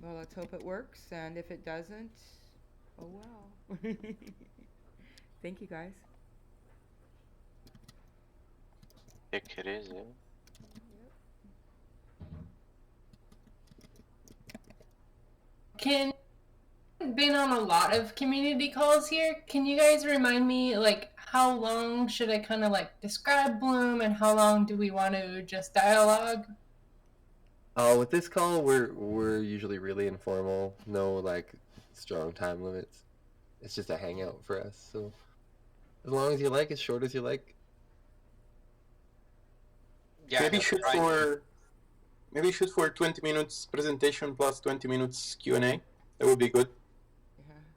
Well, let's hope it works, and if it doesn't, oh well. Thank you, guys. Take it easy. Can been on a lot of community calls here. Can you guys remind me, like, how long should I kind of like describe Bloom, and how long do we want to just dialogue? With this call, we're usually really informal. No like strong time limits. It's just a hangout for us. So as long as you like, as short as you like. Yeah, maybe shoot for 20 minutes presentation plus 20 minutes Q&A. That would be good.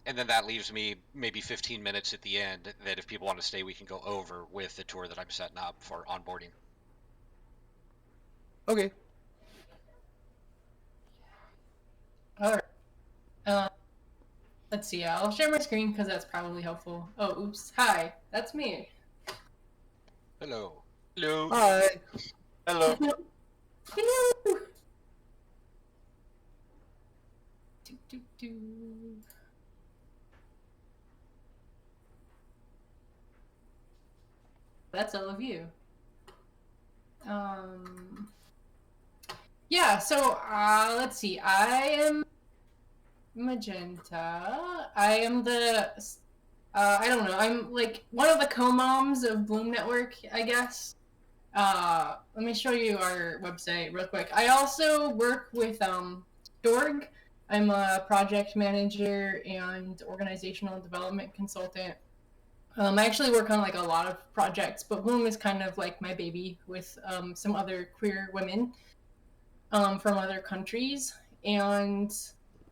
And then that leaves me maybe 15 minutes at the end that if people want to stay, we can go over with the tour that I'm setting up for onboarding. Okay. All right. Let's see. I'll share my screen because that's probably helpful. Oh, oops. Hi, that's me. Hello. Hello. Hi. Hello. Hello. That's all of you. Yeah, so let's see. I am Magenta. I am the I don't know. I'm like one of the co-moms of Bloom Network, I guess. Let me show you our website real quick. I also work with Dorg. I'm a project manager and organizational development consultant. I actually work on like a lot of projects, but Bloom is kind of like my baby with some other queer women from other countries. And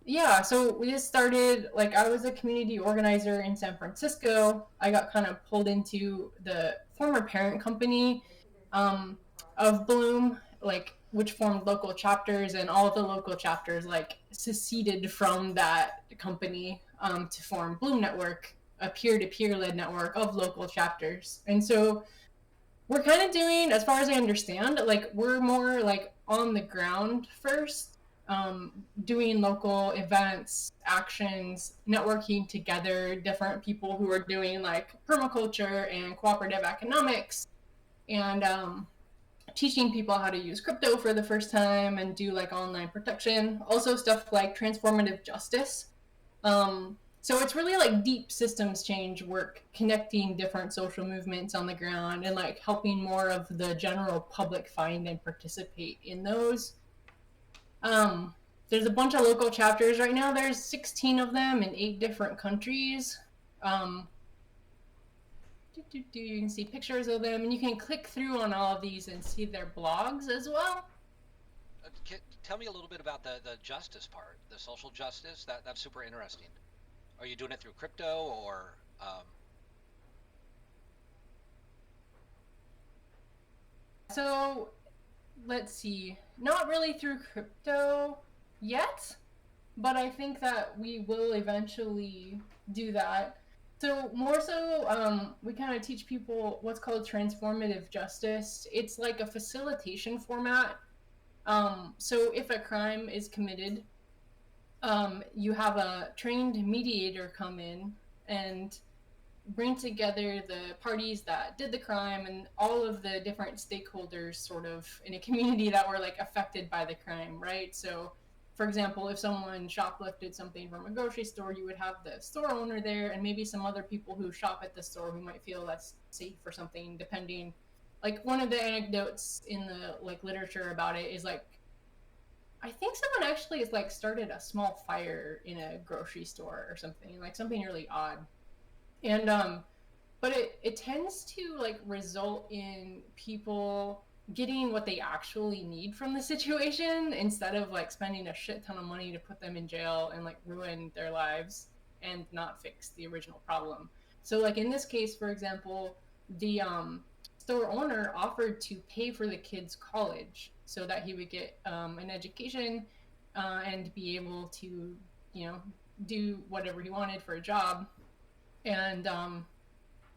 yeah, so we just started, like, I was a community organizer in San Francisco. I got kind of pulled into the former parent company of Bloom, like, which formed local chapters, and all of the local chapters, like, seceded from that company to form Bloom Network, a peer-to-peer led network of local chapters. And so we're kind of doing, as far as I understand, like, we're more, like, on the ground first, doing local events, actions, networking together, different people who are doing, like, permaculture and cooperative economics, and teaching people how to use crypto for the first time and do, like, online protection. Also stuff like transformative justice. So it's really like deep systems change work, connecting different social movements on the ground and like helping more of the general public find and participate in those. There's a bunch of local chapters right now. There's 16 of them in 8 different countries. You can see pictures of them, and you can click through on all of these and see their blogs as well. Tell me a little bit about the justice part, the social justice. That's super interesting. Are you doing it through crypto or? So, let's see. Not really through crypto yet, but I think that we will eventually do that. So more so, we kind of teach people what's called transformative justice. It's like a facilitation format. So if a crime is committed, you have a trained mediator come in and bring together the parties that did the crime and all of the different stakeholders sort of in a community that were like affected by the crime, right? So for example, if someone shoplifted something from a grocery store, you would have the store owner there and maybe some other people who shop at the store who might feel less safe or something, depending. Like one of the anecdotes in the like literature about it is like, I think someone actually has like started a small fire in a grocery store or something, like something really odd. And but it tends to like result in people getting what they actually need from the situation instead of like spending a shit ton of money to put them in jail and like ruin their lives and not fix the original problem. So like in this case, for example, the store owner offered to pay for the kid's college so that he would get an education and be able to, you know, do whatever he wanted for a job. And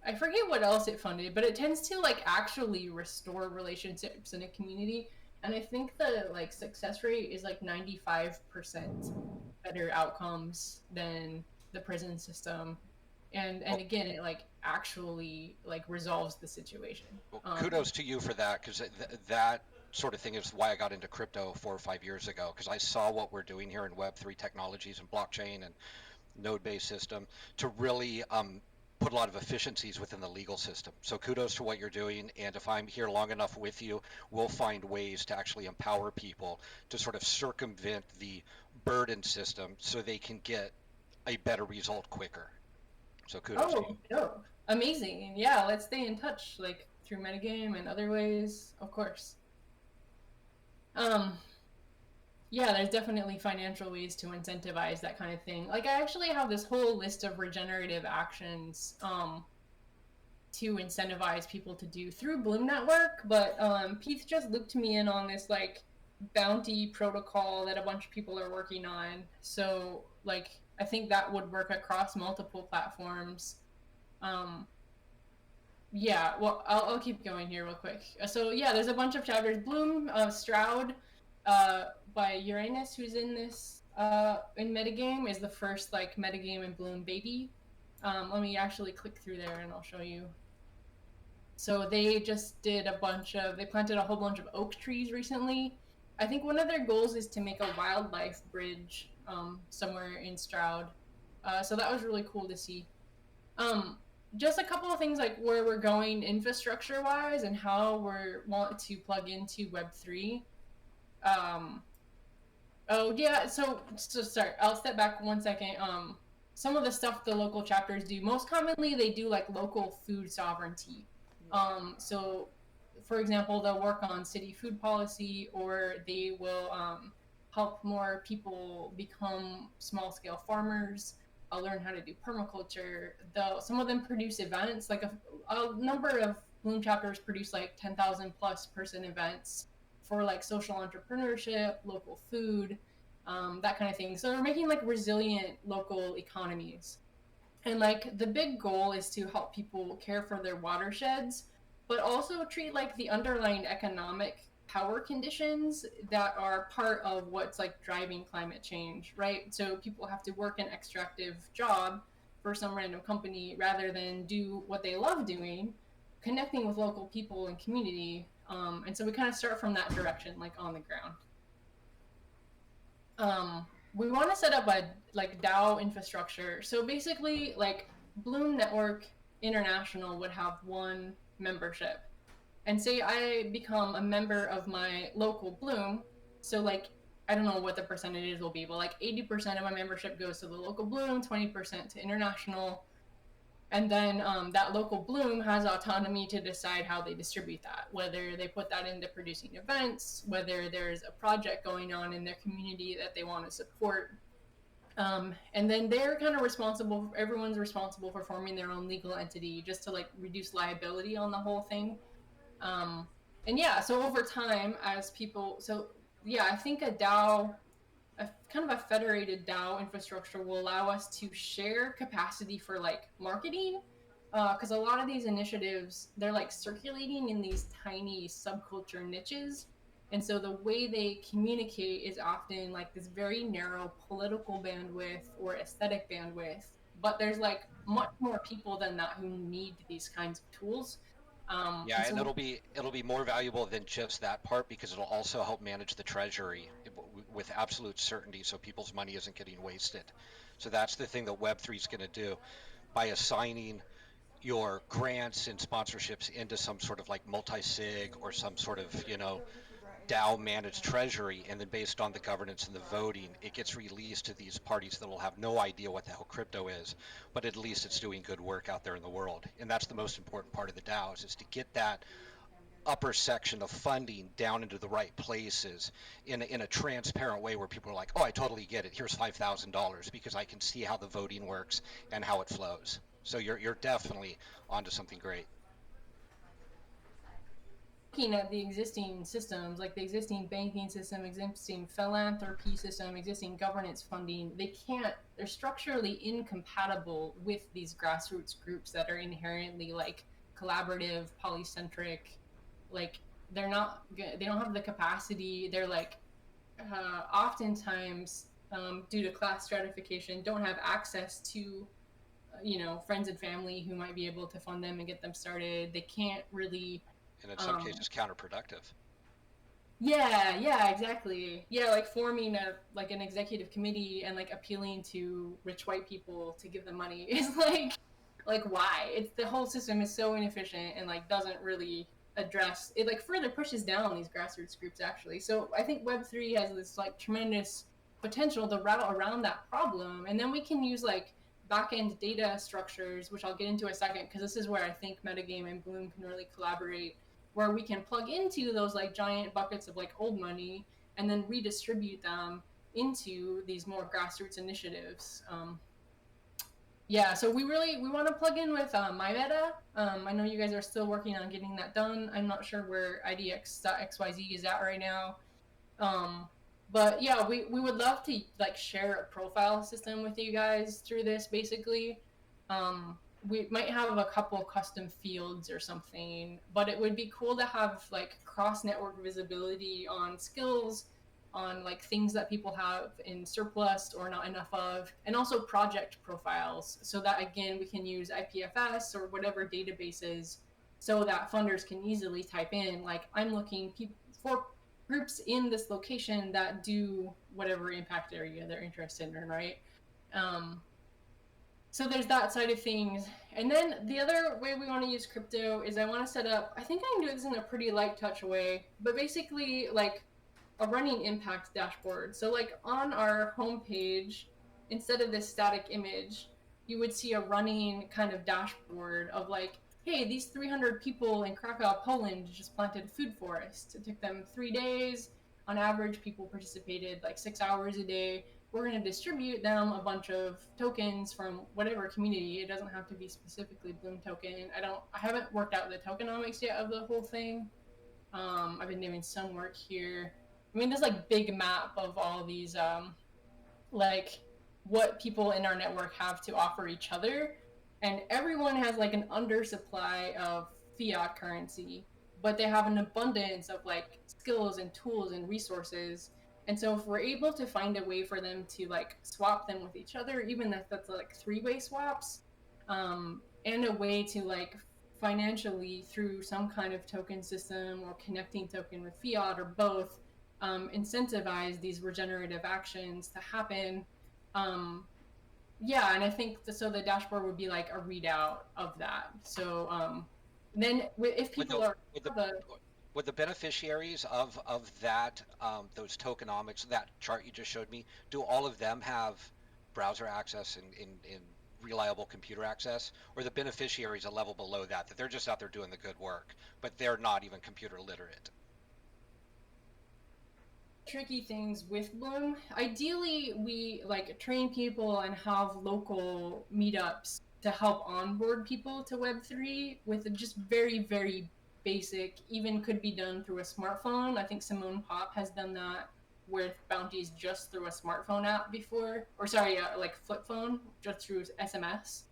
I forget what else it funded, but it tends to like actually restore relationships in a community. and I think the like success rate is like 95% better outcomes than the prison system, and again, it like actually like resolves the situation. Well, kudos to you for that, because that sort of thing is why I got into crypto 4 or 5 years ago, because I saw what we're doing here in Web3 technologies and blockchain and node-based system to really put a lot of efficiencies within the legal system. So kudos to what you're doing, and if I'm here long enough with you, we'll find ways to actually empower people to sort of circumvent the burden system so they can get a better result quicker. So kudos to you. Oh, no. Amazing. And yeah, let's stay in touch, like through Metagame and other ways, of course. Yeah, there's definitely financial ways to incentivize that kind of thing. Like, I actually have this whole list of regenerative actions to incentivize people to do through Bloom Network, but Pete just looped me in on this like bounty protocol that a bunch of people are working on. So like I think that would work across multiple platforms. Yeah, well, I'll keep going here real quick. So yeah, there's a bunch of chapters. Bloom, Stroud, by Uranus, who's in this in Metagame, is the first like Metagame and Bloom baby. Let me actually click through there and I'll show you. So they just did they planted a whole bunch of oak trees recently. I think one of their goals is to make a wildlife bridge somewhere in Stroud. So that was really cool to see. Just a couple of things like where we're going infrastructure wise and how we want to plug into Web3. Oh yeah, so sorry, I'll step back 1 second. Some of the stuff the local chapters do, most commonly they do like local food sovereignty. So for example, they'll work on city food policy, or they will help more people become small scale farmers. I'll learn how to do permaculture. Though some of them produce events, like a number of Bloom chapters produce like 10,000 plus person events for like social entrepreneurship, local food, that kind of thing. So they're making like resilient local economies. And like the big goal is to help people care for their watersheds, but also treat like the underlying economic power conditions that are part of what's like driving climate change, right? So people have to work an extractive job for some random company rather than do what they love doing, connecting with local people and community. And so we kind of start from that direction, like on the ground. We want to set up a like DAO infrastructure. So basically, like Bloom Network International would have one membership, and say I become a member of my local Bloom. So like I don't know what the percentages will be, but like 80% of my membership goes to the local Bloom, 20% to international. And then that local Bloom has autonomy to decide how they distribute that, whether they put that into producing events, whether there's a project going on in their community that they want to support. And then they're kind of responsible, everyone's responsible for forming their own legal entity just to like reduce liability on the whole thing. And yeah, so over time as people, so yeah, I think a DAO, kind of a federated DAO infrastructure will allow us to share capacity for like marketing, because a lot of these initiatives, they're like circulating in these tiny subculture niches, and so the way they communicate is often like this very narrow political bandwidth or aesthetic bandwidth, but there's like much more people than that who need these kinds of tools. Yeah, and it'll be more valuable than just that part, because it'll also help manage the treasury with absolute certainty, so people's money isn't getting wasted. So that's the thing that Web3 is going to do by assigning your grants and sponsorships into some sort of like multi-sig or some sort of DAO managed treasury, and then based on the governance and the voting, it gets released to these parties that will have no idea what the hell crypto is, but at least it's doing good work out there in the world. And that's the most important part of the DAOs, is to get that upper section of funding down into the right places in a transparent way where people are like, oh, I totally get it. Here's $5,000 because I can see how the voting works and how it flows. So you're definitely onto something great. Looking at the existing systems, like the existing banking system, existing philanthropy system, existing governance funding, they're structurally incompatible with these grassroots groups that are inherently like collaborative, polycentric, like they're not good. They don't have the capacity. They're like oftentimes due to class stratification don't have access to friends and family who might be able to fund them and get them started. They can't really, and in some cases counterproductive. Yeah, exactly. Yeah, like forming an executive committee and like appealing to rich white people to give them money is like why? It's the whole system is so inefficient and like doesn't really address it, like further pushes down these grassroots groups actually. So I think Web3 has this like tremendous potential to route around that problem, and then we can use like back-end data structures, which I'll get into a second, because this is where I think Metagame and Bloom can really collaborate, where we can plug into those like giant buckets of like old money and then redistribute them into these more grassroots initiatives. Yeah, so we want to plug in with MyMeta. I know you guys are still working on getting that done. I'm not sure where IDX.xyz is at right now. But yeah, we would love to like share a profile system with you guys through this basically. We might have a couple custom fields or something, but it would be cool to have like cross-network visibility on skills, on like things that people have in surplus or not enough of, and also project profiles, so that again we can use IPFS or whatever databases so that funders can easily type in like, I'm looking for groups in this location that do whatever impact area they're interested in, right? So there's that side of things. And then the other way we want to use crypto is I want to set up, I think I can do this in a pretty light touch way, but basically like a running impact dashboard. So like on our homepage, instead of this static image, you would see a running kind of dashboard of like, hey, these 300 people in Krakow, Poland just planted a food forest. It took them 3 days. On average, people participated like 6 hours a day. We're going to distribute them a bunch of tokens from whatever community. It doesn't have to be specifically Bloom token. I haven't worked out the tokenomics yet of the whole thing. I've been doing some work here. I mean, there's like big map of all these, like what people in our network have to offer each other. And everyone has like an undersupply of fiat currency, but they have an abundance of like skills and tools and resources. And so if we're able to find a way for them to like swap them with each other, even if that's like 3-way swaps, and a way to like financially through some kind of token system or connecting token with fiat or both, incentivize these regenerative actions to happen. Yeah, and I think so the dashboard would be like a readout of that. So then if people Would the beneficiaries of that, those tokenomics, that chart you just showed me, do all of them have browser access and reliable computer access, or the beneficiaries a level below that they're just out there doing the good work, but they're not even computer literate? Tricky things with Bloom. Ideally, we like train people and have local meetups to help onboard people to Web3 with just very, very basic, even could be done through a smartphone. I think Simone Pop has done that with bounties just through a smartphone app before, or sorry, like flip phone, just through SMS.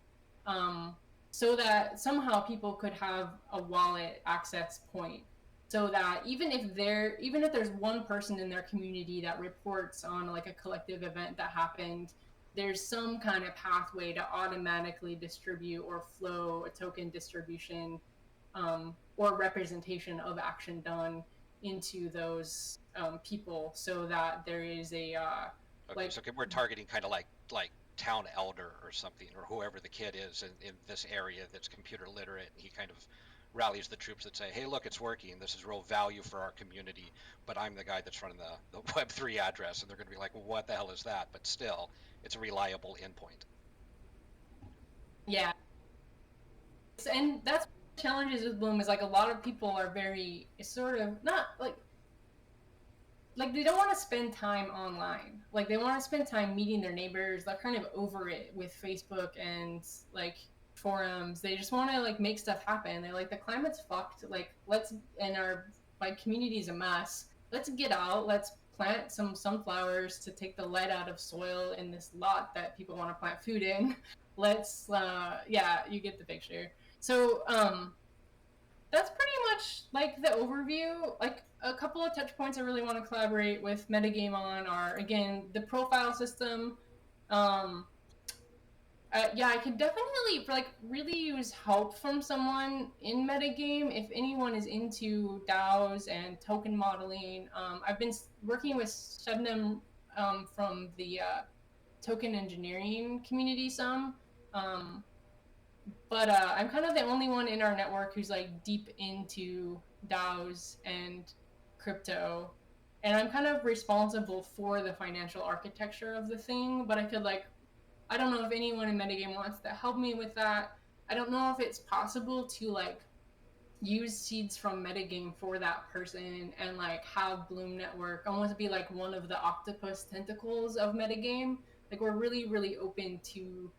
So that somehow people could have a wallet access point, so that even if there's one person in their community that reports on like a collective event that happened, there's some kind of pathway to automatically distribute or flow a token distribution, or representation of action done into those people, so that there is a okay, so we're targeting kind of like town elder or something, or whoever the kid is in this area that's computer literate, and he kind of rallies the troops that say, hey, look, it's working, this is real value for our community, but I'm the guy that's running the Web3 address, and they're going to be like, well, what the hell is that? But still, it's a reliable endpoint. Yeah, and that's challenges with Bloom is like a lot of people are very sort of not like they don't want to spend time online. Like they want to spend time meeting their neighbors. They're kind of over it with Facebook and like forums. They just want to like make stuff happen. They're like, the climate's fucked. Like and our like community's a mess. Let's get out. Let's plant some sunflowers to take the lead out of soil in this lot that people want to plant food in. Let's yeah, you get the picture. So that's pretty much like the overview. Like a couple of touch points I really want to collaborate with Metagame on are, again, the profile system. Um, yeah, I could definitely like really use help from someone in Metagame if anyone is into DAOs and token modeling. I've been working with Shebnem from the token engineering community some. Um, but I'm kind of the only one in our network who's like deep into DAOs and crypto, and I'm kind of responsible for the financial architecture of the thing. But I could like, I don't know if anyone in Metagame wants to help me with that. I don't know if it's possible to like use seeds from Metagame for that person and like have Bloom Network almost be like one of the octopus tentacles of Metagame. Like we're really, really open to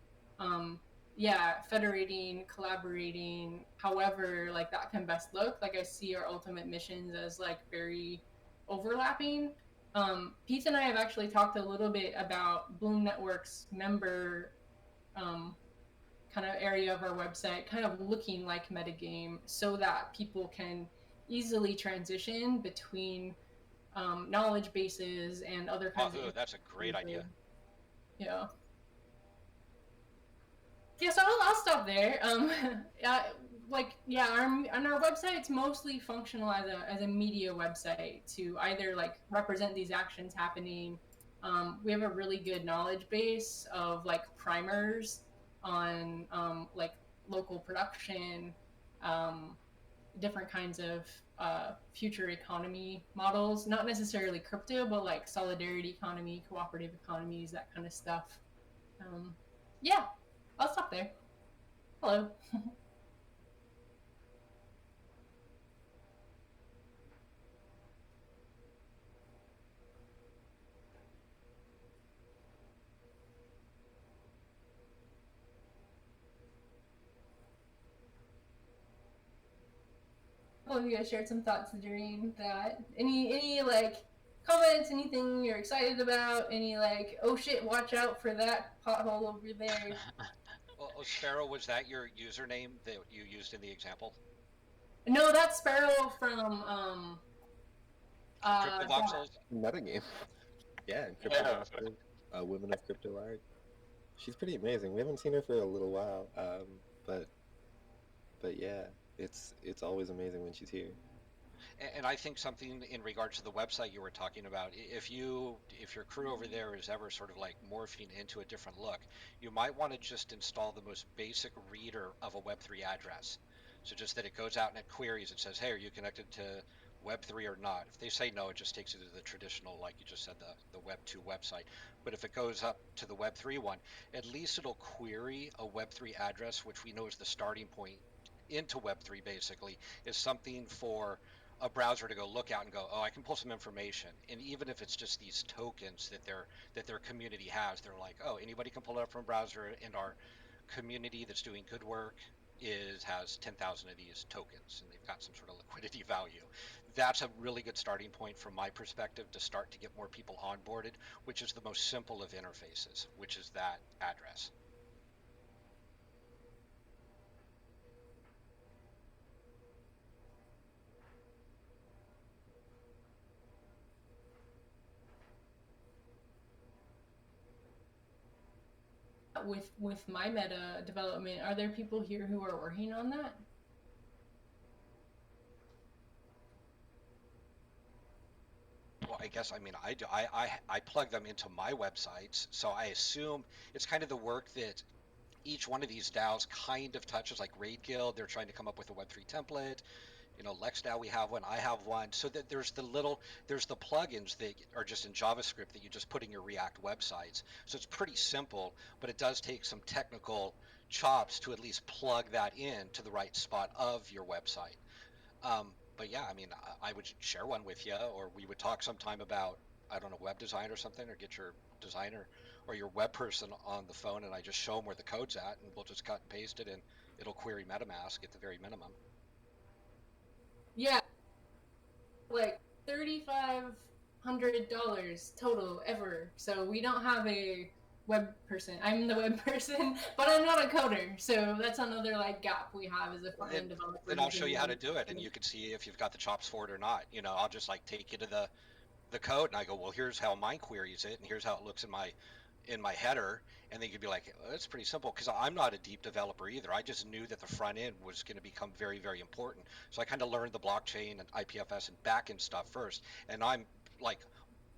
yeah, federating, collaborating, however like that can best look. Like I see our ultimate missions as like very overlapping. Pete and I have actually talked a little bit about Bloom Network's member kind of area of our website kind of looking like Metagame so that people can easily transition between knowledge bases and other kinds of That's a great idea. Yeah. Yeah, so I'll stop there. Like, yeah, on our website, it's mostly functional as a media website to either like represent these actions happening. We have a really good knowledge base of like primers on like local production, um, different kinds of future economy models, not necessarily crypto, but like solidarity economy, cooperative economies, that kind of stuff. Yeah, I'll stop there. Hello. All of you guys shared some thoughts during that. Any like comments, anything you're excited about, any like, oh shit, watch out for that pothole over there. Well, Sparrow, was that your username that you used in the example? No, that's Sparrow from Crypto Voxels? Metagame. Yeah, and Crypto Yeah. Voxels, Women of Crypto Art. She's pretty amazing. We haven't seen her for a little while, but yeah, it's always amazing when she's here. And I think something in regards to the website you were talking about, if your crew over there is ever sort of like morphing into a different look, you might want to just install the most basic reader of a Web3 address. So just that it goes out and it queries, it says, hey, are you connected to Web3 or not? If they say no, it just takes you to the traditional, like you just said, the Web2 website. But if it goes up to the Web3 one, at least it'll query a Web3 address, which we know is the starting point into Web3 basically, is something for a browser to go look out and go, oh, I can pull some information. And even if it's just these tokens that their community has, they're like, oh, anybody can pull it up from a browser, and our community that's doing good work has 10,000 of these tokens, and they've got some sort of liquidity value. That's a really good starting point from my perspective to start to get more people onboarded, which is the most simple of interfaces, which is that address. With my meta development, are there people here who are working on that? Well, I guess, I mean, I do. I plug them into my websites, so I assume it's kind of the work that each one of these DAOs kind of touches, like Raid Guild. They're trying to come up with a Web3 template. You know, LexDAO, we have one, I have one. So that there's the plugins that are just in JavaScript that you just put in your React websites. So it's pretty simple, but it does take some technical chops to at least plug that in to the right spot of your website. But yeah, I mean, I would share one with you, or we would talk sometime about, I don't know, web design or something, or get your designer or your web person on the phone, and I just show them where the code's at, and we'll just cut and paste it, and it'll query MetaMask at the very minimum. Yeah, like $3,500 total ever. So we don't have a web person. I'm the web person, but I'm not a coder. So that's another like gap we have as a front end developer. Then I'll show you how to do it, and you can see if you've got the chops for it or not. You know, I'll just like take you to the code, and I go, well, here's how mine queries it, and here's how it looks in my header, and then you'd be like, oh, it's pretty simple, because I'm not a deep developer either. I just knew that the front end was going to become very, very important. So I kind of learned the blockchain and IPFS and backend stuff first, and I'm like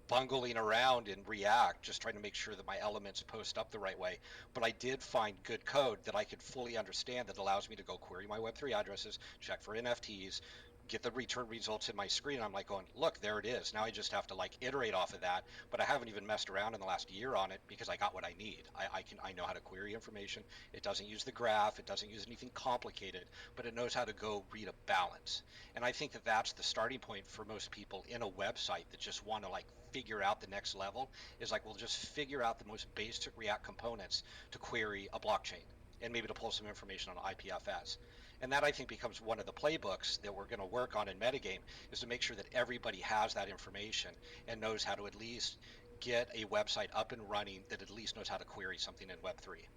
bungling around in React, just trying to make sure that my elements post up the right way. But I did find good code that I could fully understand that allows me to go query my Web3 addresses, check for NFTs, get the return results in my screen. I'm like going, look, there it is. Now I just have to like iterate off of that, but I haven't even messed around in the last year on it because I got what I need. I know how to query information. It doesn't use the graph. It doesn't use anything complicated, but it knows how to go read a balance. And I think that that's the starting point for most people in a website that just want to like figure out the next level is like, we'll just figure out the most basic React components to query a blockchain and maybe to pull some information on IPFS. And that, I think, becomes one of the playbooks that we're going to work on in Metagame, is to make sure that everybody has that information and knows how to at least get a website up and running that at least knows how to query something in Web3.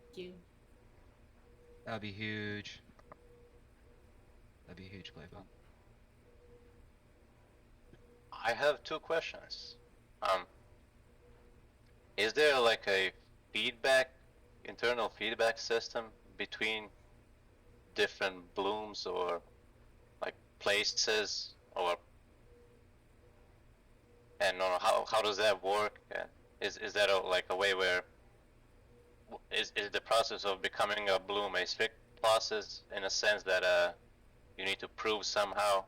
Thank you. That'd be huge. That'd be a huge playbook. I have two questions. Is there like a internal feedback system between different blooms or like places, and how does that work? Is that like a way where is the process of becoming a bloom a strict process in a sense that you need to prove somehow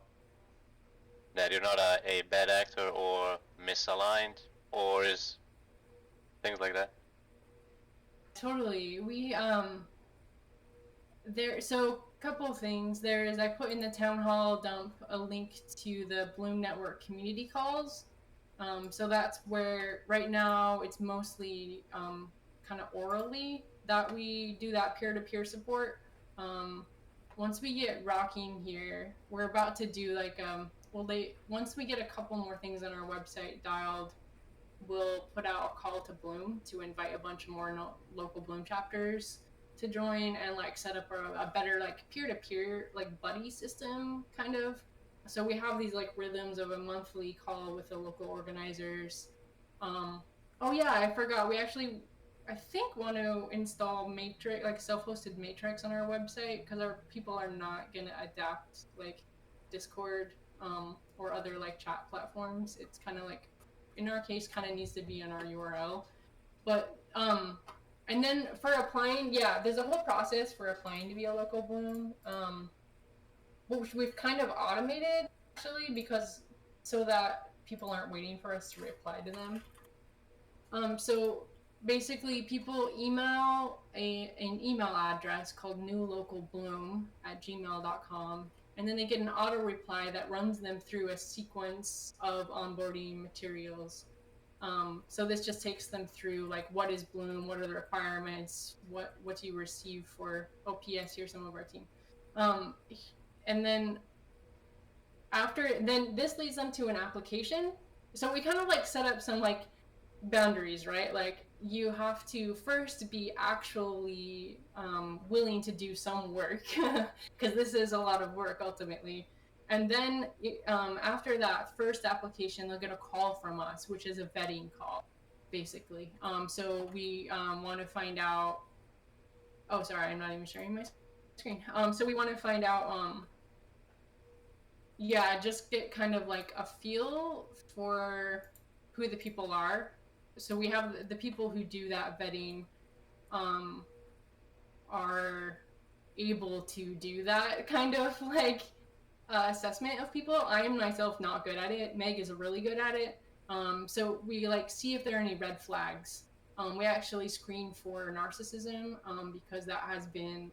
that you're not a bad actor or misaligned, or is things like that? Totally. We so couple of things. I put in the town hall dump a link to the Bloom Network community calls. So that's where right now it's mostly kind of orally that we do that peer-to-peer support. Once we get rocking here, we're about to do like once we get a couple more things on our website dialed, we'll put out a call to Bloom to invite a bunch more local Bloom chapters to join and like set up a better like peer-to-peer like buddy system kind of. So we have these like rhythms of a monthly call with the local organizers. Oh yeah, I forgot. We actually, I think, want to install Matrix, like self-hosted Matrix on our website, because our people are not gonna adapt like Discord or other like chat platforms. It's kind of like, in our case, kind of needs to be in our URL. But and then for applying, yeah, there's a whole process for applying to be a local Bloom, which we've kind of automated actually, because so that people aren't waiting for us to reply to them. So basically, people email an email address called newlocalbloom@gmail.com, and then they get an auto reply that runs them through a sequence of onboarding materials. So this just takes them through like, what is Bloom, what are the requirements, what do you receive for OPS, here's some of our team. And then this leads them to an application. So we kind of like set up some like boundaries, right? Like, you have to first be actually willing to do some work, because this is a lot of work ultimately. And then after that first application, they'll get a call from us, which is a vetting call, basically. So we want to find out. Oh, sorry, I'm not even sharing my screen. So we want to find out. Yeah, just get kind of like a feel for who the people are. So we have the people who do that vetting are able to do that kind of like assessment of people. I am myself not good at it. Meg is really good at it. So we like see if there are any red flags. We actually screen for narcissism because that has been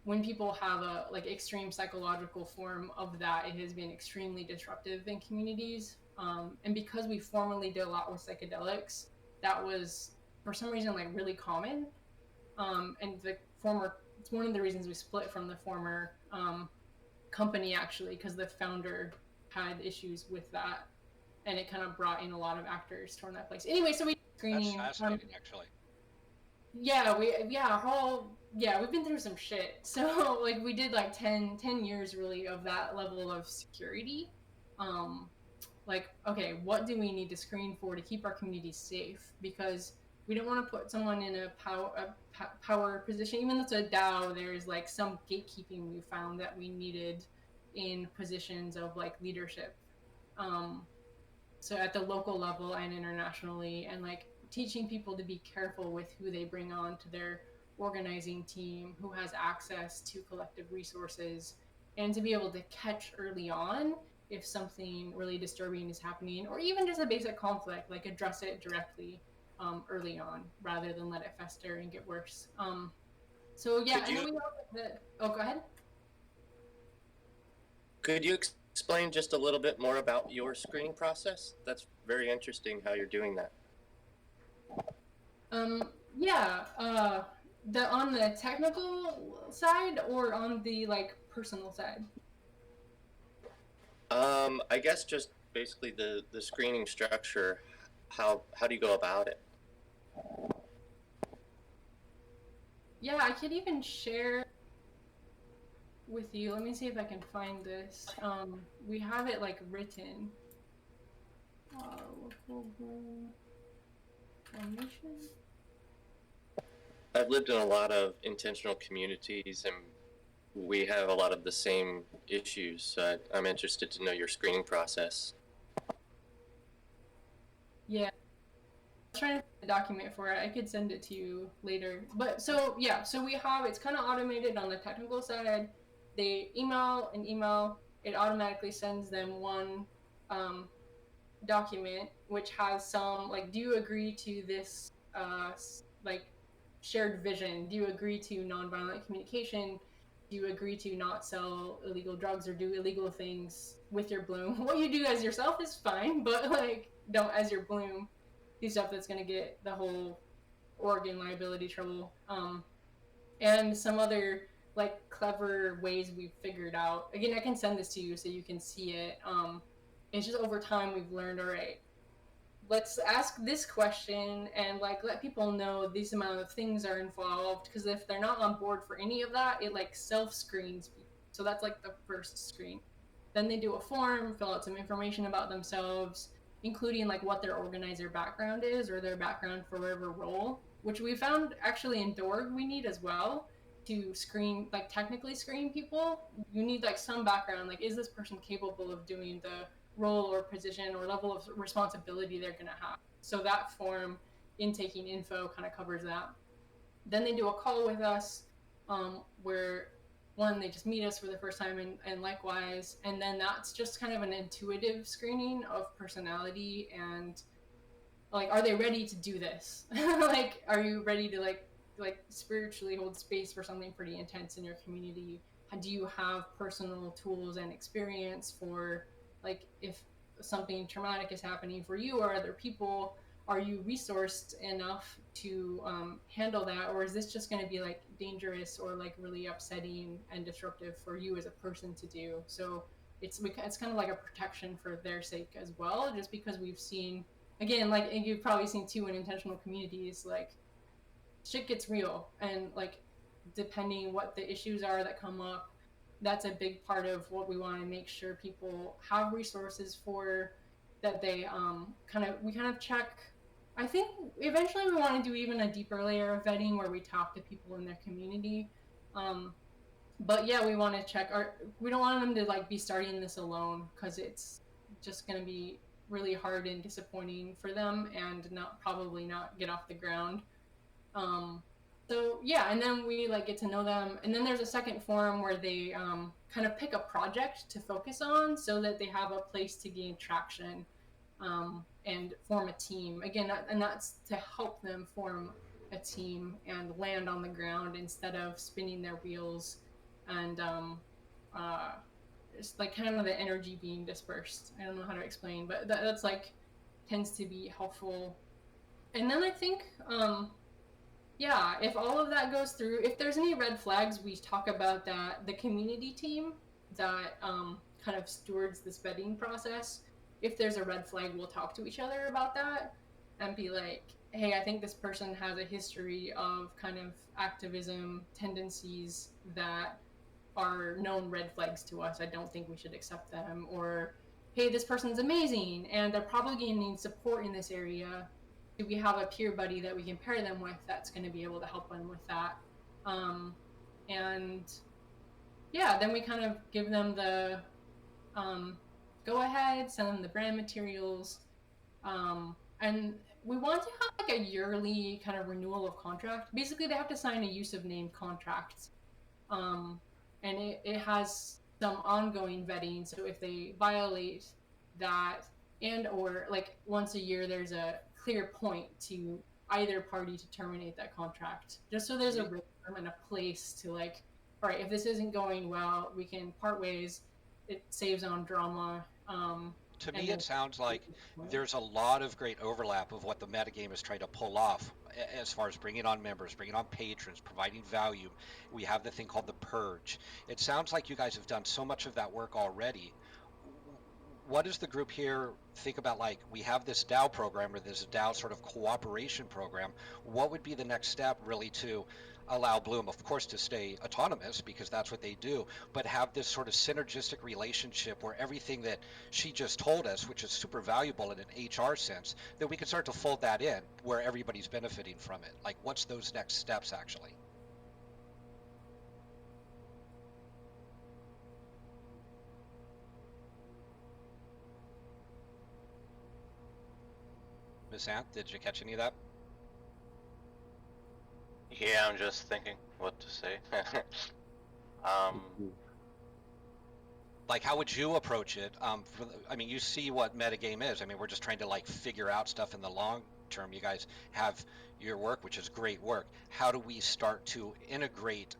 when people have a like extreme psychological form of that, it has been extremely disruptive in communities. And because we formerly did a lot with psychedelics, that was for some reason like really common. And it's one of the reasons we split from the former company, actually, because the founder had issues with that. and it kind of brought in a lot of actors from that place. Anyway, so we That's screening. fascinating, actually. Yeah, we've been through some shit. So like we did like 10 years really of that level of security. Like, okay, what do we need to screen for to keep our community safe? Because we don't want to put someone in a power position. Even though it's a DAO, there's like some gatekeeping we found that we needed in positions of like leadership. So at the local level and internationally, and like teaching people to be careful with who they bring on to their organizing team, who has access to collective resources, and to be able to catch early on if something really disturbing is happening, or even just a basic conflict, like address it directly early on rather than let it fester and get worse. So yeah, and then we have oh, go ahead. Could you explain just a little bit more about your screening process? That's very interesting how you're doing that. Yeah, on the technical side or on the like personal side? I guess just basically the screening structure. How do you go about it? Yeah, I could even share with you. Let me see if I can find this. We have it like written. Formation. I've lived in a lot of intentional communities, and we have a lot of the same issues. So I'm interested to know your screening process. Yeah, I'm trying to find a document for it. I could send it to you later. But so yeah, so we have it's kind of automated on the technical side. They email an email. It automatically sends them one document which has some like, do you agree to this like shared vision? Do you agree to nonviolent communication? Do you agree to not sell illegal drugs or do illegal things with your bloom? What you do as yourself is fine, but like don't as your bloom do stuff that's going to get the whole Oregon liability trouble. And some other like clever ways we've figured out. Again, I can send this to you so you can see it. It's just over time we've learned, all right, let's ask this question and like let people know these amount of things are involved, because if they're not on board for any of that, it like self-screens people. So that's like the first screen. Then they do a form, fill out some information about themselves, including like what their organizer background is or their background for whatever role, which we found actually in Dorg we need as well to screen, like technically screen people. You need like some background, like is this person capable of doing the role or position or level of responsibility they're going to have. So that form, intaking info, kind of covers that. Then they do a call with us where one, they just meet us for the first time and likewise, and then that's just kind of an intuitive screening of personality and like, are they ready to do this? Like, are you ready to like spiritually hold space for something pretty intense in your community? Do you have personal tools and experience for like if something traumatic is happening for you or other people? Are you resourced enough to handle that, or is this just going to be like dangerous or like really upsetting and disruptive for you as a person to do? So it's kind of like a protection for their sake as well, just because we've seen, again, like you've probably seen too in intentional communities, like shit gets real, and like depending what the issues are that come up, that's a big part of what we want to make sure people have resources for, that they we kind of check. I think eventually we want to do even a deeper layer of vetting where we talk to people in their community. But yeah, we want to check we don't want them to like be starting this alone, because it's just going to be really hard and disappointing for them and probably not get off the ground. So yeah, and then we like get to know them, and then there's a second forum where they kind of pick a project to focus on so that they have a place to gain traction and form a team again, and that's to help them form a team and land on the ground instead of spinning their wheels and it's like kind of the energy being dispersed. I don't know how to explain, but that's like tends to be helpful. And then I think yeah, if all of that goes through, if there's any red flags, we talk about that. The community team that kind of stewards this vetting process if there's a red flag, we'll talk to each other about that and be like, hey, I think this person has a history of kind of activism tendencies that are known red flags to us. I don't think we should accept them. Or, hey, this person's amazing and they're probably going to need support in this area. Do we have a peer buddy that we can pair them with that's going to be able to help them with that? And yeah, then we kind of give them the go ahead, send them the brand materials, and we want to have like a yearly kind of renewal of contract. Basically, they have to sign a use of name contract, and it has some ongoing vetting. So if they violate that, and or like once a year, there's a clear point to either party to terminate that contract, just so there's a rhythm and a place to like, all right, if this isn't going well, we can part ways. It saves on drama. To me, it sounds like there's a lot of great overlap of what the metagame is trying to pull off as far as bringing on members, bringing on patrons, providing value. We have the thing called the purge. It sounds like you guys have done so much of that work already. What does the group here think about, like, we have this DAO program or this DAO sort of cooperation program? What would be the next step really to allow Bloom, of course, to stay autonomous because that's what they do, but have this sort of synergistic relationship where everything that she just told us, which is super valuable in an HR sense, that we can start to fold that in where everybody's benefiting from it? Like, what's those next steps actually? Miss Ant, did you catch any of that? Yeah, I'm just thinking what to say. Like, how would you approach it? I mean, you see what metagame is. I mean, we're just trying to like figure out stuff in the long term. You guys have your work, which is great work. How do we start to integrate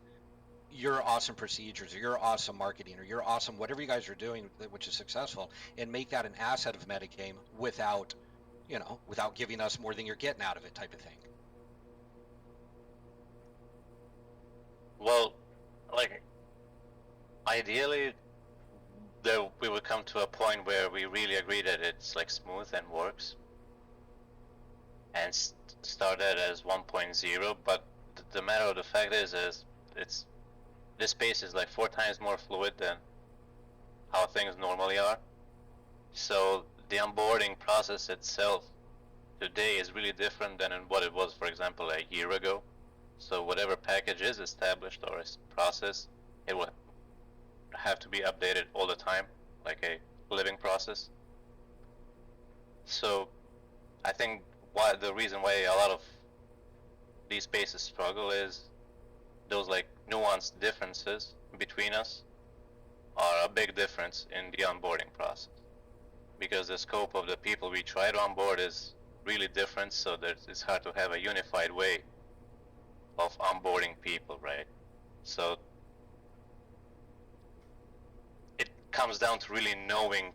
your awesome procedures or your awesome marketing or your awesome whatever you guys are doing, which is successful, and make that an asset of metagame without, you know, without giving us more than you're getting out of it, type of thing? Well, like, ideally, we would come to a point where we really agree that it's like smooth and works, and start that as 1.0. But the matter of the fact is it's this space is like 4 times more fluid than how things normally are. So the onboarding process itself today is really different than in what it was, for example, a year ago. So whatever package is established or is processed, it will have to be updated all the time, like a living process. So I think the reason why a lot of these spaces struggle is those like nuanced differences between us are a big difference in the onboarding process, because the scope of the people we try to onboard is really different, so that it's hard to have a unified way of onboarding people, right? So it comes down to really knowing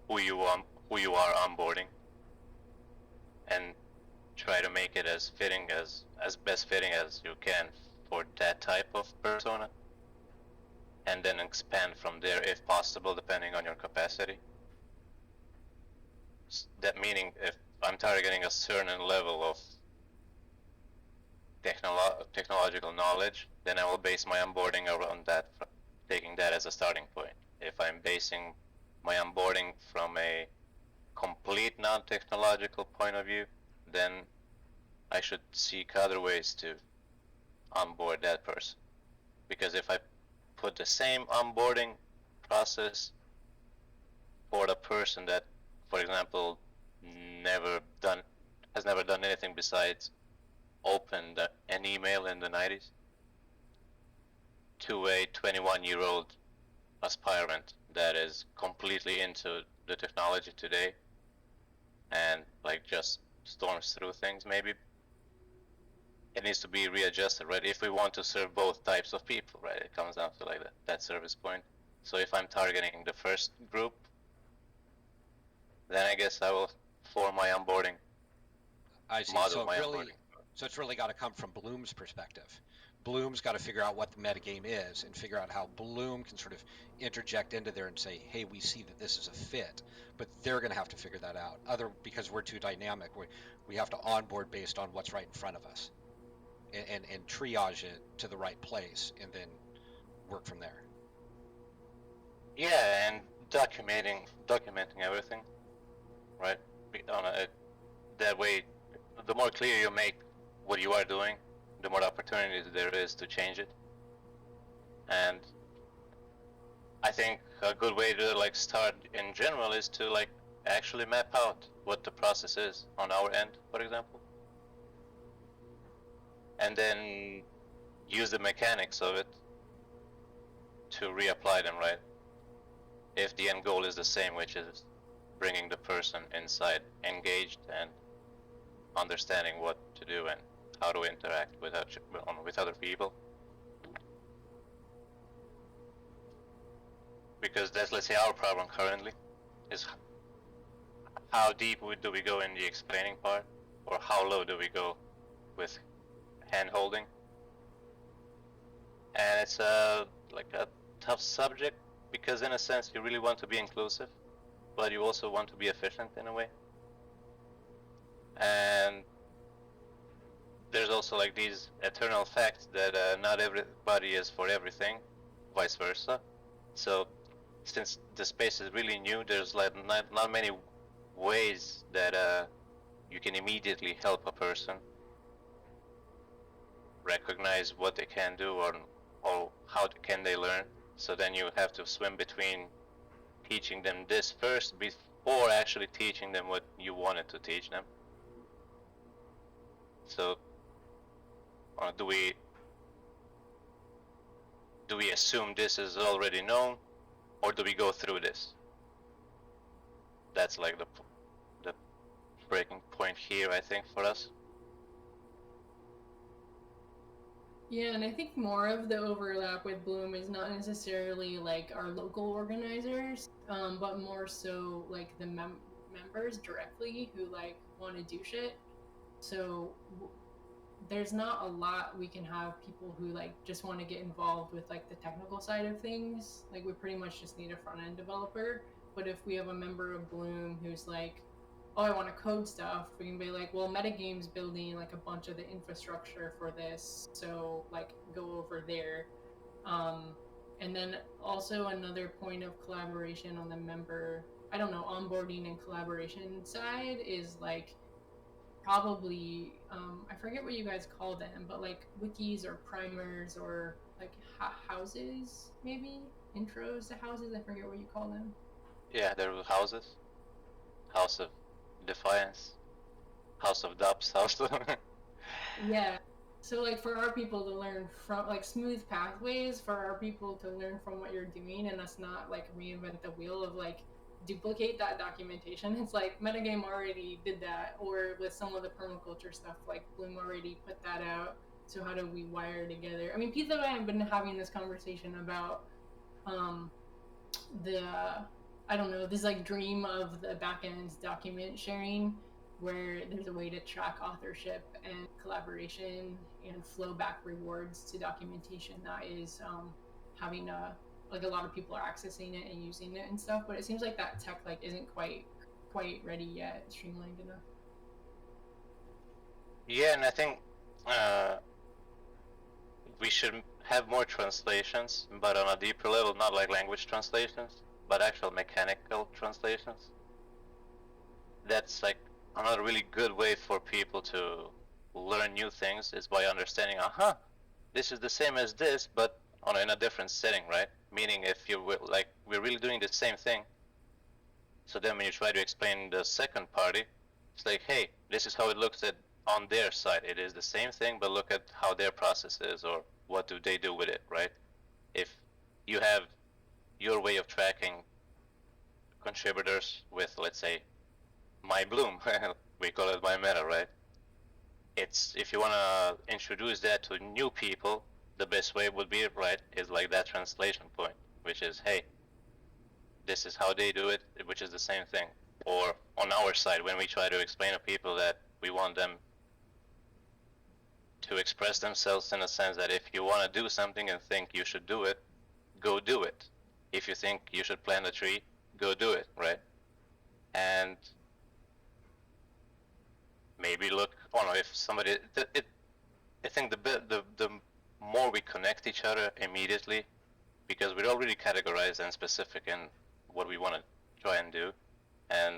who you are onboarding, and try to make it as fitting as best fitting as you can for that type of persona, and then expand from there if possible, depending on your capacity. That meaning, if I'm targeting a certain level of technological knowledge, then I will base my onboarding around that, taking that as a starting point. If I'm basing my onboarding from a complete non-technological point of view, then I should seek other ways to onboard that person. Because if I put the same onboarding process for the person that, for example, has never done anything besides open an email in the 90s, to a 21-year-old aspirant that is completely into the technology today and like just storms through things, maybe it needs to be readjusted, right? If we want to serve both types of people, right? It comes down to like that service point. So if I'm targeting the first group, then I guess I will form my onboarding. I see. Model my onboarding. So it's really got to come from Bloom's perspective. Bloom's got to figure out what the metagame is and figure out how Bloom can sort of interject into there and say, hey, we see that this is a fit, but they're going to have to figure that out. Because we're too dynamic, we have to onboard based on what's right in front of us and triage it to the right place and then work from there. Yeah, and documenting everything, right? That way, the more clear you make what you are doing, the more opportunities there is to change it. And I think a good way to like start in general is to like actually map out what the process is on our end, for example, and then use the mechanics of it to reapply them, right? If the end goal is the same, which is bringing the person inside engaged and understanding what to do and how to interact with other people. Because that's, let's say, our problem currently is how deep do we go in the explaining part, or how low do we go with hand holding. And it's like a tough subject because in a sense you really want to be inclusive, but you also want to be efficient in a way. And there's also like these eternal facts that not everybody is for everything, vice versa. So since the space is really new, there's like not many ways that you can immediately help a person recognize what they can do or how can they learn. So then you have to swim between teaching them this first before actually teaching them what you wanted to teach them. So do we assume this is already known, or do we go through this? That's like the breaking point here, I think, for us. Yeah, and I think more of the overlap with Bloom is not necessarily like our local organizers, but more so like the members directly who like want to do shit. So there's not a lot we can have people who like just want to get involved with like the technical side of things. Like we pretty much just need a front end developer. But if we have a member of Bloom who's like, oh, I want to code stuff, we can be like, well, Metagame's building like a bunch of the infrastructure for this, so like go over there. And then also another point of collaboration on the member, I don't know, onboarding and collaboration side is like probably, I forget what you guys call them, but like wikis or primers or like houses, maybe? Intros to houses, I forget what you call them. Yeah, there were houses. House of Defiance, House of Dubs, House of... Yeah. So like for our people to learn from like smooth pathways for our people to learn from what you're doing and us not like reinvent the wheel of like duplicate that documentation. It's like Metagame already did that, or with some of the permaculture stuff, like Bloom already put that out. So how do we wire together? I mean, Pizza and I have been having this conversation about I don't know, this like dream of the backend document sharing, where there's a way to track authorship and collaboration and flow back rewards to documentation that is having like a lot of people are accessing it and using it and stuff, but it seems like that tech like isn't quite ready yet, streamlined enough. Yeah, and I think we should have more translations, but on a deeper level, not like language translations, but actual mechanical translations. That's like another really good way for people to learn new things, is by understanding, this is the same as this, but in a different setting, right? Meaning if you were like, we're really doing the same thing. So then when you try to explain the second party, it's like, hey, this is how it looks on their side. It is the same thing, but look at how their process is, or what do they do with it, right? If you have your way of tracking contributors with, let's say, my Bloom, we call it my meta, right? It's, if you want to introduce that to new people, the best way would be, right, is like that translation point, which is, hey, this is how they do it, which is the same thing. Or on our side, when we try to explain to people that we want them to express themselves in a sense that if you want to do something and think you should do it, go do it. If you think you should plant a tree, go do it, right? And maybe look, I don't know, if somebody, I think the more we connect each other immediately, because we're already categorized and specific in what we want to try and do, and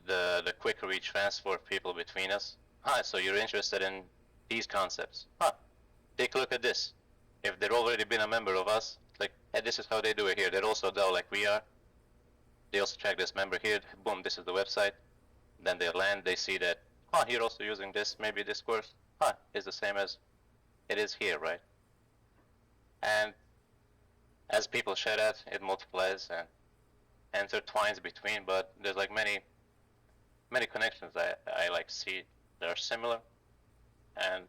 the quicker we transfer people between us. So you're interested in these concepts. Take a look at this. If they've already been a member of us, like, hey, this is how they do it here. They're also DAO like we are. They also check this member here. Boom, this is the website. Then they land, they see that, you're also using this, maybe this course, is the same as it is here, right? And as people share that, it multiplies and intertwines between, but there's like many connections that I like see that are similar, and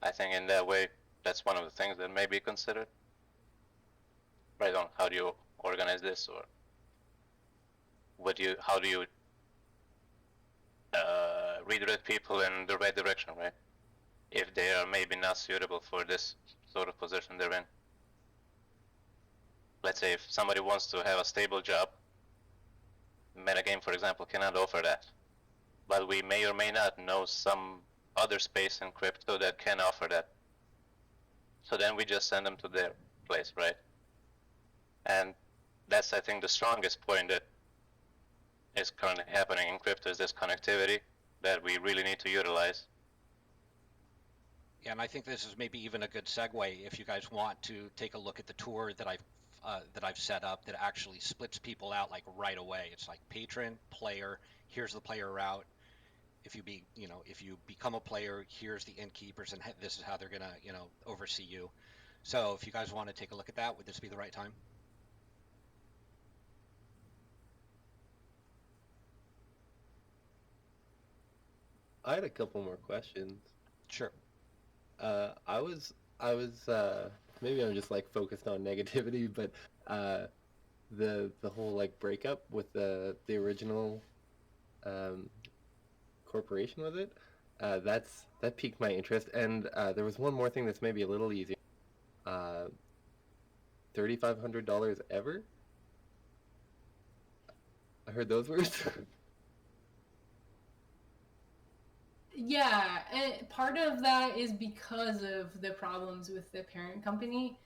I think in that way, that's one of the things that may be considered. Right on, how do you organize this, or how do you redirect people in the right direction, right? If they are maybe not suitable for this sort of position they're in. Let's say if somebody wants to have a stable job, Metagame, for example, cannot offer that. But we may or may not know some other space in crypto that can offer that. So then we just send them to their place, right? And that's, I think, the strongest point that is currently happening in crypto, is this connectivity that we really need to utilize. Yeah, and I think this is maybe even a good segue if you guys want to take a look at the tour that I've set up that actually splits people out like right away. It's like patron, player, here's the player route. If you become a player, here's the innkeepers, and this is how they're gonna, oversee you. So if you guys want to take a look at that, would this be the right time? I had a couple more questions. Sure. I was maybe I'm just like focused on negativity, but the whole like breakup with the original corporation with it, that piqued my interest. And there was one more thing that's maybe a little easier. $3,500 ever? I heard those words. Yeah, and part of that is because of the problems with the parent company.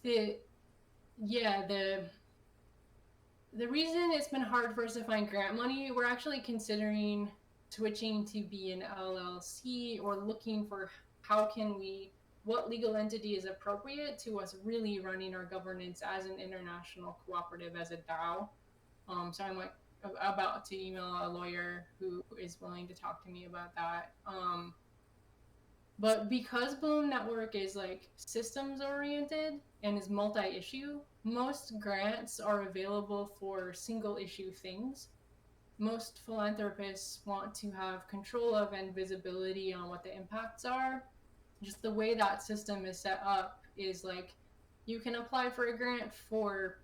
The reason it's been hard for us to find grant money, we're actually considering switching to be an LLC, or looking for what legal entity is appropriate to us really running our governance as an international cooperative, as a DAO. So I'm like about to email a lawyer who is willing to talk to me about that. But because Bloom Network is like systems oriented and is multi-issue, most grants are available for single issue things. Most philanthropists want to have control of and visibility on what the impacts are. Just the way that system is set up is like, you can apply for a grant for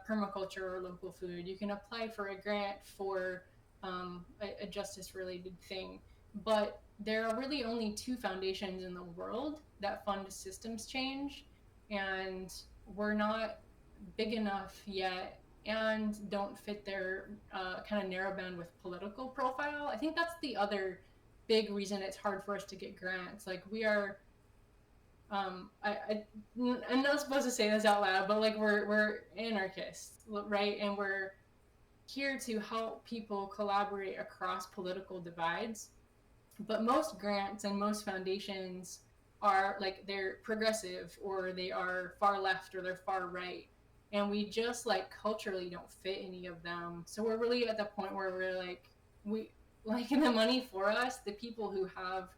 permaculture or local food. You can apply for a grant for a justice-related thing. But there are really only 2 foundations in the world that fund systems change, and we're not big enough yet and don't fit their kind of narrow bandwidth political profile. I think that's the other big reason it's hard for us to get grants. Like, we are I'm not supposed to say this out loud, but like we're anarchists, right? And we're here to help people collaborate across political divides. But most grants and most foundations are like, they're progressive, or they are far left, or they're far right. And we just like culturally don't fit any of them. So we're really at the point where we're like, the money for us, the people who have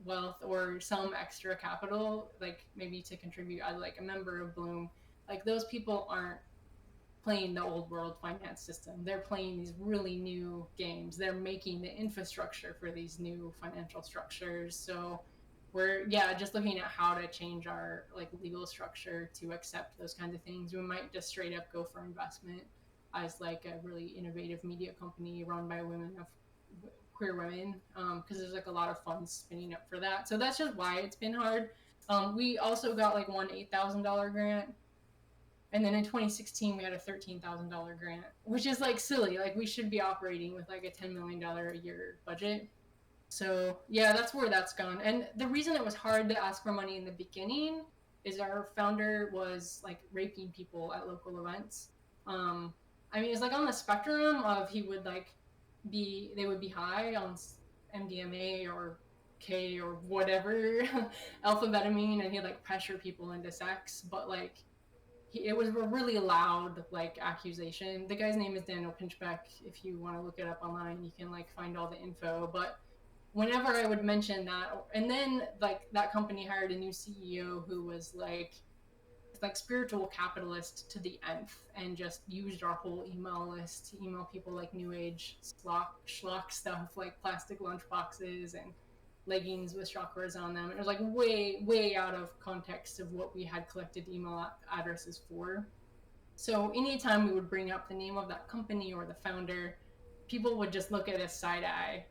wealth or some extra capital, like maybe to contribute as like a member of Bloom, like those people aren't playing the old world finance system. They're playing these really new games. They're making the infrastructure for these new financial structures. So we're just looking at how to change our like legal structure to accept those kinds of things. We might just straight up go for investment as like a really innovative media company run by women of queer women, because there's like a lot of funds spinning up for that. So that's just why it's been hard. We also got like one $8,000 grant, and then in 2016 we had a $13,000 grant, which is like silly. Like we should be operating with like a $10 million a year budget. So yeah, that's where that's gone. And the reason it was hard to ask for money in the beginning is our founder was like raping people at local events. I mean, it's like on the spectrum of he would like they would be high on MDMA or K or whatever, alphabetamine, and he'd like pressure people into sex. But like, it was a really loud like accusation. The guy's name is Daniel Pinchbeck. If you want to look it up online, you can like find all the info. But whenever I would mention that, and then like that company hired a new CEO who was like spiritual capitalist to the nth, and just used our whole email list to email people like new age schlock stuff like plastic lunch boxes and leggings with chakras on them. It was like way out of context of what we had collected email addresses for. So anytime we would bring up the name of that company or the founder, people would just look at us side eye.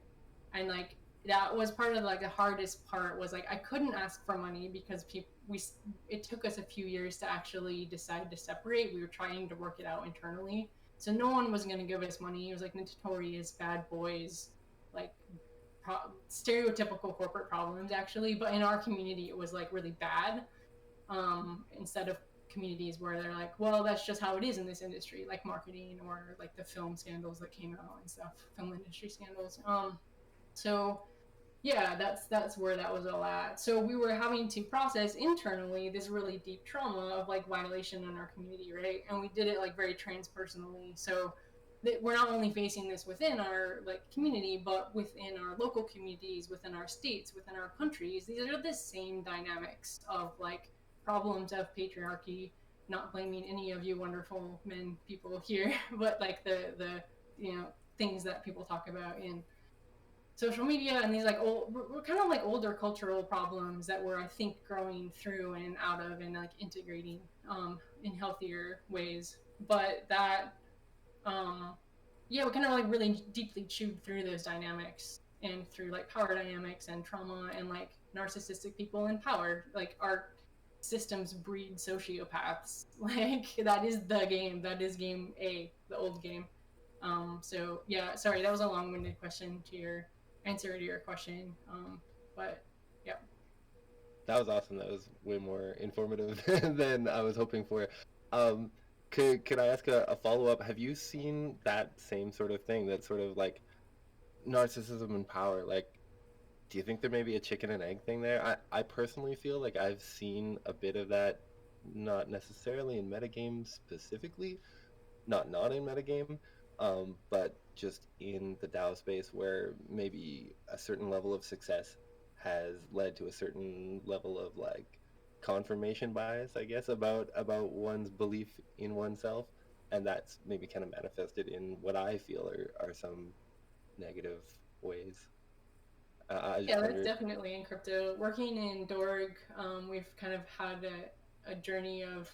And like that was part of like the hardest part, was like I couldn't ask for money because it took us a few years to actually decide to separate. We were trying to work it out internally, so no one was going to give us money. It was like notorious bad boys, like stereotypical corporate problems actually, but in our community it was like really bad, instead of communities where they're like, well, that's just how it is in this industry, like marketing or like the film scandals that came out and stuff, film industry scandals. So yeah, that's where that was all at. So we were having to process internally this really deep trauma of like violation in our community, right? And we did it like very transpersonally. So we're not only facing this within our like community, but within our local communities, within our states, within our countries. These are the same dynamics of like problems of patriarchy. Not blaming any of you wonderful men people here, but like the things that people talk about in social media, and these like we're kind of like older cultural problems that we're, I think, growing through and out of and like integrating in healthier ways. But that yeah, we kind of like really deeply chewed through those dynamics and through like power dynamics and trauma and like narcissistic people in power. Like our systems breed sociopaths. Like that is the game. That is game A, the old game. So yeah, sorry, that was a long-winded answer to your question. But yeah. That was awesome. That was way more informative than I was hoping for. Could I ask a follow-up? Have you seen that same sort of thing, that sort of like narcissism and power? Like, do you think there may be a chicken and egg thing there? I personally feel like I've seen a bit of that, not necessarily in metagame specifically, not in metagame, but just in the DAO space, where maybe a certain level of success has led to a certain level of like confirmation bias, I guess, about one's belief in oneself, and that's maybe kind of manifested in what I feel are some negative ways. Yeah, that's definitely in crypto. Working in Dorg, we've kind of had a journey of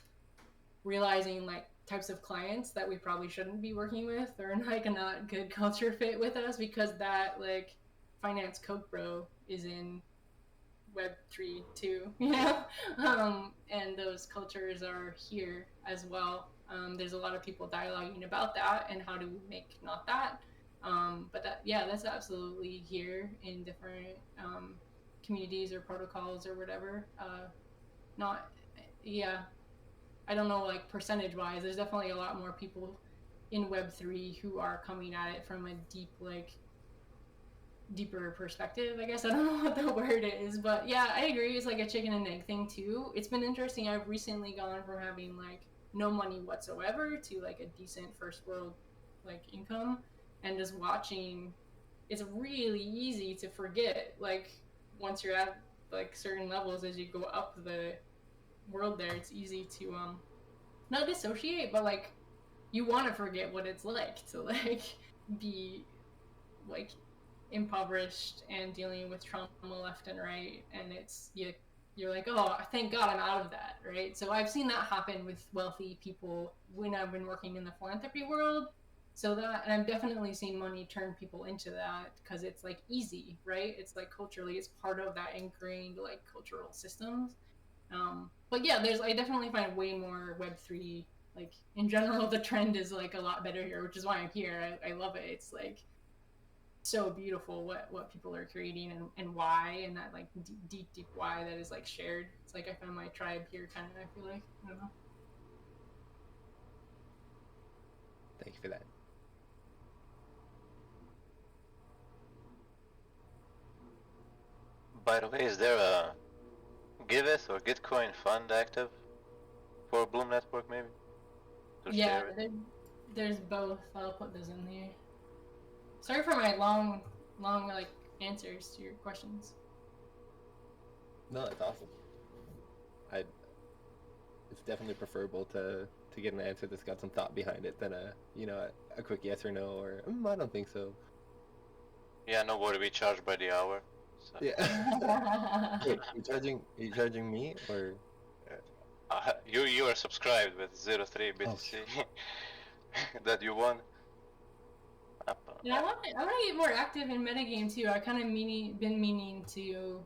realizing like types of clients that we probably shouldn't be working with, or like a not good culture fit with us, because that like finance coke bro is in Web3 too, you know? And those cultures are here as well. There's a lot of people dialoguing about that and how do we make not that. But that, yeah, that's absolutely here in different communities or protocols or whatever. Not, yeah, I don't know, like percentage wise, there's definitely a lot more people in Web3 who are coming at it from a deeper perspective, I guess. I don't know what the word is, but yeah, I agree. It's like a chicken and egg thing too. It's been interesting. I've recently gone from having like no money whatsoever to like a decent first world like income, and just watching, it's really easy to forget, like once you're at like certain levels, as you go up the world there, it's easy to not dissociate, but like you want to forget what it's like to like be like impoverished and dealing with trauma left and right, and it's you're like, oh, thank God I'm out of that, right? So I've seen that happen with wealthy people when I've been working in the philanthropy world. So that, and I've definitely seen money turn people into that because it's like easy, right? It's like culturally, it's part of that ingrained like cultural systems. But yeah, I definitely find way more Web3. Like in general, the trend is like a lot better here, which is why I'm here. I love it. It's like so beautiful what people are creating and why, and that like deep why that is like shared. It's like I found my tribe here, kind of. I feel like, I don't know. Thank you for that. By the way, is there a Giveth or Gitcoin fund active for Bloom Network, maybe? To Yeah, share it? there's both. I'll put those in there. Sorry for my long like answers to your questions. No, that's awesome. It's definitely preferable to get an answer that's got some thought behind it than a quick yes or no or I don't think so. Yeah, no worry, we charge by the hour. So. Yeah. Wait, are you charging me or? You are subscribed with 03 BTC that you won. Yeah, I want to get more active in metagame too. I kind of been meaning to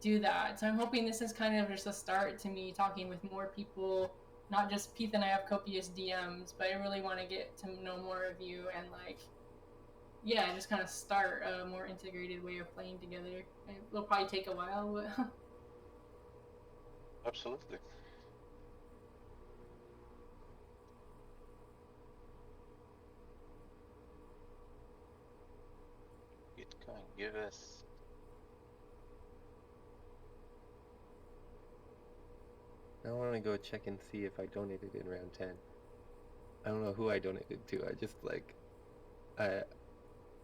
do that. So I'm hoping this is kind of just a start to me talking with more people. Not just Pete and I have copious DMs, but I really want to get to know more of you and like, yeah, just kind of start a more integrated way of playing together. It'll probably take a while, but Absolutely. Bitcoin, give us. I want to go check and see if I donated in round 10. I don't know who I donated to. I just like, I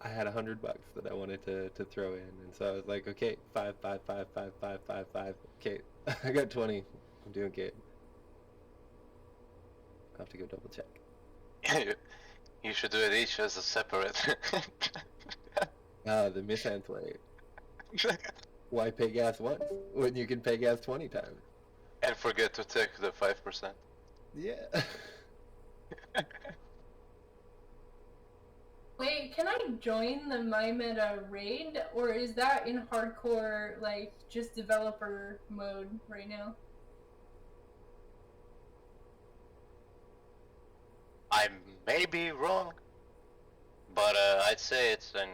had $100 that I wanted to throw in, and so I was like, okay, 5, 5, 5, 5, 5, 5, 5. Okay, I got 20. I'm doing good. I'll have to go double check. You should do it each as a separate. The misanth way. Why pay gas once when you can pay gas 20 times? And forget to take the 5%. Yeah. wait, can I join the MyMeta raid, or is that in hardcore, like, just developer mode right now? I may be wrong, but I'd say it's in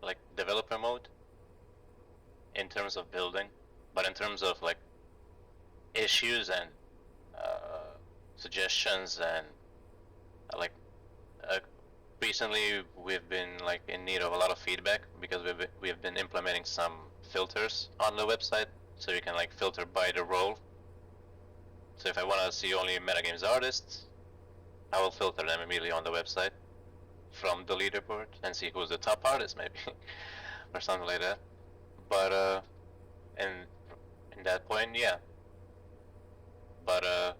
like developer mode in terms of building, but in terms of like issues and suggestions and like recently we've been like in need of a lot of feedback because we've been implementing some filters on the website, so you can like filter by the role. So if I want to see only metagames artists, I will filter them immediately on the website from the leaderboard and see who's the top artist, maybe, or something like that. But in that point, yeah. But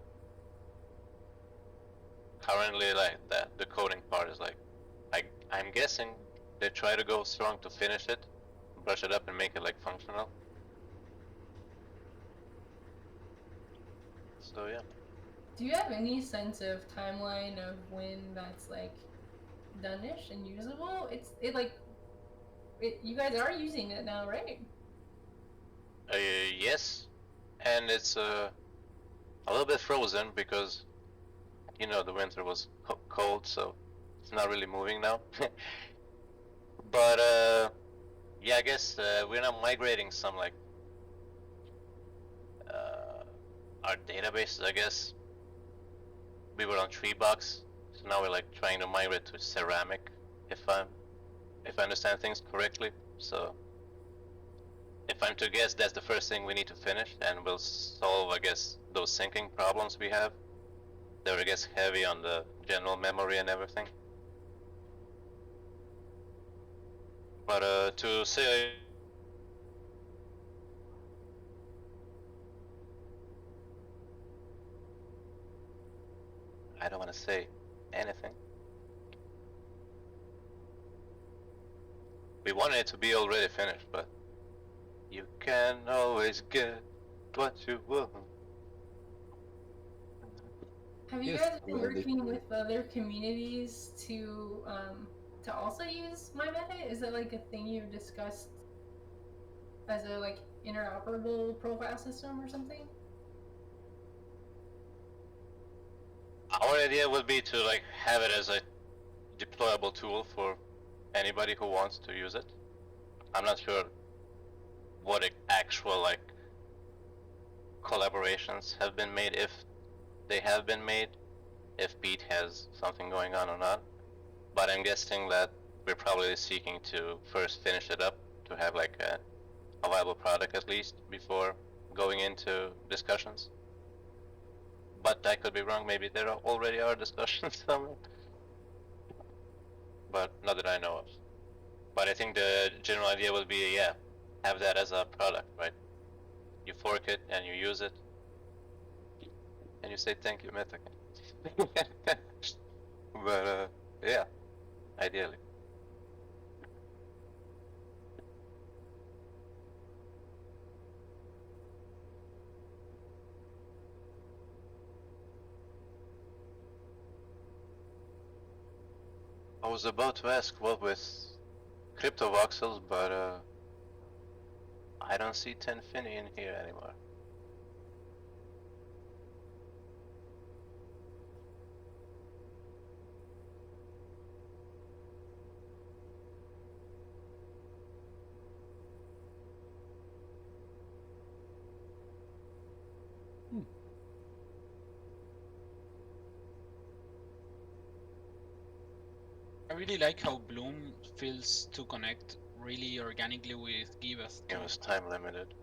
currently, like the coding part is like, I'm guessing they try to go strong to finish it, brush it up, and make it like functional. So yeah. Do you have any sense of timeline of when that's like done-ish and usable? You guys are using it now, right? Yes, and it's a little bit frozen because the winter was cold, so it's not really moving now. But yeah, I guess we're not migrating some like our databases. I guess we were on Treebox, so now we're like trying to migrate to Ceramic, if I understand things correctly. So if I'm to guess, that's the first thing we need to finish, and we'll solve, I guess, those syncing problems we have. They're, I guess, heavy on the general memory and everything. But to say, I don't want to say anything. We wanted it to be already finished, but you can always get what you want. Have you Yes, guys been really. working with other communities to also use MyMeta? Is it like a thing you've discussed as a like interoperable profile system or something? Our idea would be to like have it as a deployable tool for anybody who wants to use it. I'm not sure what actual like collaborations have been made, if they have been made, if Pete has something going on or not. But I'm guessing that we're probably seeking to first finish it up to have like a viable product at least before going into discussions. But I could be wrong. Maybe there already are discussions somewhere, but not that I know of. But I think the general idea would be, yeah, have that as a product, right? You fork it and you use it, and you say thank you, Metagame. But yeah, ideally. I was about to ask what with crypto voxels, but I don't see 10 Finny in here anymore. I really like how Bloom feels to connect really organically with Giveth It too. was time limited.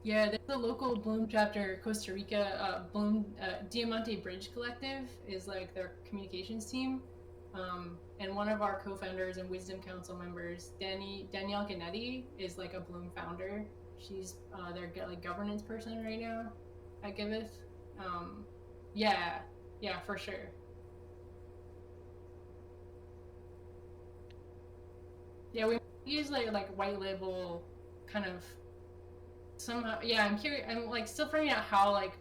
Yeah, there's a local Bloom chapter, Costa Rica. Bloom Diamante Bridge Collective is like their communications team, and one of our co-founders and Wisdom Council members, Danielle Ganetti, is like a Bloom founder. She's their like governance person right now at Giveth. Yeah, for sure. Yeah, we use like white label kind of somehow. Yeah, I'm curious. I'm like still figuring out how like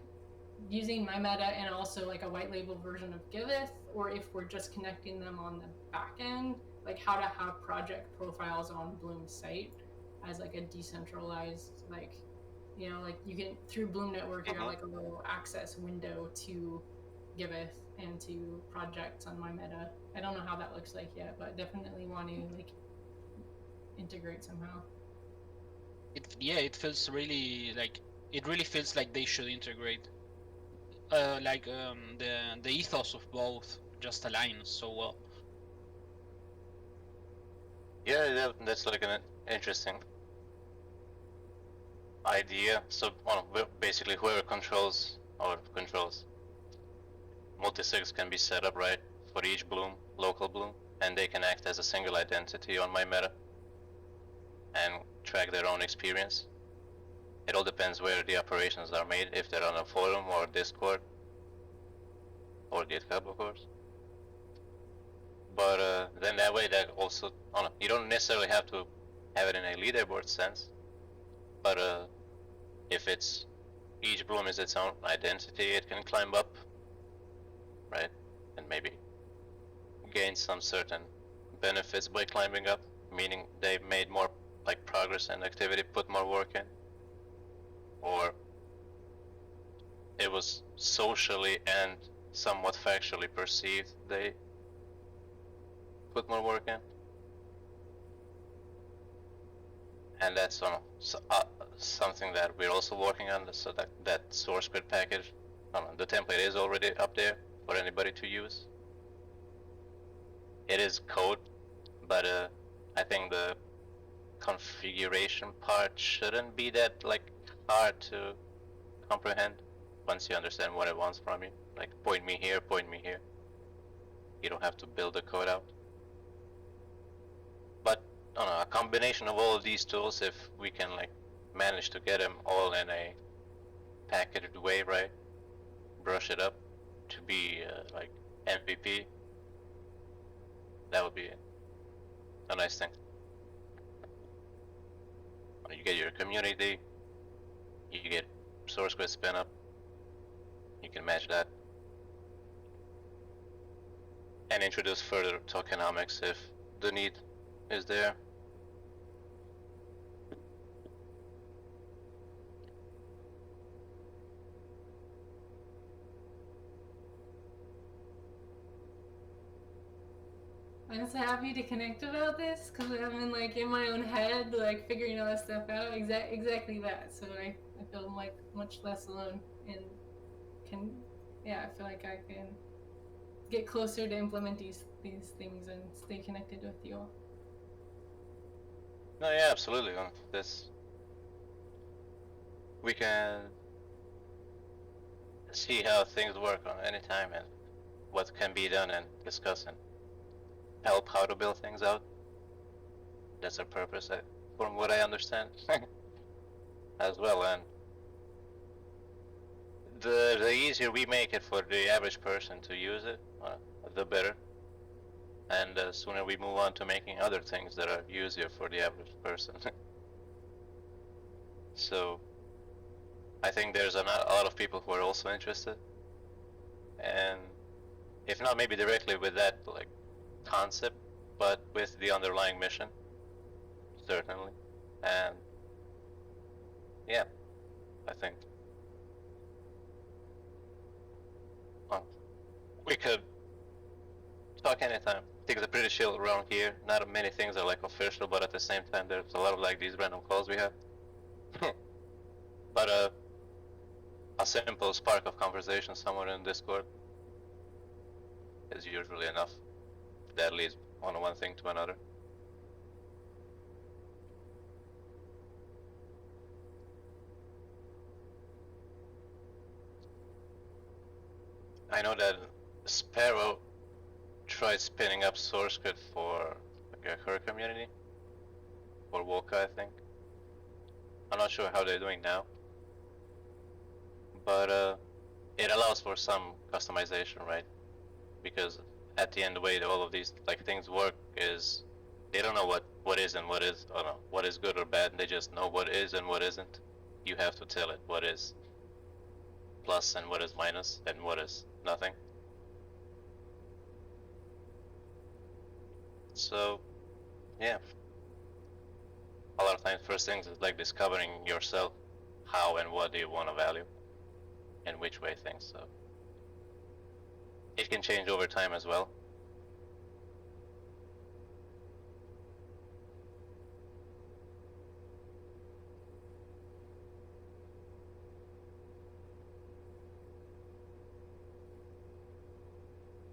using MyMeta and also like a white label version of Giveth, or if we're just connecting them on the back end, like how to have project profiles on Bloom's site as like a decentralized, like, you know, like you can through Bloom Network you got like a little access window to Giveth and to projects on MyMeta. I don't know how that looks like yet, but definitely want to like integrate somehow. It feels really like feels like they should integrate. The ethos of both just aligns so well. Yeah, that's like an interesting idea. So, well, basically, whoever controls multisigs can be set up, right, for each bloom, local bloom, and they can act as a single identity on MyMeta and track their own experience. It all depends where the operations are made, if they're on a forum or Discord or GitHub, of course. But then that way, that also, you don't necessarily have to have it in a leaderboard sense, but if it's each bloom is its own identity, it can climb up, right, and maybe gain some certain benefits by climbing up, meaning they made more like progress and activity, put more work in, or it was socially and somewhat factually perceived they put more work in. And that's something that we're also working on, so that source grid package, the template is already up there for anybody to use. It is code, but I think the configuration part shouldn't be that like hard to comprehend once you understand what it wants from you. Like point me here, point me here. You don't have to build the code out. But I don't know, a combination of all of these tools, if we can like manage to get them all in a packaged way, right? Brush it up to be like MVP. That would be a nice thing. You get your community, you get source grid spin up, you can match that. And introduce further tokenomics if the need is there. I'm so happy to connect about this because I'm in like in my own head, like figuring all that stuff out. Exactly that. So I feel like much less alone and can, yeah, I feel like I can get closer to implement these things and stay connected with you all. No, yeah, absolutely. This we can see how things work on any time and what can be done and discuss and help how to build things out. That's our purpose, from what I understand, as well. And the easier we make it for the average person to use it, the better. And the sooner we move on to making other things that are easier for the average person. So I think there's a lot of people who are also interested, and if not maybe directly with that like concept, but with the underlying mission, certainly. And yeah, I think we could talk anytime. Things are pretty chill around here. Not many things are like official, but at the same time there's a lot of like these random calls we have. But a simple spark of conversation somewhere in Discord is usually enough. That leads on one thing to another. I know that Sparrow tried spinning up source code for like, her community, for Woka, I think. I'm not sure how they're doing now, but it allows for some customization, right? Because at the end, the way that all of these like things work is they don't know what is and what is, or no, what is good or bad. They just know what is and what isn't. You have to tell it what is plus and what is minus and what is nothing. So, yeah. A lot of times, first things is like discovering yourself, how and what do you want to value, and which way things. So it can change over time as well.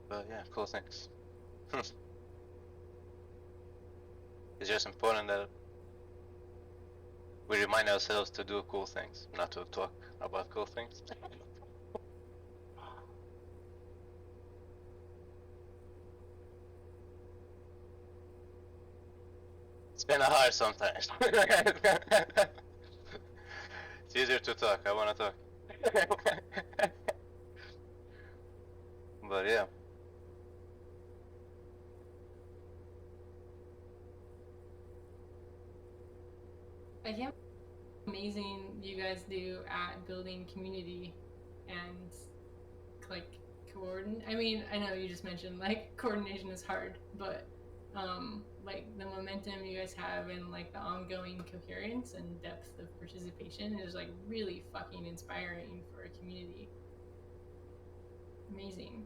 But yeah, cool things. It's just important that we remind ourselves to do cool things, not to talk about cool things. It's been hard sometimes. It's easier to talk, I wanna talk. But yeah. I can't amazing you guys do at building community and like coordinate. I mean, I know you just mentioned like coordination is hard, but like the momentum you guys have and like the ongoing coherence and depth of participation is like really fucking inspiring for a community. Amazing.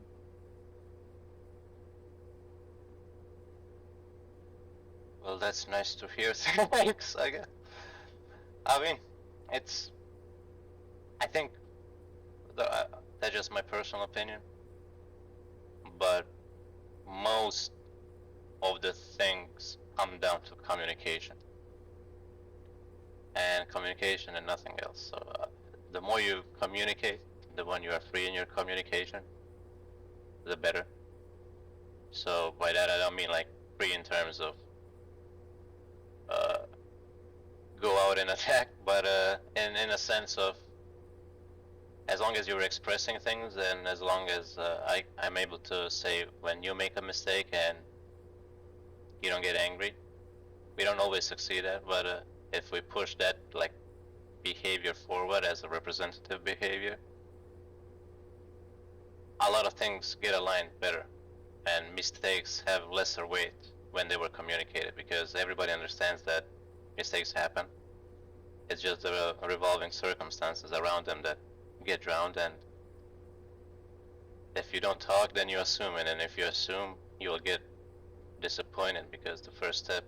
Well, that's nice to hear. Thanks, I guess. I mean, I think that's just my personal opinion, but most of the things come down to communication. And communication and nothing else. So the more you communicate, the more you are free in your communication, the better. So by that I don't mean like free in terms of go out and attack, but in a sense of as long as you're expressing things and as long as I'm able to say when you make a mistake and you don't get angry. We don't always succeed at, but if we push that like behavior forward as a representative behavior, lot of things get aligned better, and mistakes have lesser weight when they were communicated, because everybody understands that mistakes happen. It's just the revolving circumstances around them that get drowned, and if you don't talk, then you assume it, and if you assume, you will get disappointed, because the first step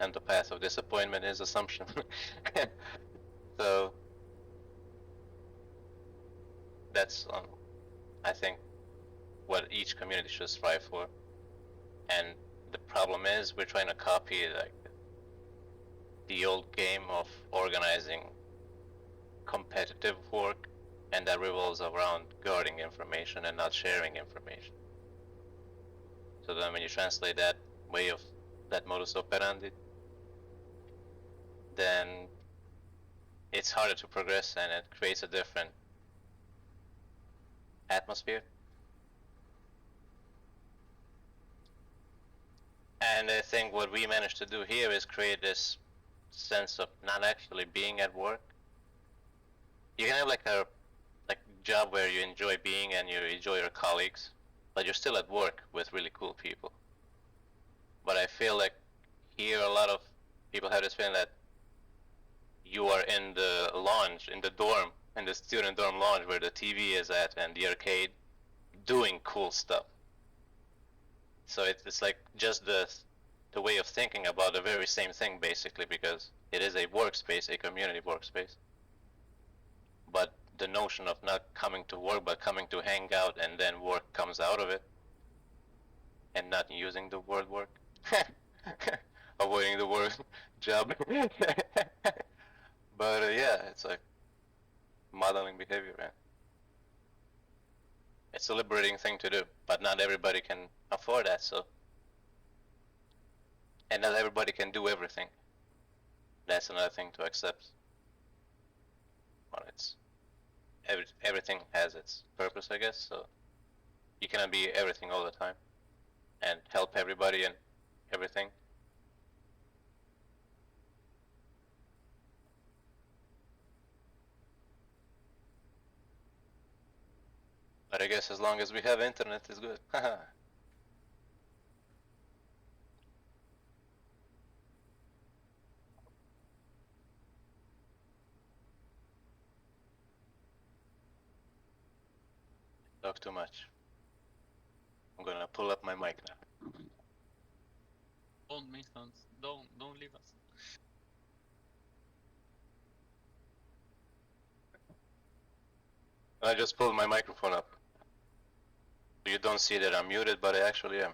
and the path of disappointment is assumption. So that's I think what each community should strive for. And the problem is we're trying to copy like the old game of organizing competitive work, and that revolves around guarding information and not sharing information. So then when you translate that way of that modus operandi, then it's harder to progress, and it creates a different atmosphere. And I think what we managed to do here is create this sense of not actually being at work. You can have like a job where you enjoy being and you enjoy your colleagues, but you're still at work with really cool people. But I feel like here a lot of people have this feeling that you are in the lounge, in the dorm, in the student dorm lounge where the TV is at and the arcade, doing cool stuff. So it's like just the way of thinking about the very same thing, basically, because it is a workspace, a community workspace. But the notion of not coming to work, but coming to hang out, and then work comes out of it, and not using the word work, avoiding the word job. But yeah, it's like modeling behavior, man. It's a liberating thing to do, but not everybody can afford that, so. And not everybody can do everything. That's another thing to accept. Well, it's everything has its purpose, I guess, so you cannot be everything all the time and help everybody and everything. But I guess as long as we have internet, it's good. Talk too much. I'm gonna pull up my mic now. Don't miss us. Don't leave us. I just pulled my microphone up. You don't see that I'm muted, but I actually am.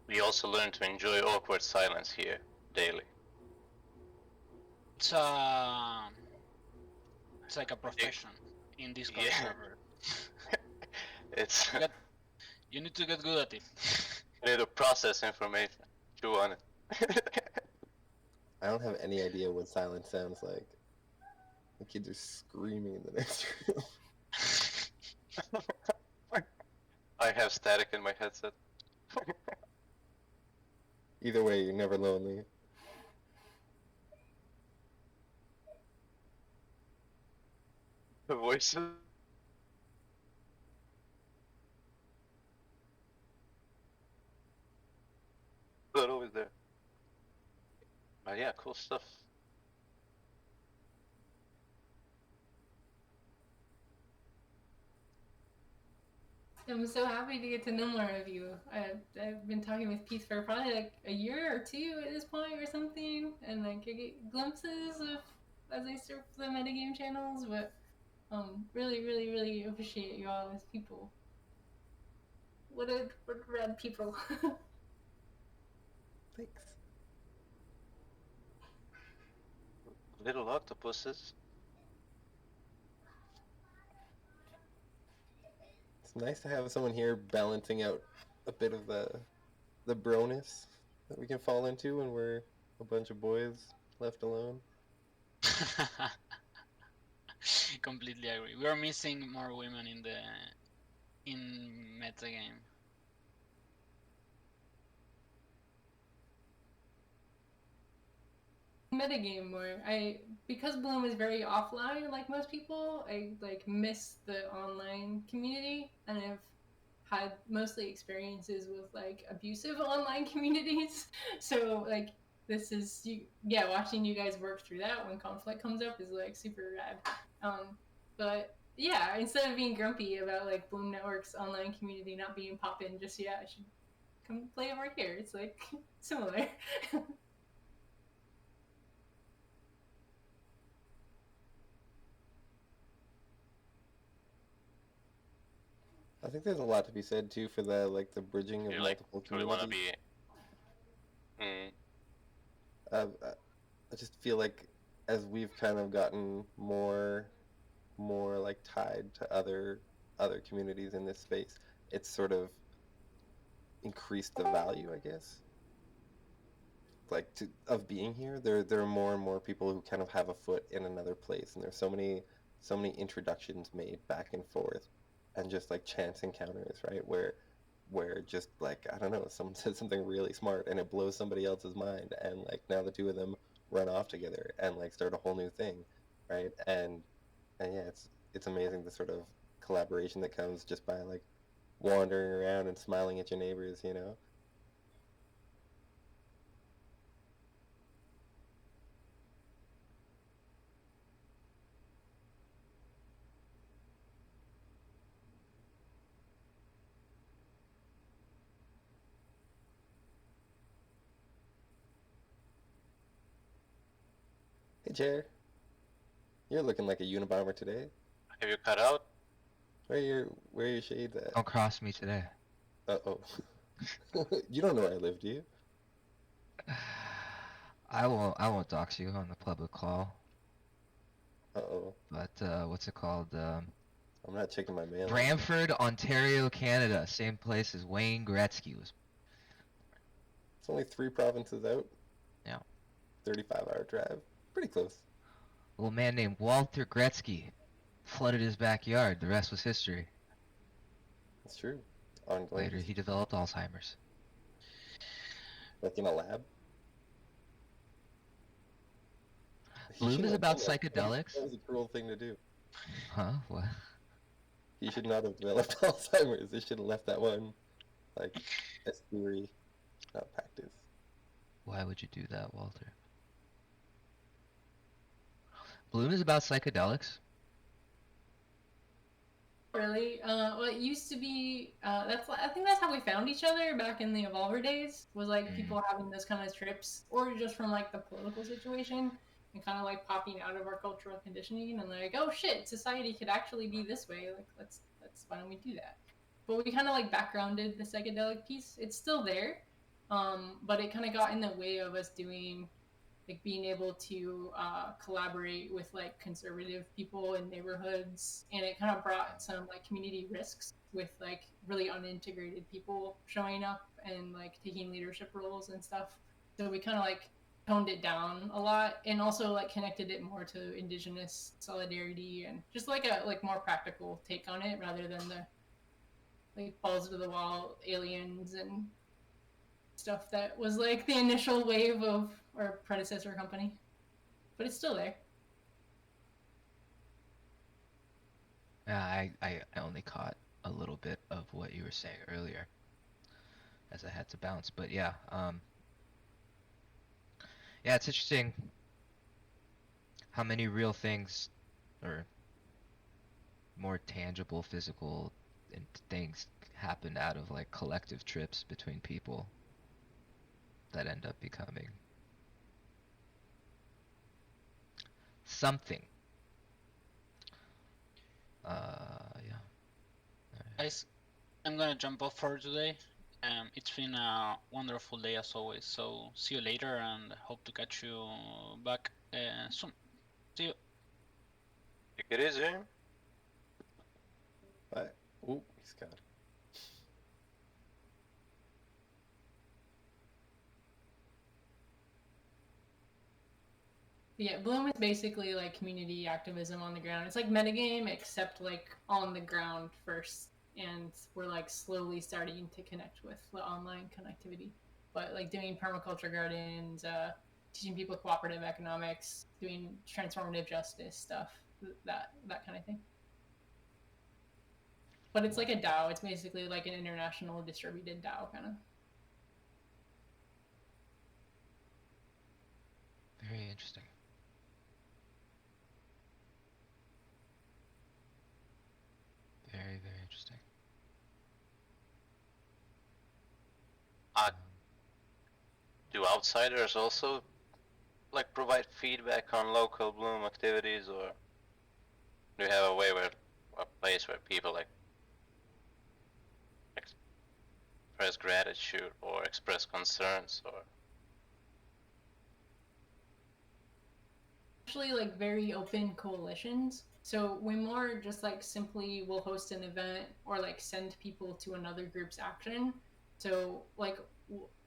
We also learn to enjoy awkward silence here daily. It's like a profession in Discord server. It's You need to get good at it. you need to process information, chew on it. I don't have any idea what silence sounds like. The kids are screaming in the next room. I have static in my headset. Either way, you're never lonely. The voices. They're always there. But yeah, cool stuff. I'm so happy to get to know more of you. I've been talking with Pete for probably like a year or two at this point or something, and like I get glimpses of as I surf the metagame channels, but really appreciate you all as people. What rad people. Thanks. Little octopuses. It's nice to have someone here balancing out a bit of the the broness that we can fall into when we're a bunch of boys left alone. Completely agree. We are missing more women in metagame. Metagame more. Because Bloom is very offline, like most people, I like miss the online community, and I've had mostly experiences with like abusive online communities. So like this is watching you guys work through that when conflict comes up is like super rad. But yeah, instead of being grumpy about like Bloom Network's online community not being poppin', just I should come play over here. It's like similar. I think there's a lot to be said too for the bridging of You like multiple really want to communities. be. Mm. I just feel like as we've kind of gotten more like tied to other communities in this space, it's sort of increased the value, I guess. Like of being here, there are more and more people who kind of have a foot in another place, and there's so many introductions made back and forth, and just like chance encounters, right? Where just like I don't know, someone said something really smart and it blows somebody else's mind, and like now the two of them run off together and like start a whole new thing, right? And yeah, it's amazing the sort of collaboration that comes just by like wandering around and smiling at your neighbors, you know? Hey, Jer. You're looking like a Unabomber today. Have you cut out? Where are your shades at? Don't cross me today. Uh-oh. You don't know where I live, do you? I won't dox you on the public call. Uh-oh. But what's it called? I'm not checking my mail. Brantford, Ontario, Canada. Same place as Wayne Gretzky was. It's only 3 provinces out. Yeah. 35-hour drive. Pretty close. A little man named Walter Gretzky flooded his backyard. The rest was history. That's true. Later, he developed Alzheimer's. Like in a lab? Bloom is about psychedelics. That was a cruel thing to do. Huh? What? He should not have developed Alzheimer's. They should have left that one, like, as theory, not practice. Why would you do that, Walter? Bloom is about psychedelics. Really? Well, it used to be. I think that's how we found each other back in the Evolver days. Was like people having those kind of trips, or just from like the political situation, and kind of like popping out of our cultural conditioning, and like, oh shit, society could actually be this way. Like, let's why don't we do that? But we kind of like backgrounded the psychedelic piece. It's still there, but it kind of got in the way of us doing. Like being able to collaborate with like conservative people in neighborhoods, and it kind of brought some like community risks with like really unintegrated people showing up and like taking leadership roles and stuff. So we kind of like toned it down a lot, and also like connected it more to Indigenous solidarity and just like a more practical take on it rather than the like balls to the wall aliens and stuff that was like the initial wave of our predecessor company, but it's still there. Yeah, I only caught a little bit of what you were saying earlier, as I had to bounce. But yeah, yeah, it's interesting how many real things, or more tangible, physical things happen out of like collective trips between people that end up becoming something. Yeah. Guys, I'm gonna jump off for today. It's been a wonderful day as always. So see you later, and hope to catch you back soon. See you. Take it easy. Bye. Ooh, he's got it. Yeah, Bloom is basically like community activism on the ground. It's like metagame, except like on the ground first, and we're like slowly starting to connect with the online connectivity. But like doing permaculture gardens, teaching people cooperative economics, doing transformative justice stuff, that kind of thing. But it's like a DAO. It's basically like an international distributed DAO kind of. Very interesting. Very, very interesting. Do outsiders also like provide feedback on local Bloom activities, or do you have a way where a place where people like express gratitude or express concerns or? Actually, like very open coalitions. So we more just like simply will host an event or like send people to another group's action. So like,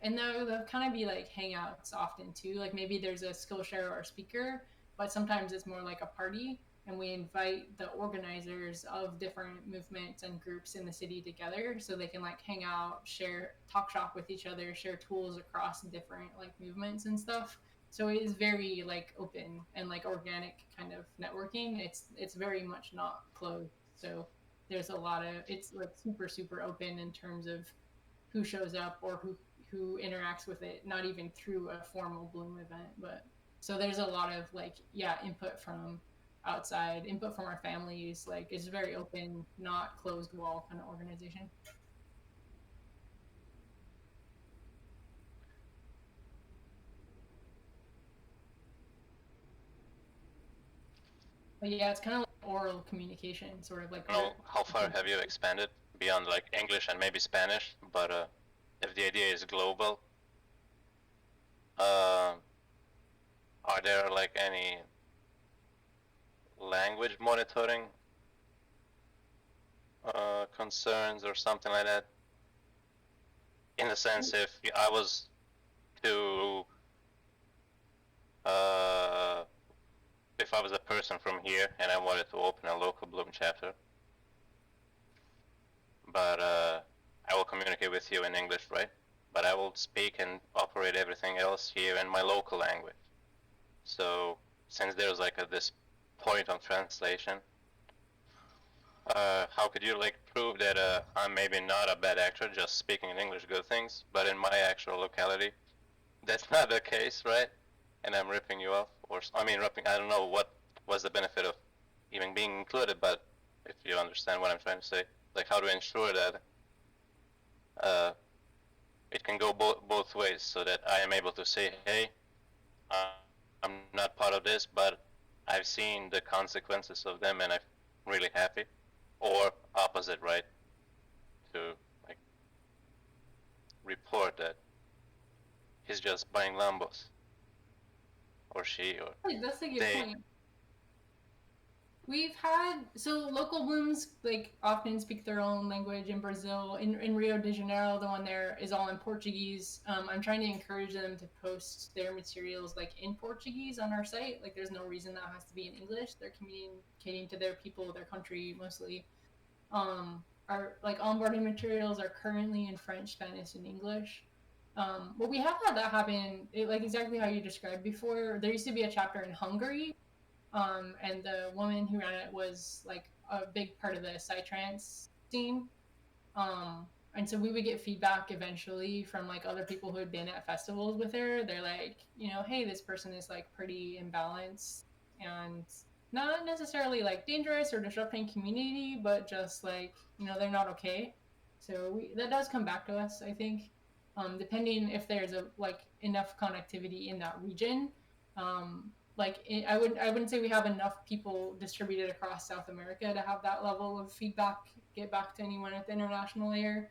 and they'll kind of be like hangouts often too. Like maybe there's a Skillshare or a speaker, but sometimes it's more like a party, and we invite the organizers of different movements and groups in the city together so they can like hang out, share, talk shop with each other, share tools across different like movements and stuff. So it is very like open and like organic kind of networking. It's very much not closed. So there's a lot of, it's like super open in terms of who shows up or who interacts with it, not even through a formal Bloom event. But so there's a lot of like, yeah, input from outside, input from our families. Like it's very open, not closed wall kind of organization. But yeah, it's kind of like oral communication, sort of like. How far have you expanded beyond like English and maybe Spanish? But if the idea is global, are there like any language monitoring concerns or something like that? In the sense, if I was to if I was a person from here and I wanted to open a local Bloom chapter, but I will communicate with you in English, right? But I will speak and operate everything else here in my local language. So since there's like this point on translation, how could you like prove that I'm maybe not a bad actor just speaking in English good things, but in my actual locality, that's not the case, right? And I'm ripping you off, or I mean ripping, I don't know what was the benefit of even being included, but if you understand what I'm trying to say, like how to ensure that it can go both ways, so that I am able to say, hey, I'm not part of this, but I've seen the consequences of them and I'm really happy, or opposite, right? To like report that he's just buying Lambos, or she, or that's a good they. point. We've had, so local Blooms like often speak their own language in Brazil. In Rio de Janeiro, the one there is all in Portuguese. I'm trying to encourage them to post their materials like in Portuguese on our site. Like there's no reason that has to be in English. They're communicating to their people, their country mostly. Our like onboarding materials are currently in French, Spanish, and English. But we have had that happen, like exactly how you described before. There used to be a chapter in Hungary, and the woman who ran it was like a big part of the psytrance scene. And so we would get feedback eventually from like other people who had been at festivals with her. They're like, hey, this person is like pretty imbalanced and not necessarily like dangerous or disrupting community, but just like, they're not okay. So that does come back to us, I think, depending if there's like enough connectivity in that region. I wouldn't say we have enough people distributed across South America to have that level of feedback get back to anyone at the international layer.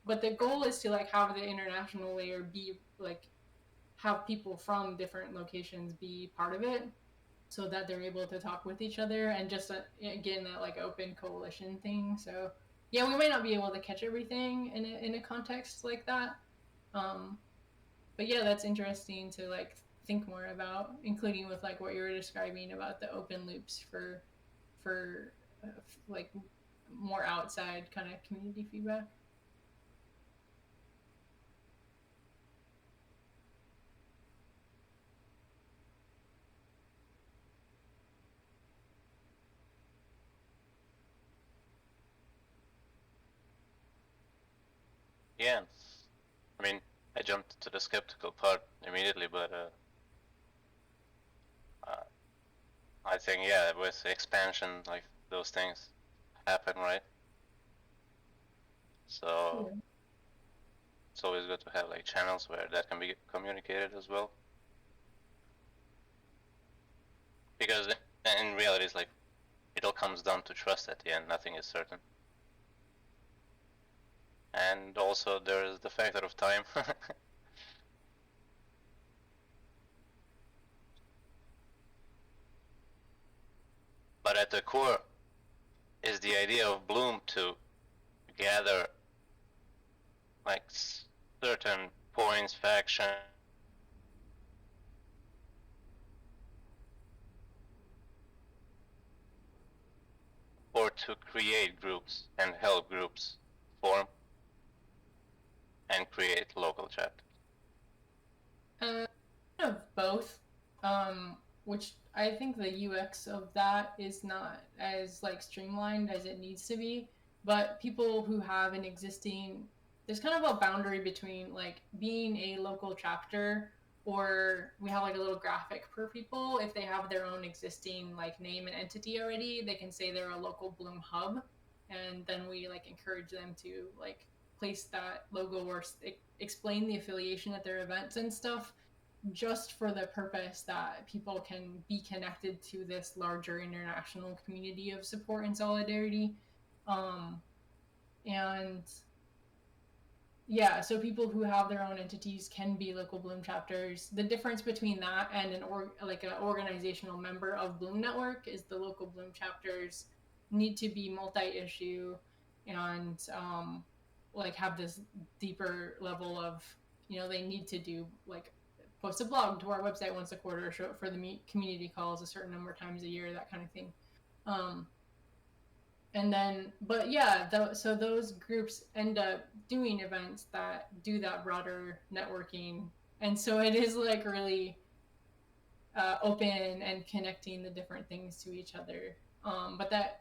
But the goal is to like have the international layer be like have people from different locations be part of it, so that they're able to talk with each other and just again that like open coalition thing. So yeah, we might not be able to catch everything in a context like that. But yeah, that's interesting to like think more about, including with like what you were describing about the open loops for like more outside kind of community feedback. Yeah, I mean, I jumped to the skeptical part immediately, but I think, yeah, with expansion, like, those things happen, right? So Yeah. it's always good to have like channels where that can be communicated as well. Because in reality, it's like, it all comes down to trust at the end. Nothing is certain. And also there's the factor of time. But at the core is the idea of Bloom to gather like certain points, faction, or to create groups and help groups form and create local chapters. Of both, which I think the UX of that is not as like streamlined as it needs to be. But people who have an existing, there's kind of a boundary between like being a local chapter, or we have like a little graphic per people. If they have their own existing like name and entity already, they can say they're a local Bloom hub, and then we like encourage them to like place that logo or explain the affiliation at their events and stuff, just for the purpose that people can be connected to this larger international community of support and solidarity. And yeah, so people who have their own entities can be local Bloom chapters. The difference between that and an organizational member of Bloom Network is the local Bloom chapters need to be multi-issue and like have this deeper level of, you know, they need to do like post a blog to our website once a quarter, show up for the community calls a certain number of times a year, that kind of thing. And then, but yeah, so those groups end up doing events that do that broader networking. And so it is like really open and connecting the different things to each other. But that,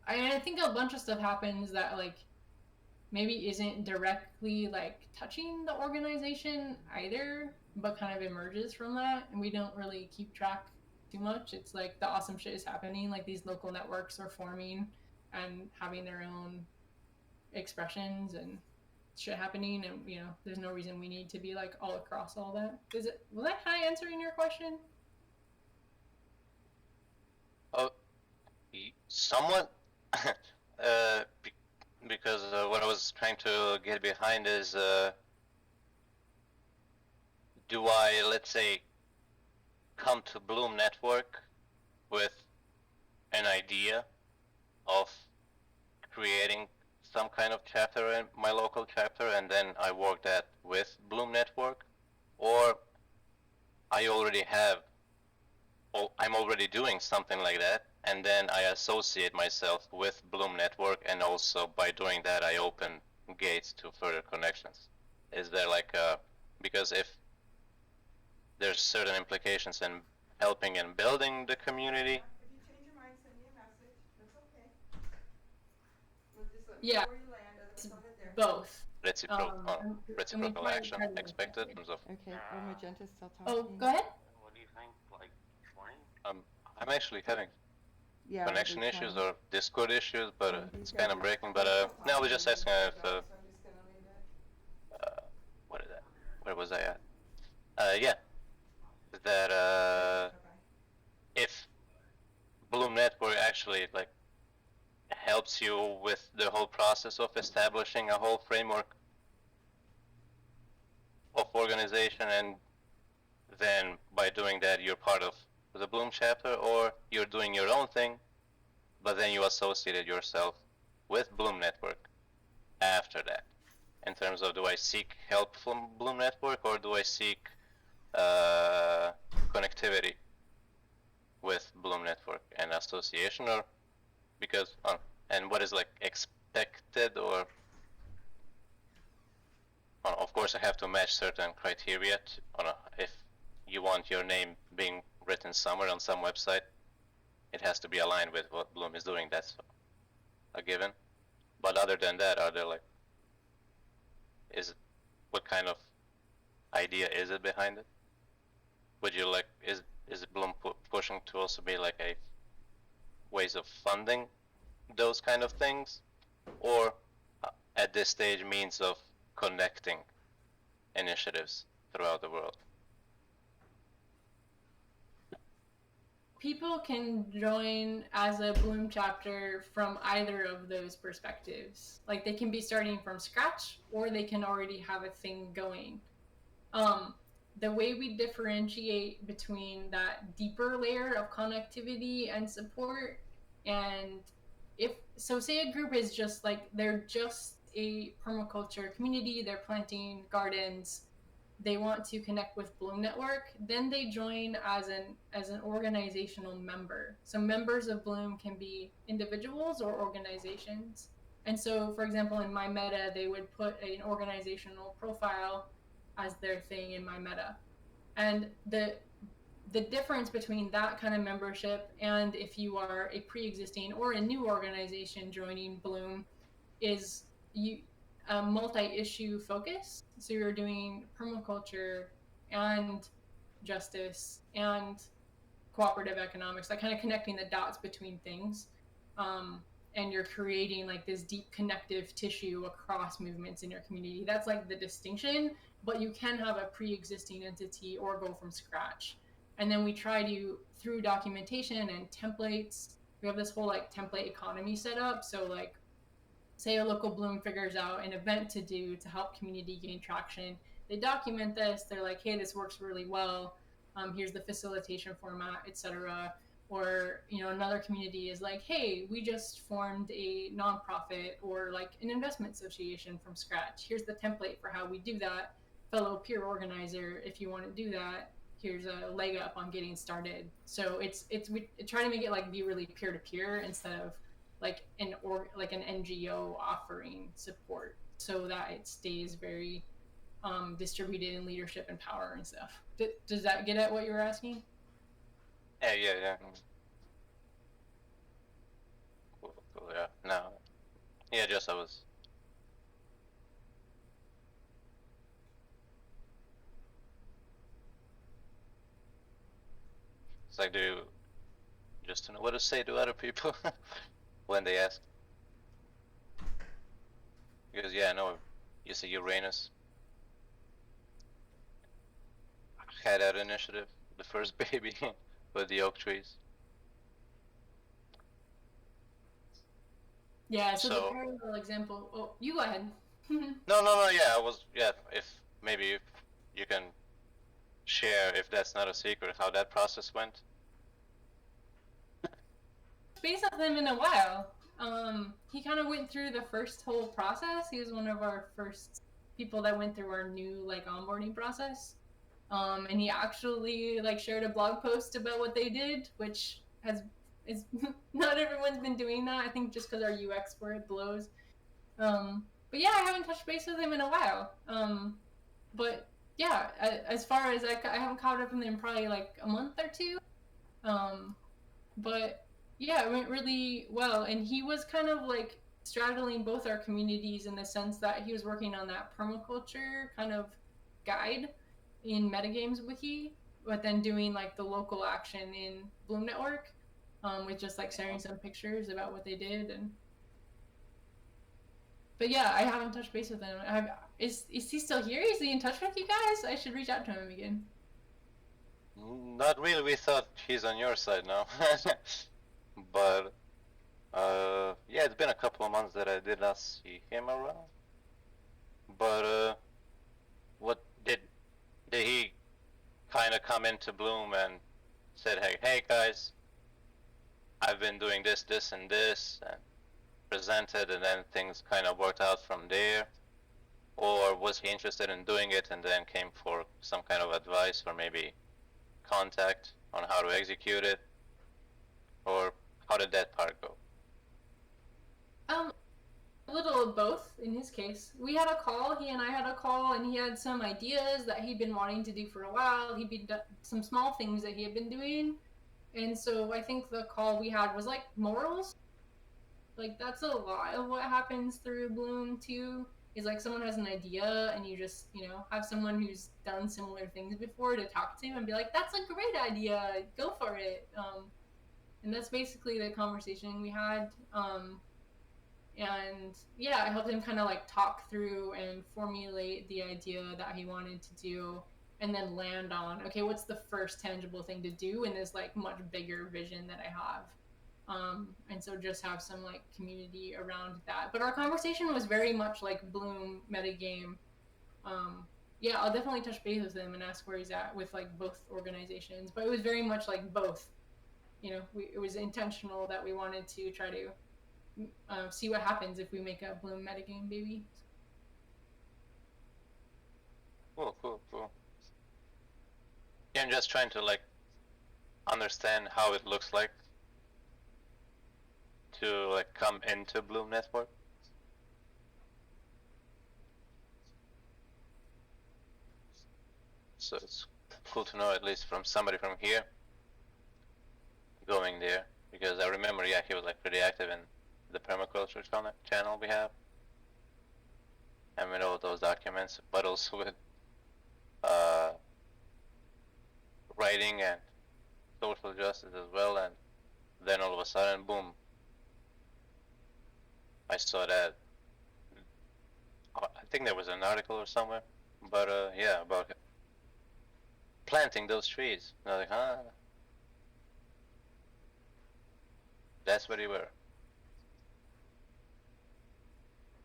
I think a bunch of stuff happens that like maybe isn't directly like touching the organization either, but kind of emerges from that, and we don't really keep track too much. It's like the awesome shit is happening, like these local networks are forming and having their own expressions and shit happening, and you know, there's no reason we need to be like all across all that. Was that kind of answering your question? Oh, somewhat. Because what I was trying to get behind is, do I, let's say, come to Bloom Network with an idea of creating some kind of chapter in my local chapter, and then I work that with Bloom Network, or I already have, or I'm already doing something like that, and then I associate myself with Bloom Network, and also by doing that I open gates to further connections. Is there like a, because if there's certain implications in helping and building the community. If you change your mind, send me a message. That's okay. We'll just let me Yeah. know where you land. I'll just it there. Both. Reciprocal action expected in terms of. Okay, Magenta's still talking. Oh, go ahead. What do you think? Like 20? I'm actually having Yeah, connection it'll be issues 20. or Discord issues, but it's These kind guys of are breaking. still But no, I was talking. just asking if So I'm just gonna leave it. what is that? Where was I at? Yeah, that Bye-bye. if Bloom Network actually like helps you with the whole process of establishing a whole framework of organization, and then by doing that you're part of the Bloom chapter, or you're doing your own thing, but then you associated yourself with Bloom Network after that. In terms of, do I seek help from Bloom Network, or do I seek connectivity with Bloom Network and association, or because and what is like expected, or of course I have to match certain criteria if you want your name being written somewhere on some website, it has to be aligned with what Bloom is doing. That's a given. But other than that, are there like, what kind of idea is it behind it? Would you like, is Bloom pushing to also be like a ways of funding those kind of things, or at this stage means of connecting initiatives throughout the world? People can join as a Bloom chapter from either of those perspectives. Like, they can be starting from scratch, or they can already have a thing going. The way we differentiate between that deeper layer of connectivity and support, and say a group is just like, they're just a permaculture community, they're planting gardens, they want to connect with Bloom Network, then they join as an organizational member. So members of Bloom can be individuals or organizations. And so, for example, in my meta, they would put an organizational profile as their thing in my meta. And the difference between that kind of membership and if you are a pre-existing or a new organization joining Bloom is a multi-issue focus. So you're doing permaculture and justice and cooperative economics, like kind of connecting the dots between things. And you're creating like this deep connective tissue across movements in your community. That's like the distinction, but you can have a pre-existing entity or go from scratch. And then we try to, through documentation and templates, we have this whole like template economy set up. So like, say a local Bloom figures out an event to do to help community gain traction. They document this. They're like, hey, this works really well. Here's the facilitation format, etc. Or, another community is like, hey, we just formed a nonprofit or like an investment association from scratch. Here's the template for how we do that. Fellow peer organizer, if you want to do that, here's a leg up on getting started. So we try to make it like be really peer-to-peer instead of like an NGO offering support, so that it stays very distributed in leadership and power and stuff. Does that get at what you were asking? Yeah. Cool, yeah. No. Yeah, just I was. It's like, just to know what to say to other people when they ask. Because, yeah, I know you see Uranus had that initiative, the first baby with the oak trees. Yeah, so the parallel example, oh, you go ahead. No, yeah, if you can share, if that's not a secret, how that process went. Based on him in a while. He kind of went through the first whole process. He was one of our first people that went through our new like onboarding process. And he actually like shared a blog post about what they did, which is not everyone's been doing that. I think just because our UX where it blows. But yeah, I haven't touched base with him in a while. But yeah, as far as I haven't caught up with him in probably like a month or two. But yeah, it went really well. And he was kind of like straddling both our communities in the sense that he was working on that permaculture kind of guide in Metagame's wiki, but then doing like the local action in Bloom Network, with just like sharing some pictures about what they did. But yeah, I haven't touched base with him. Is he still here? Is he in touch with you guys? I should reach out to him again. Not really. We thought he's on your side now. But yeah, it's been a couple of months that I did not see him around. But what did he kind of come into Bloom and said, hey guys, I've been doing this, and this, and presented, and then things kind of worked out from there? Or was he interested in doing it and then came for some kind of advice or maybe contact on how to execute it? Or how did that part go? A little of both in his case. We had a call, he and I had a call, and he had some ideas that he'd been wanting to do for a while. He'd been some small things that he had been doing. And so I think the call we had was like morals. Like that's a lot of what happens through Bloom too. Is like someone has an idea and you just, have someone who's done similar things before to talk to and be like, that's a great idea, go for it. And that's basically the conversation we had. And yeah, I helped him kind of like talk through and formulate the idea that he wanted to do, and then land on, okay, what's the first tangible thing to do in this like much bigger vision that I have. And so just have some like community around that. But our conversation was very much like Bloom metagame. Yeah, I'll definitely touch base with him and ask where he's at with like both organizations. But it was very much like both. It was intentional that we wanted to try to see what happens if we make a Bloom metagame, baby. Cool. Yeah, I'm just trying to like understand how it looks like to like come into Bloom Network. So it's cool to know at least from somebody from here going there, because I remember, yeah, he was like pretty active in the permaculture channel we have. I mean, all those documents, but also with writing and social justice as well, and then all of a sudden, boom, I saw that. I think there was an article or somewhere, but yeah, about planting those trees. And I was like, huh? That's where you were.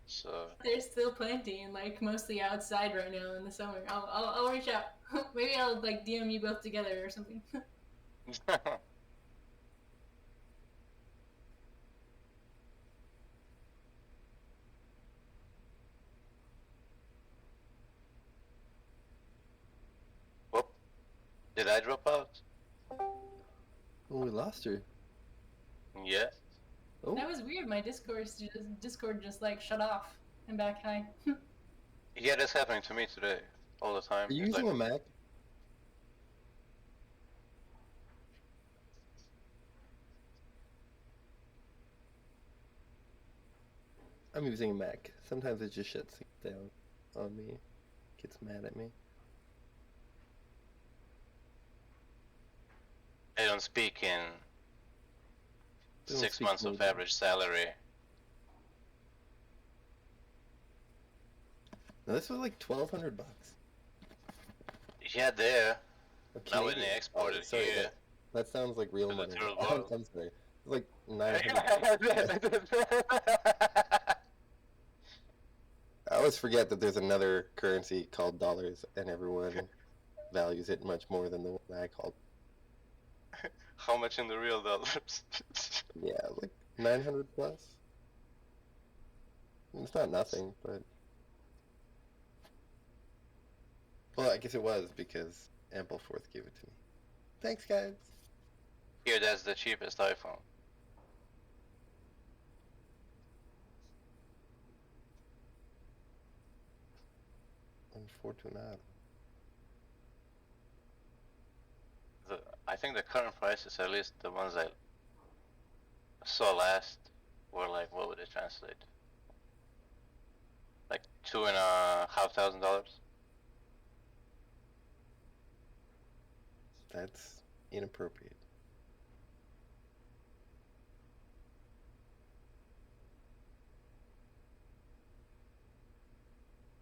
So they're still planting, like mostly outside right now in the summer. I'll reach out. Maybe I'll like DM you both together or something. Whoop. Did I drop out? Oh, we lost her. Yeah. Oh. That was weird. My Discord just like shut off. I'm back. Hi. Yeah, that's happening to me today all the time. Are you It's using like, a Mac? I'm using a Mac. Sometimes it just shuts down on me. Gets mad at me. I don't speak in They don't 6 speak months of Nordic. average salary. Now this was like $1,200. Yeah, there. Okay. Now when they export it sorry, here. that sounds like real To the money. third I'm world. sorry. It's like $900. I always forget that there's another currency called dollars, and everyone values it much more than the one I called. How much in the real dollars? Yeah, like 900 plus. It's not nothing, but well, I guess it was because Ampleforth gave it to me. Thanks, guys. Here, that's the cheapest iPhone. Unfortunado. I think the current prices, at least the ones I saw last, were like, what would it translate? Like $2,500. That's inappropriate.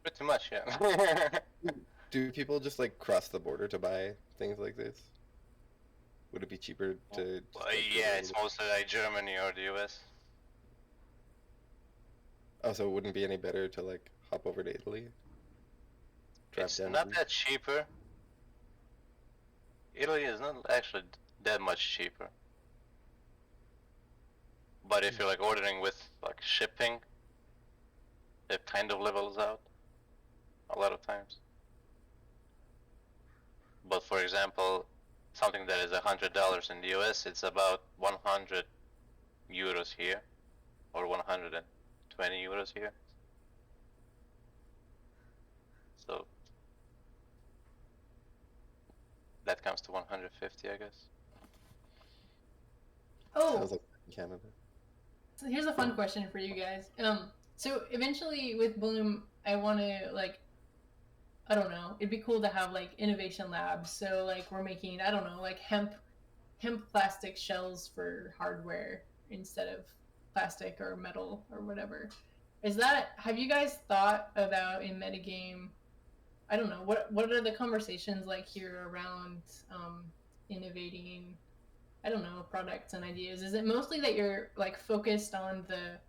Pretty much, yeah. Do people just like cross the border to buy things like this? Would it be cheaper to? Well, yeah, it's mostly like Germany or the US. Oh, so it wouldn't be any better to like hop over to Italy? Drive It's down not to- that cheaper. Italy is not actually that much cheaper. But if you're like ordering with like shipping, it kind of levels out. a lot of times. But for example, something that is $100 in the US, it's about 100 euros here, or 120 euros here. So that comes to 150, I guess. Oh, Sounds like Canada. so here's a fun question for you guys. So eventually with Bloom, I want to like, I don't know, it'd be cool to have like innovation labs. So like we're making, I don't know, like hemp plastic shells for hardware instead of plastic or metal or whatever. Have you guys thought about in metagame, I don't know, what are the conversations like here around innovating, I don't know, products and ideas? Is it mostly that you're like focused on the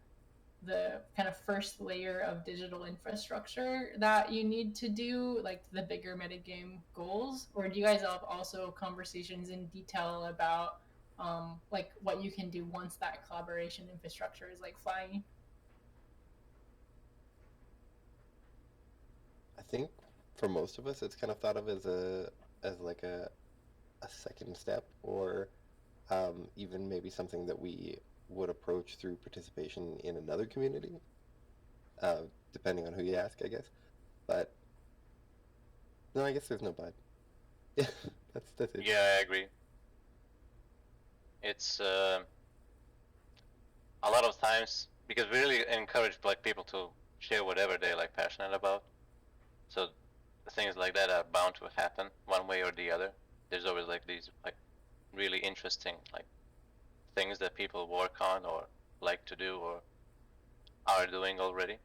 kind of first layer of digital infrastructure that you need to do, like the bigger metagame goals? Or do you guys have also conversations in detail about like what you can do once that collaboration infrastructure is like flying? I think for most of us, it's kind of thought of as like a second step, or even maybe something that we would approach through participation in another community, depending on who you ask, I guess. But no, I guess there's no but. Yeah, that's it. Yeah, I agree. It's a lot of times because we really encourage like people to share whatever they're like passionate about. So things like that are bound to happen one way or the other. There's always like these like really interesting like things that people work on or like to do or are doing already.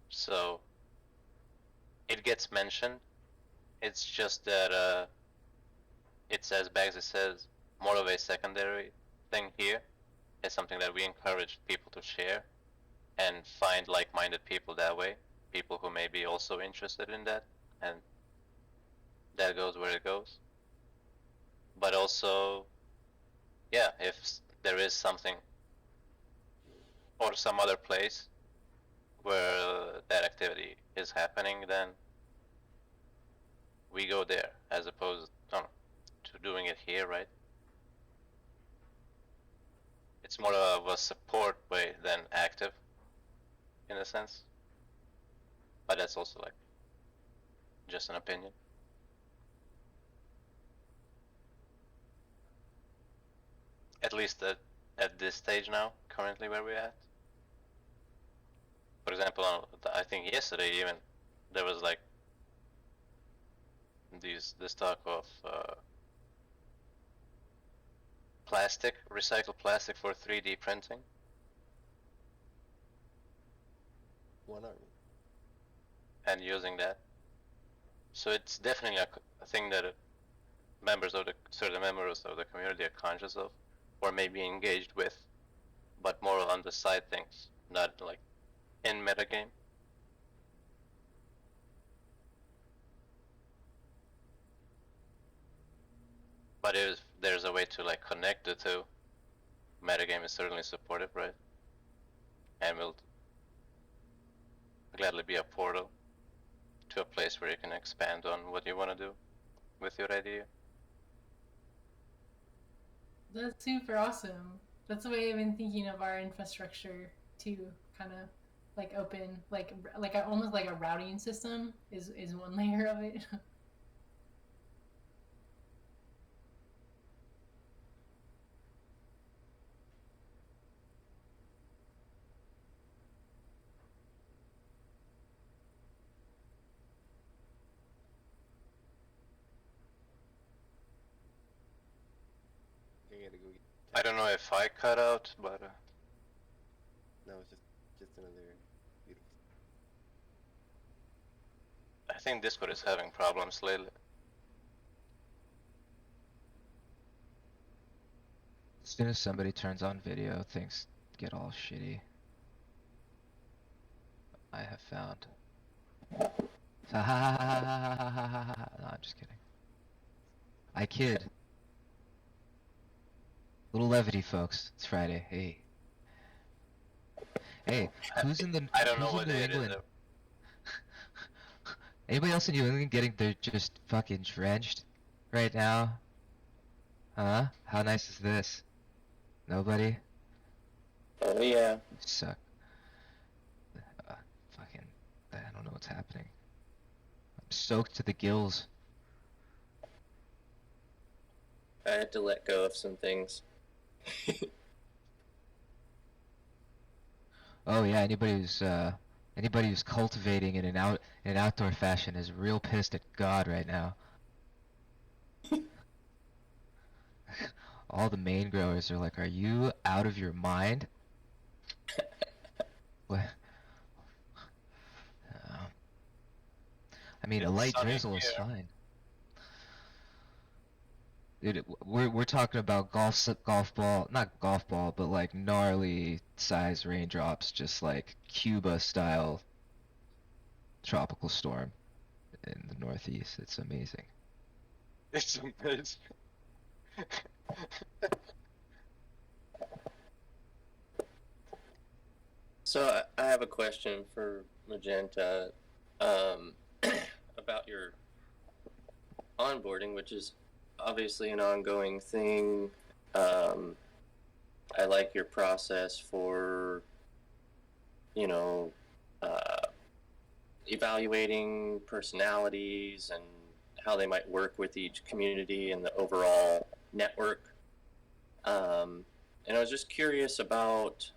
So it gets mentioned. It's just that it's, as Bagsy says, more of a secondary thing here. It's something that we encourage people to share and find like-minded people that way, people who may be also interested in that, and that goes where it goes. But also, yeah, if there is something or some other place where that activity is happening, then we go there as opposed to doing it here, right? It's more of a support way than active, in a sense. But that's also like just an opinion. At least at this stage now, currently where we're at. For example, I think yesterday even there was like this talk of plastic, recycled plastic for 3D printing. One arm. And using that. So it's definitely a thing that certain members of the community are conscious of, or maybe engaged with, but more on the side things, not like in metagame. But if there's a way to like connect the two, metagame is certainly supportive, right? And will gladly be a portal to a place where you can expand on what you want to do with your idea. That's super awesome. That's the way I've been thinking of our infrastructure too, kind of like open, like almost like a routing system is one layer of it. I don't know if I cut out, but No, it's just another beautiful. I think Discord is having problems lately. As soon as somebody turns on video, things get all shitty. I have found. No, I'm just kidding. I kid. Little levity, folks. It's Friday. Hey. Hey, who's in the I don't know who's what in New day it is. England? Anybody else in New England getting their just fucking drenched right now? Huh? How nice is this? Nobody? Oh yeah. You suck. Fucking, I don't know what's happening. I'm soaked to the gills. I had to let go of some things. Oh yeah, anybody who's cultivating in an outdoor fashion is real pissed at God right now. All the main growers are like, "Are you out of your mind?" What? I mean, a It's light sunny drizzle is here. fine. Dude, we're talking about golf ball, not golf ball, but like gnarly size raindrops, just like Cuba style tropical storm in the Northeast. It's amazing. It's amazing. So I have a question for Magenta about your onboarding, which is obviously an ongoing thing. I like your process for, you know, evaluating personalities and how they might work with each community and the overall network. And I was just curious about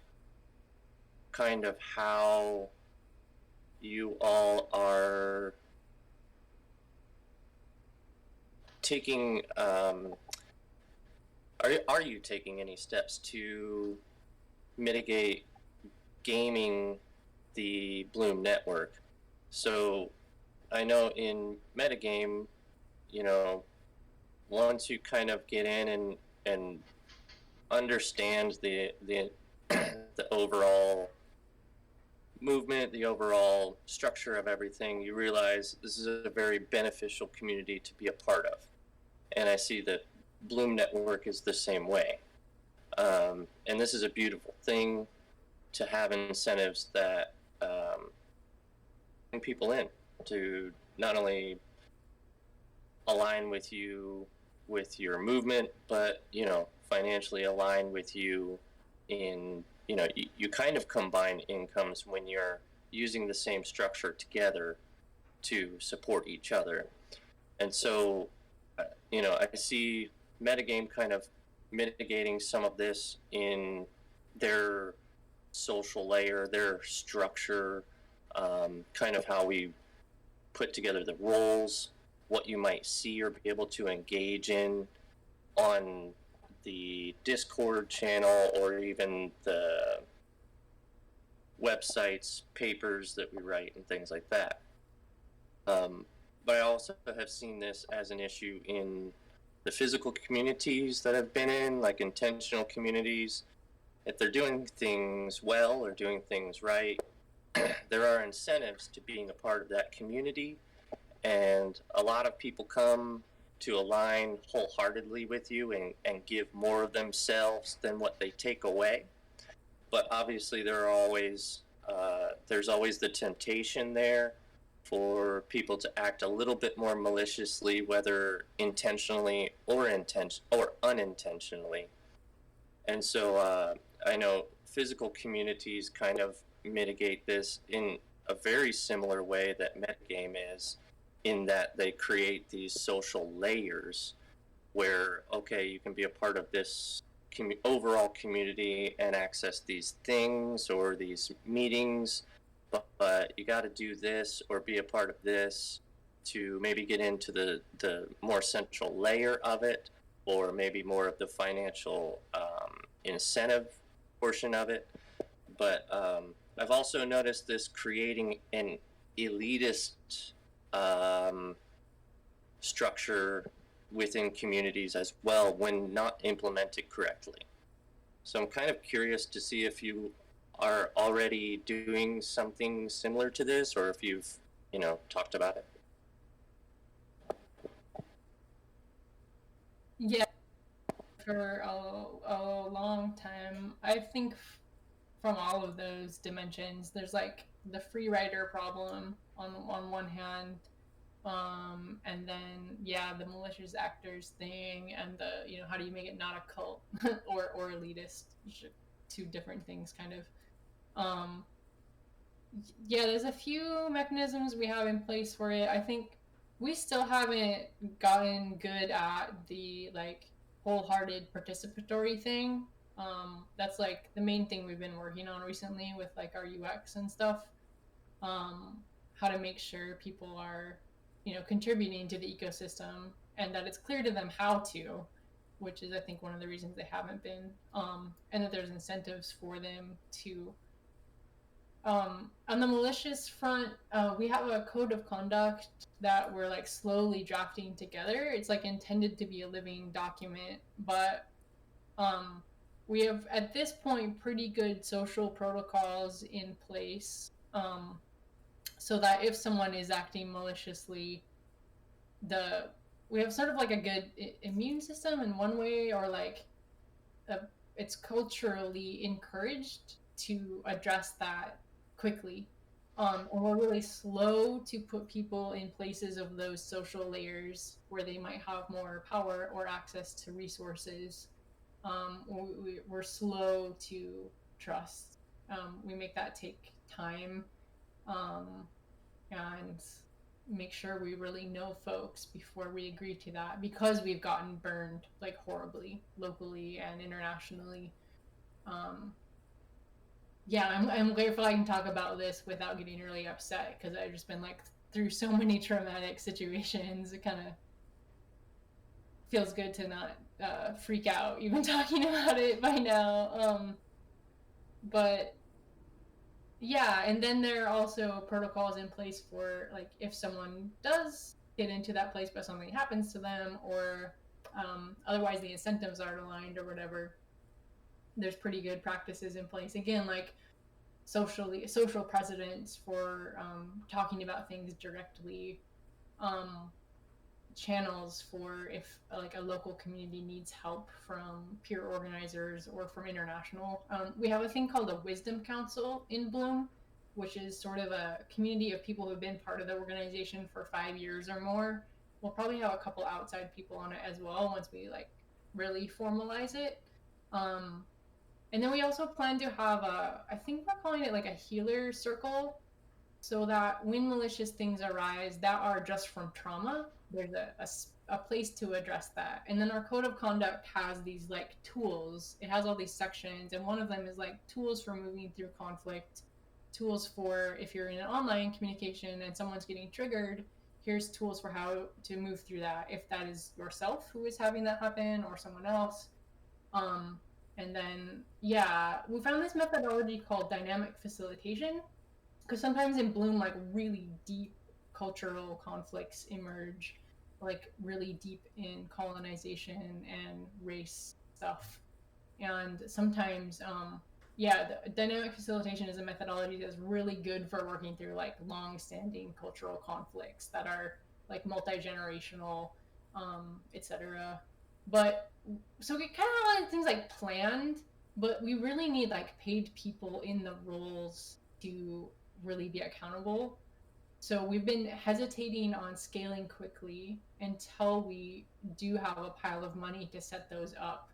kind of how you all are taking are you taking any steps to mitigate gaming the Bloom network? So I know in Metagame, you know, once you kind of get in and understand the the overall movement, the overall structure of everything, you realize this is a very beneficial community to be a part of. And I see that Bloom Network is the same way. And this is a beautiful thing to have incentives that bring people in to not only align with you with your movement, but, you know, financially align with you in, you know, you kind of combine incomes when you're using the same structure together to support each other. And so, you know, I see Metagame kind of mitigating some of this in their social layer, their structure, kind of how we put together the roles, what you might see or be able to engage in on the Discord channel or even the websites, papers that we write, and things like that. But I also have seen this as an issue in the physical communities that I've been in, like intentional communities. If they're doing things well or doing things right, there are incentives to being a part of that community. And a lot of people come to align wholeheartedly with you and give more of themselves than what they take away. But obviously there's always the temptation there for people to act a little bit more maliciously, whether intentionally or unintentionally. And so I know physical communities kind of mitigate this in a very similar way that Metagame is, in that they create these social layers where, okay, you can be a part of this overall community and access these things or these meetings, but you got to do this or be a part of this to maybe get into the more central layer of it, or maybe more of the financial incentive portion of it. But I've also noticed this creating an elitist structure within communities as well when not implemented correctly. So I'm kind of curious to see if you are already doing something similar to this, or if you've, you know, talked about it. Yeah, for a long time. I think from all of those dimensions, there's like the free rider problem on one hand, And then the malicious actors thing, and the how do you make it not a cult or elitist, two different things kind of. There's a few mechanisms we have in place for it. I think we still haven't gotten good at the wholehearted participatory thing. That's like the main thing we've been working on recently with like our UX and stuff. How to make sure people are contributing to the ecosystem, and that it's clear to them how to, which is I think one of the reasons they haven't been, and that there's incentives for them to. On the malicious front, we have a code of conduct that we're like slowly drafting together. It's like intended to be a living document, but we have at this point pretty good social protocols in place, so that if someone is acting maliciously, we have sort of like a good immune system in one way, or like it's culturally encouraged to address that quickly. And we're really slow to put people in places of those social layers where they might have more power or access to resources. We're slow to trust. We make that take time, and make sure we really know folks before we agree to that, because we've gotten burned like horribly locally and internationally. I'm grateful I can talk about this without getting really upset, because I've just been like through so many traumatic situations. It kind of feels good to not freak out even talking about it by now. But and then there are also protocols in place for like if someone does get into that place but something happens to them, or otherwise the incentives aren't aligned or whatever, there's pretty good practices in place. Again, like social precedents for talking about things directly, channels for if like a local community needs help from peer organizers or from international. We have a thing called a Wisdom Council in Bloom, which is sort of a community of people who've been part of the organization for 5 years or more. We'll probably have a couple outside people on it as well once we like really formalize it. And then we also plan to have I think we're calling it like a healer circle, so that when malicious things arise that are just from trauma, there's a place to address that. And then our code of conduct has these like tools. It has all these sections, and one of them is like tools for moving through conflict, tools for if you're in an online communication and someone's getting triggered, here's tools for how to move through that, if that is yourself who is having that happen or someone else. And then, we found this methodology called dynamic facilitation, because sometimes in Bloom, like really deep cultural conflicts emerge, like really deep in colonization and race stuff. And sometimes, the dynamic facilitation is a methodology that's really good for working through like long-standing cultural conflicts that are like multi-generational, etc. But so we kind of like things like planned, but we really need like paid people in the roles to really be accountable. So we've been hesitating on scaling quickly until we do have a pile of money to set those up,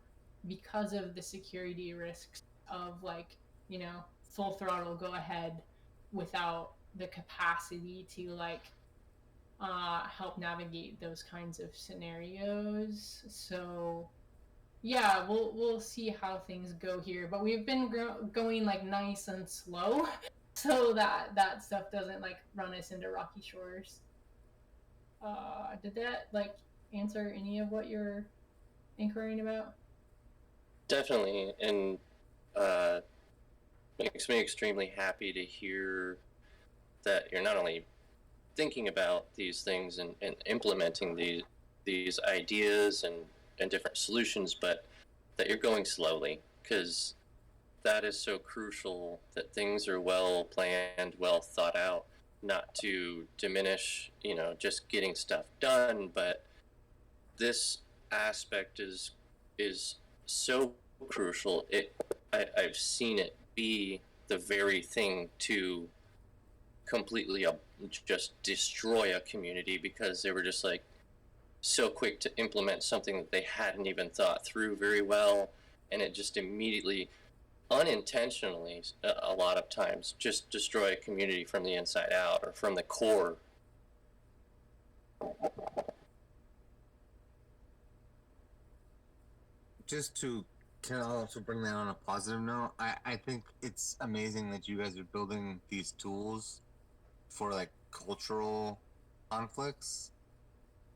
because of the security risks of like, full throttle go ahead without the capacity to like help navigate those kinds of scenarios. So we'll see how things go here, but we've been going like nice and slow so that stuff doesn't like run us into rocky shores. Did that like answer any of what you're inquiring about? Definitely, and makes me extremely happy to hear that you're not only thinking about these things and implementing these ideas and different solutions, but that you're going slowly, because that is so crucial, that things are well planned, well thought out, not to diminish, just getting stuff done, but this aspect is so crucial. I've seen it be the very thing to completely just destroy a community because they were just like so quick to implement something that they hadn't even thought through very well, and it just immediately, unintentionally, a lot of times, just destroy a community from the inside out or from the core. Just to also bring that on a positive note, I think it's amazing that you guys are building these tools for like cultural conflicts,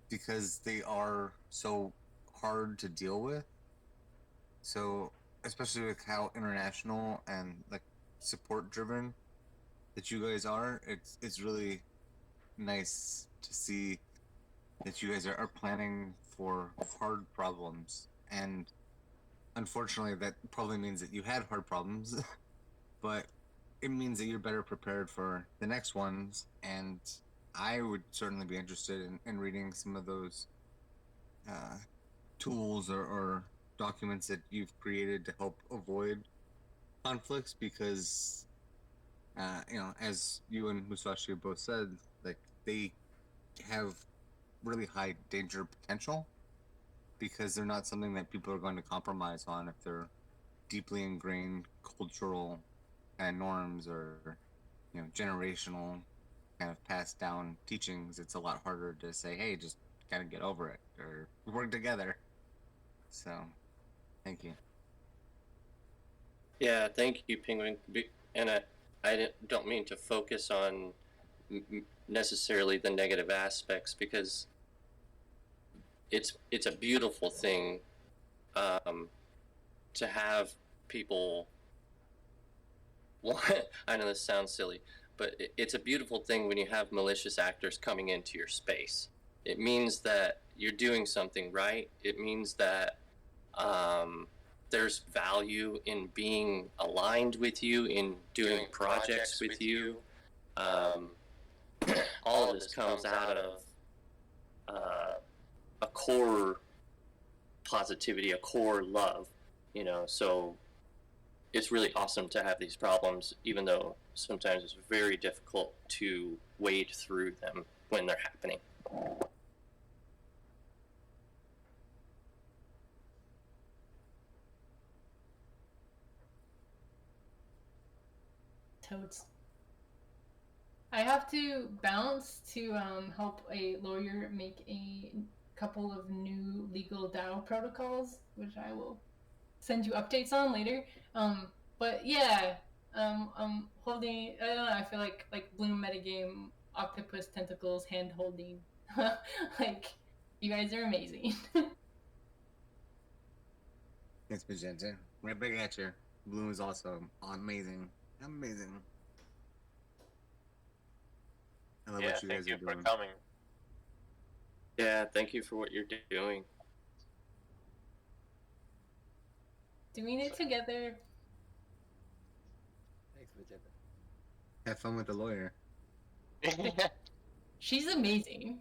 because they are so hard to deal with. So especially with how international and like support driven that you guys are, it's really nice to see that you guys are planning for hard problems. And unfortunately that probably means that you had hard problems but it means that you're better prepared for the next ones. And I would certainly be interested in reading some of those tools or documents that you've created to help avoid conflicts, because you know, as you and Musashi both said, like they have really high danger potential because they're not something that people are going to compromise on if they're deeply ingrained cultural kind of norms or, you know, generational kind of passed down teachings. It's a lot harder to say, hey, just kind of get over it or work together. So thank you. Yeah, thank you, Penguin. And I don't mean to focus on necessarily the negative aspects, because it's a beautiful thing to have people. I know this sounds silly, but it's a beautiful thing when you have malicious actors coming into your space. It means that you're doing something right. It means that there's value in being aligned with you, in doing projects with you. All of this comes out of a core positivity, a core love, you know. So it's really awesome to have these problems, even though sometimes it's very difficult to wade through them when they're happening. Toads. I have to bounce to help a lawyer make a couple of new legal DAO protocols, which I will send you updates on later. But yeah, holding. I don't know. I feel like Bloom metagame, octopus tentacles, hand holding. Like, you guys are amazing. Thanks, Magenta. Right back at you. Bloom is also amazing. Amazing. I love what you guys thank you are for doing. coming. Yeah, thank you for what you're doing. Doing it together. Thanks, Magenta. Have fun with the lawyer. She's amazing.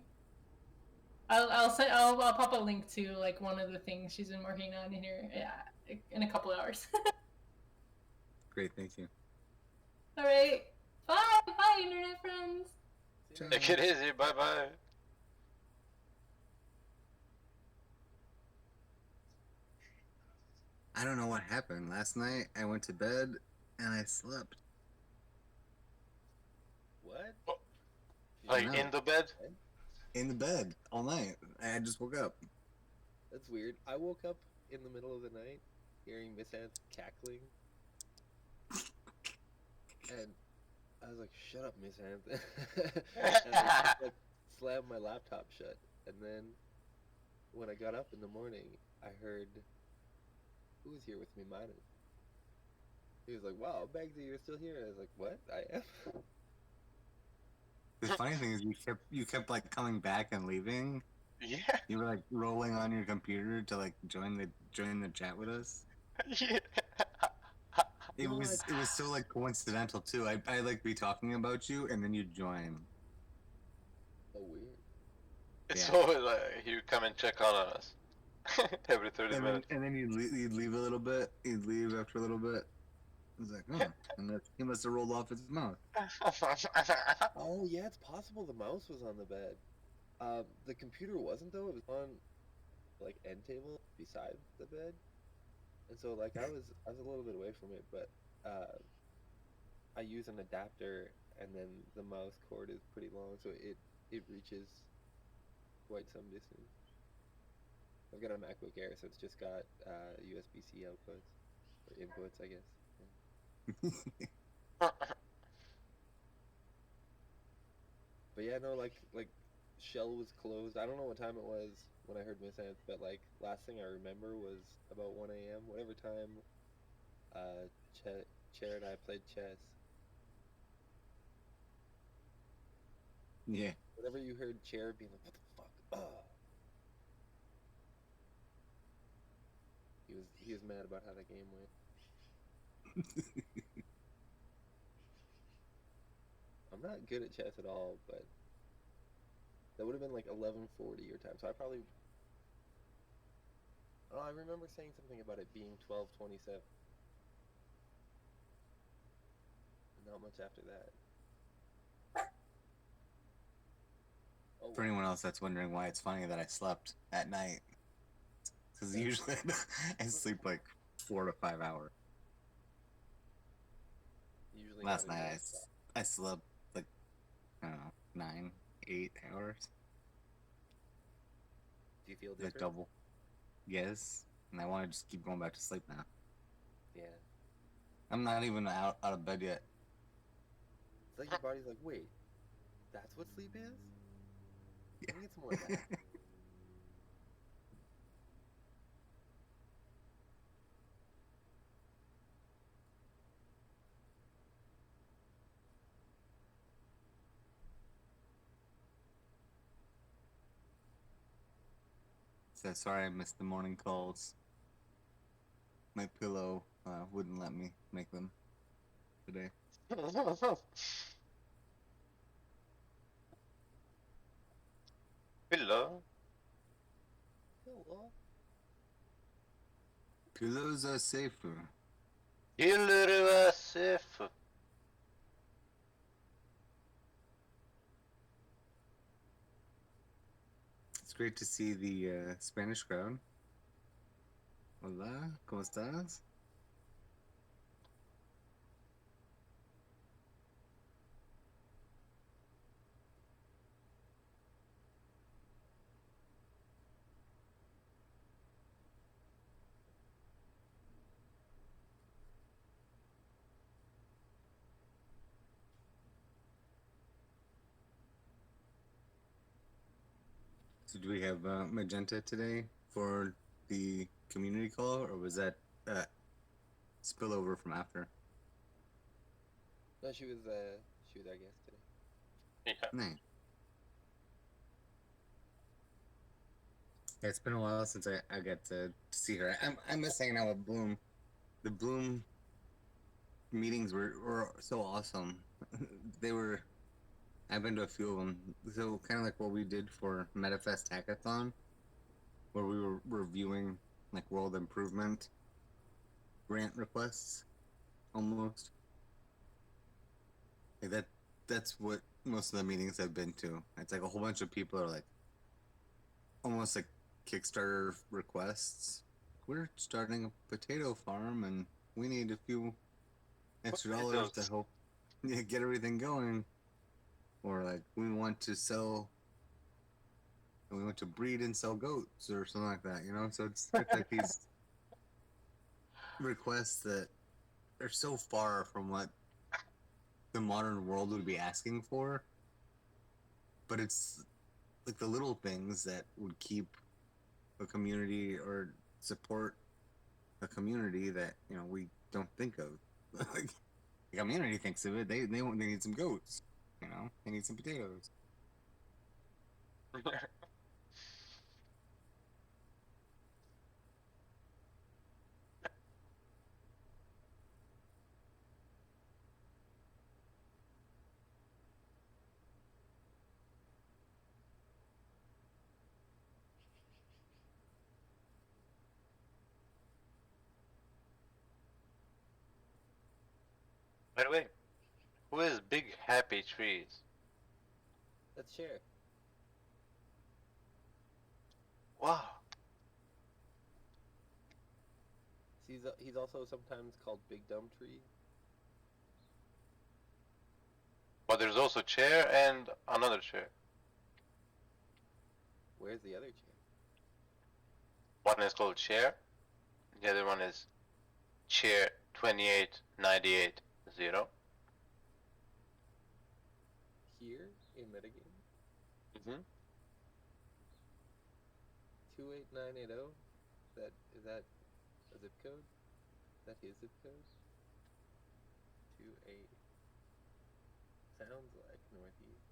I'll pop a link to like one of the things she's been working on in here in a couple hours. Great, thank you. All right, bye, internet friends. Take it easy. Bye bye. I don't know what happened. Last night I went to bed and I slept. What? Like in the bed? In the bed all night. I just woke up. That's weird. I woke up in the middle of the night hearing Miss Ants cackling. And I was like, shut up, Miss Ants. And I just, like, slammed my laptop shut. And then when I got up in the morning, I heard, who was here with me, Manu? He was like, wow, Bagsy, you're still here. I was like, what? I am? The funny thing is you kept like coming back and leaving. Yeah. You were like rolling on your computer to like join the chat with us. Yeah. It was so like coincidental too. I like be talking about you and then you join. Oh, weird. It's Yeah. always like you come and check on us every 30 minutes. And then you'd leave a little bit. You'd leave after a little bit. I was like, huh. And he must have rolled off his mouth. Oh yeah, it's possible the mouse was on the bed. The computer wasn't though. It was on like end table beside the bed, and so like I was a little bit away from it, but I use an adapter, and then the mouse cord is pretty long, so it reaches quite some distance. I've got a MacBook Air, so it's just got USB-C outputs or inputs, I guess. Yeah. But yeah, no, like Shell was closed. I don't know what time it was when I heard Miss Ants, but like last thing I remember was about 1 a.m. Whatever time Chair and I played chess. Yeah. Whenever you heard Chair being like, "What the fuck?" He was mad about how the game went. I'm not good at chess at all, but that would have been like 11:40 your time. So I probably. Oh, I remember saying something about it being 12:27. Not much after that. Oh, For anyone else that's wondering why it's funny that I slept at night, because usually I sleep like 4 to 5 hours. Usually Last not night enough. I slept like, I don't know, 9, 8 hours. Do you feel Like different? double. Yes. And I want to just keep going back to sleep now. Yeah. I'm not even out of bed yet. It's like your body's like, wait, that's what sleep is? I need some more of that. So sorry I missed the morning calls. My pillow wouldn't let me make them today. Hello. Hello. Pillows are safer. Pillar safe. It's great to see the Spanish crowd. Hola, ¿cómo estás? So do we have Magenta today for the community call, or was that spillover from after? No, she was our guest today. Yeah. Nice. Yeah, it's been a while since I got to see her. I miss hanging out with Bloom. The Bloom meetings were so awesome. They were. I've been to a few of them. So kind of like what we did for MetaFest Hackathon, where we were reviewing like world improvement grant requests, almost. Like that's what most of the meetings I've been to. It's like a whole bunch of people are like almost like Kickstarter requests. We're starting a potato farm and we need a few extra dollars to help get everything going. Or like we want to breed and sell goats or something like that, you know? So it's like these requests that are so far from what the modern world would be asking for. But it's like the little things that would keep a community or support a community that, you know, we don't think of. Like the community thinks of it. They need some goats, you know? They need some potatoes. By the way, who is Big Happy Trees? Let's share. Wow. He's also sometimes called Big Dumb Tree. But there's also chair and another chair. Where's the other chair? One is called chair. The other one is chair 28980. Here in Metagame? Mm-hmm. 28980? Is that a zip code? Is that his zip code? 28. Sounds like northeast.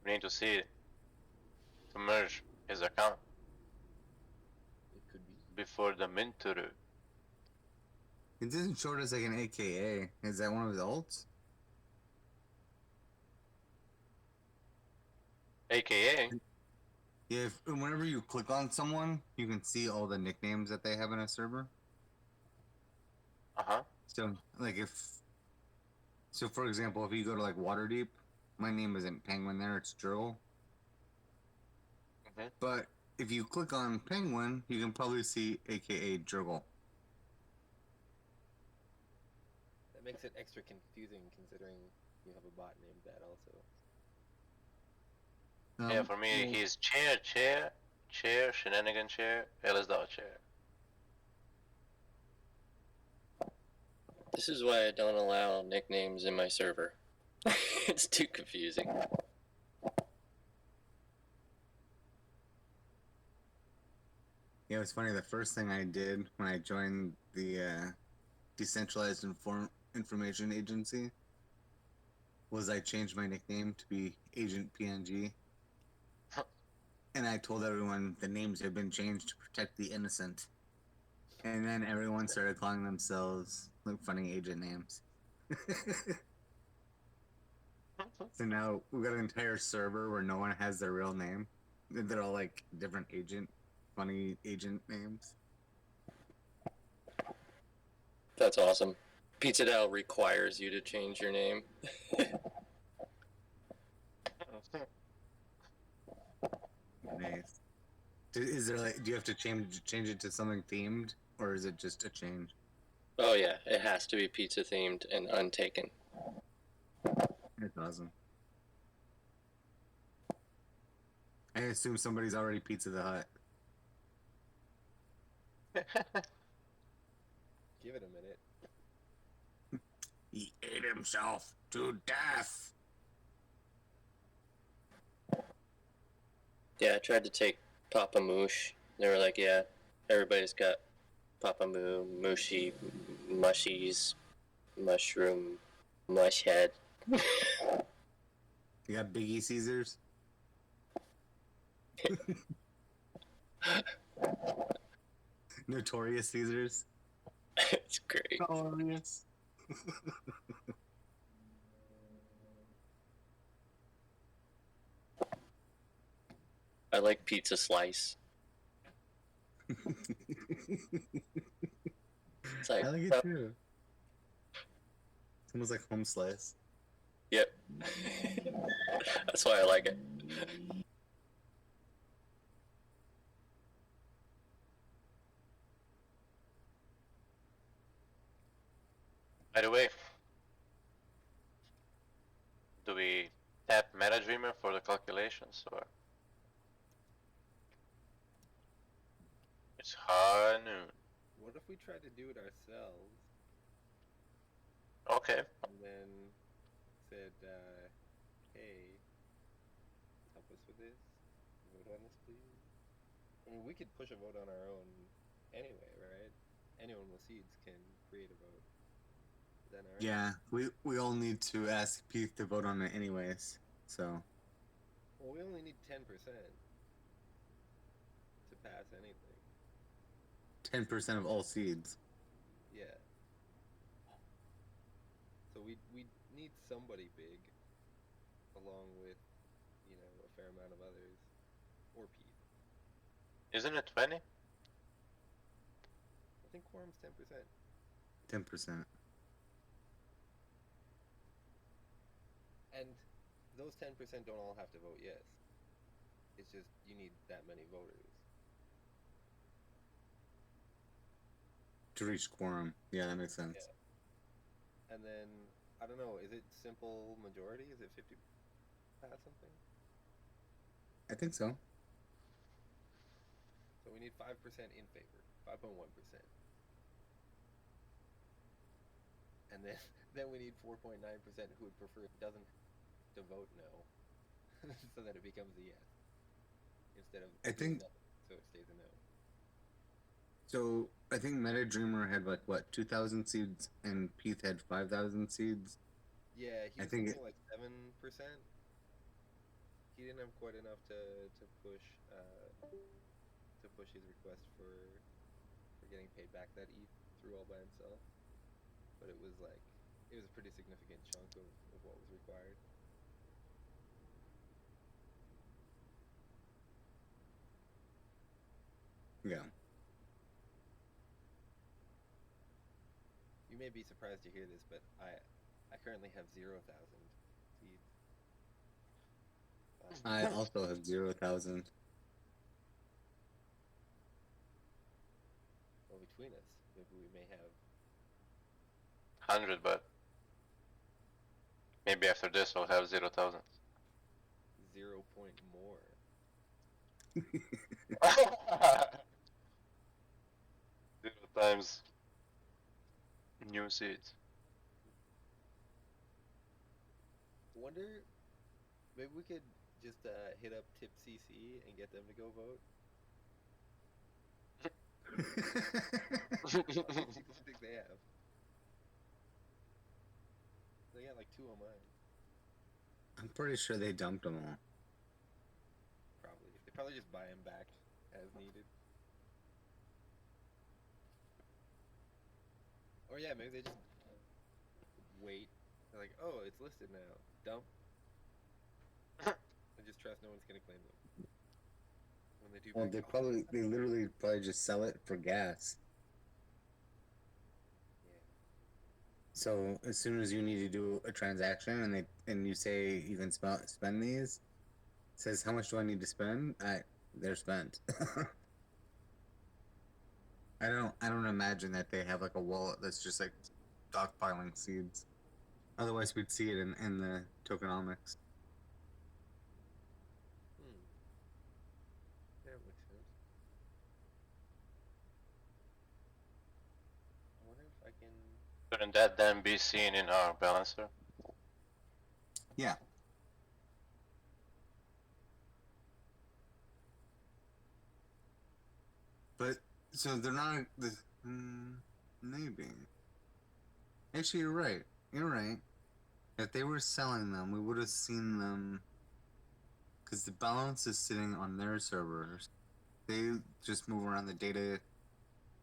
We need to see it to merge his account It could be. before the Minturu. It doesn't show it as like an AKA. Is that one of his alts? AKA. Yeah, whenever you click on someone, you can see all the nicknames that they have in a server. Uh-huh. So, like so for example, if you go to like Waterdeep, my name isn't Penguin there, it's Jurgle. Mm-hmm. But if you click on Penguin, you can probably see AKA Jurgle. That makes it extra confusing considering you have a bot named that also. Yeah, for me, well, he's chair, shenanigan chair, LSDAO chair. This is why I don't allow nicknames in my server. It's too confusing. Yeah, it was funny. The first thing I did when I joined the decentralized information agency was I changed my nickname to be Agent PNG. And I told everyone the names had been changed to protect the innocent. And then everyone started calling themselves like funny agent names. So now we've got an entire server where no one has their real name. They're all like different funny agent names. That's awesome. Pizza Dow requires you to change your name. Nice. Is there like, do you have to change it to something themed, or is it just a change? Oh yeah, it has to be pizza themed and untaken. That's awesome. I assume somebody's already Pizza the Hut. Give it a minute. He ate himself to death. Yeah, I tried to take Papa Moosh. They were like, yeah, everybody's got Papa Moo, Mushy, Mushies, Mushroom, Mushhead. You got Biggie Caesars. Notorious Caesars. It's great. Glorious. I like Pizza Slice. It's like, I like it too. It's almost like home slice. Yep. That's why I like it. By the way, do we tap MetaDreamer for the calculations, or it's high noon? What if we tried to do it ourselves Okay. and then said, hey, help us with this? Vote on this, please? I mean, we could push a vote on our own anyway, right? Anyone with seeds can create a vote. Is that all right? Yeah, we all need to ask Pete to vote on it anyways. So Well, we only need 10% to pass anything. 10% of all seeds. Yeah. So we need need somebody big, along with, you know, a fair amount of others, or Pete. Isn't it 20? I think quorum's 10%. 10%. And those 10% don't all have to vote yes. It's just you need that many voters. To reach quorum. Yeah, that makes sense. Yeah. And then, I don't know, is it simple majority? Is it 50 pass something? I think so. So we need 5% in favor. 5.1%. And then we need 4.9% who would prefer doesn't to vote no. So that it becomes a yes. Instead of I think no, so it stays a no. so. I think Meta Dreamer had like what 2,000 seeds, and Pete had 5,000 seeds. Yeah, he I was think something like 7%. He didn't have quite enough to push his request for getting paid back that ETH through all by himself. But it was a pretty significant chunk of what was required. Yeah. You may be surprised to hear this, but I currently have 0,000 seeds. I also have 0,000. Well, between us, maybe we may have 100, but maybe after this we'll have 0,000. 0 point more. 0 times new seeds. Wonder, maybe we could just hit up Tip CC and get them to go vote. How many seats do you think they have? They got like 2 on mine. I'm pretty sure they dumped them all. Probably. They probably just buy them back as needed. Or yeah, maybe they just wait. They're like, oh, it's listed now. Dump. And just trust no one's gonna claim them. When they do. Well, they literally probably just sell it for gas. Yeah. So as soon as you need to do a transaction and you say you can spend these, it says how much do I need to spend? They're spent. I don't imagine that they have like a wallet that's just like stockpiling seeds. Otherwise, we'd see it in the tokenomics. That makes sense. I wonder if I can. Shouldn't that then be seen in our balancer? Yeah. But so they're not maybe. Actually, you're right. You're right. If they were selling them, we would have seen them. Because the balance is sitting on their servers. They just move around the data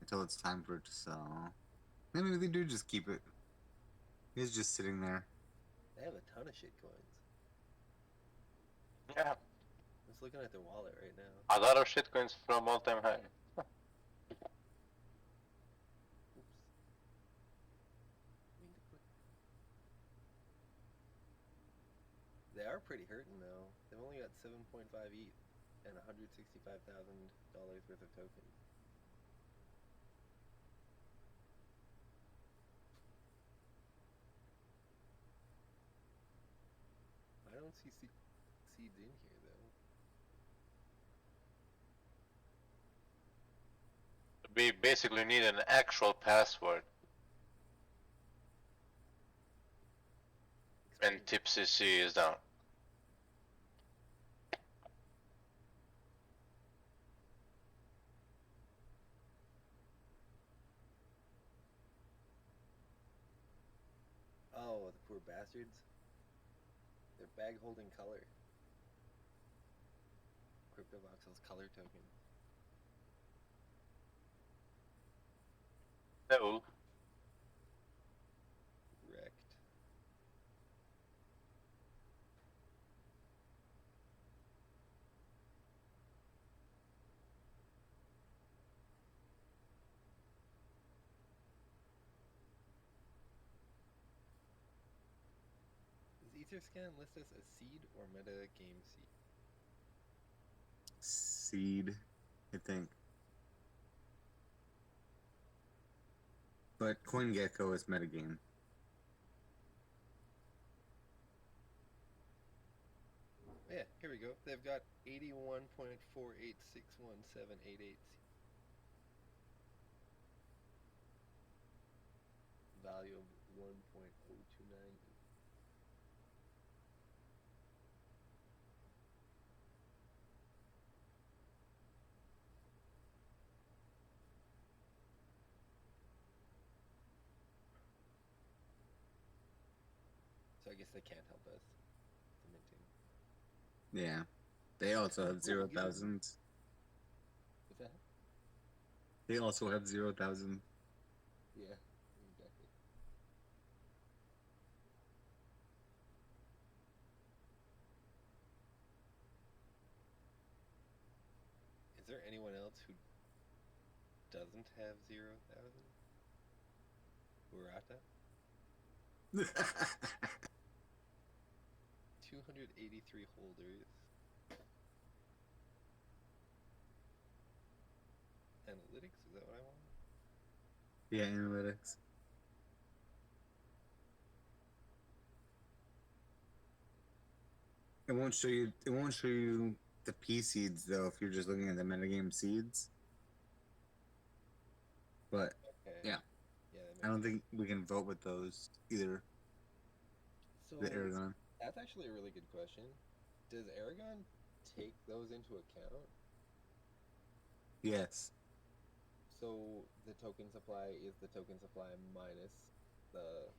until it's time for it to sell. Maybe they do just keep it. It's just sitting there. They have a ton of shit coins. Yeah. I'm just looking at their wallet right now. A lot of shitcoins from all-time high. They are pretty hurting though. They've only got 7.5 ETH and $165,000 worth of tokens. I don't see seeds in here though. We basically need an actual password. And Tip CC is down. Oh, the poor bastards. They're bag holding color. CryptoVoxel's color token. No. Wrecked. Etherscan list us as seed or metagame seed? Seed, I think. But CoinGecko is metagame. Yeah, here we go. They've got 81.4861788 value of 1.029. So I guess they can't help us. The minting. Yeah. They also have 0,000. What's that? They also have 0,000. Yeah, exactly. Is there anyone else who doesn't have 0,000? Urata? 283 holders. Analytics, is that what I want? Yeah, analytics. It won't show you. It won't show you the P seeds though if you're just looking at the metagame seeds. But Okay. yeah, Yeah, that I don't makes think we can vote with those either. So The Aragon. that's actually a really good question. Does Aragon take those into account? Yes. So the token supply is the token supply minus the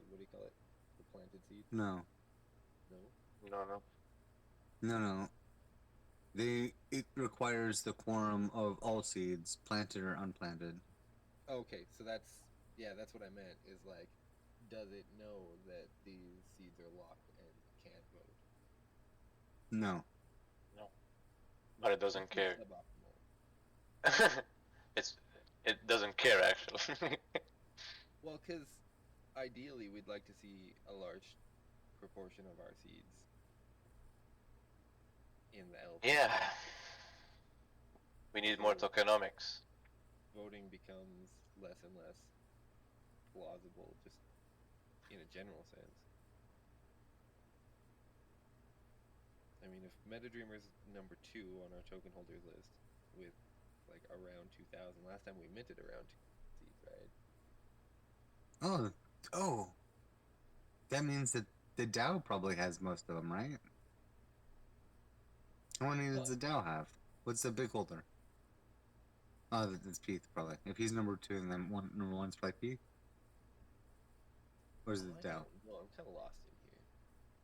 what do you call it? The planted seed? No. No. No. It requires the quorum of all seeds, planted or unplanted. Okay, so that's what I meant. Is like, does it know that these seeds are locked and can't vote? No. But it doesn't care. Suboptimal. It doesn't care actually. Well, because ideally we'd like to see a large proportion of our seeds in the LP. Yeah. We need more tokenomics. Voting becomes less and less plausible, just in a general sense. I mean, if MetaDreamer's number 2 on our token holders list with like around 2,000, last time we minted around 2 seeds, right? Oh. That means that the DAO probably has most of them, right? How many does the DAO have? What's the big holder? Oh, that's Pete, probably. If he's number 2, then number 1's probably Pete? Or is it the DAO? No, I'm kind of lost in here.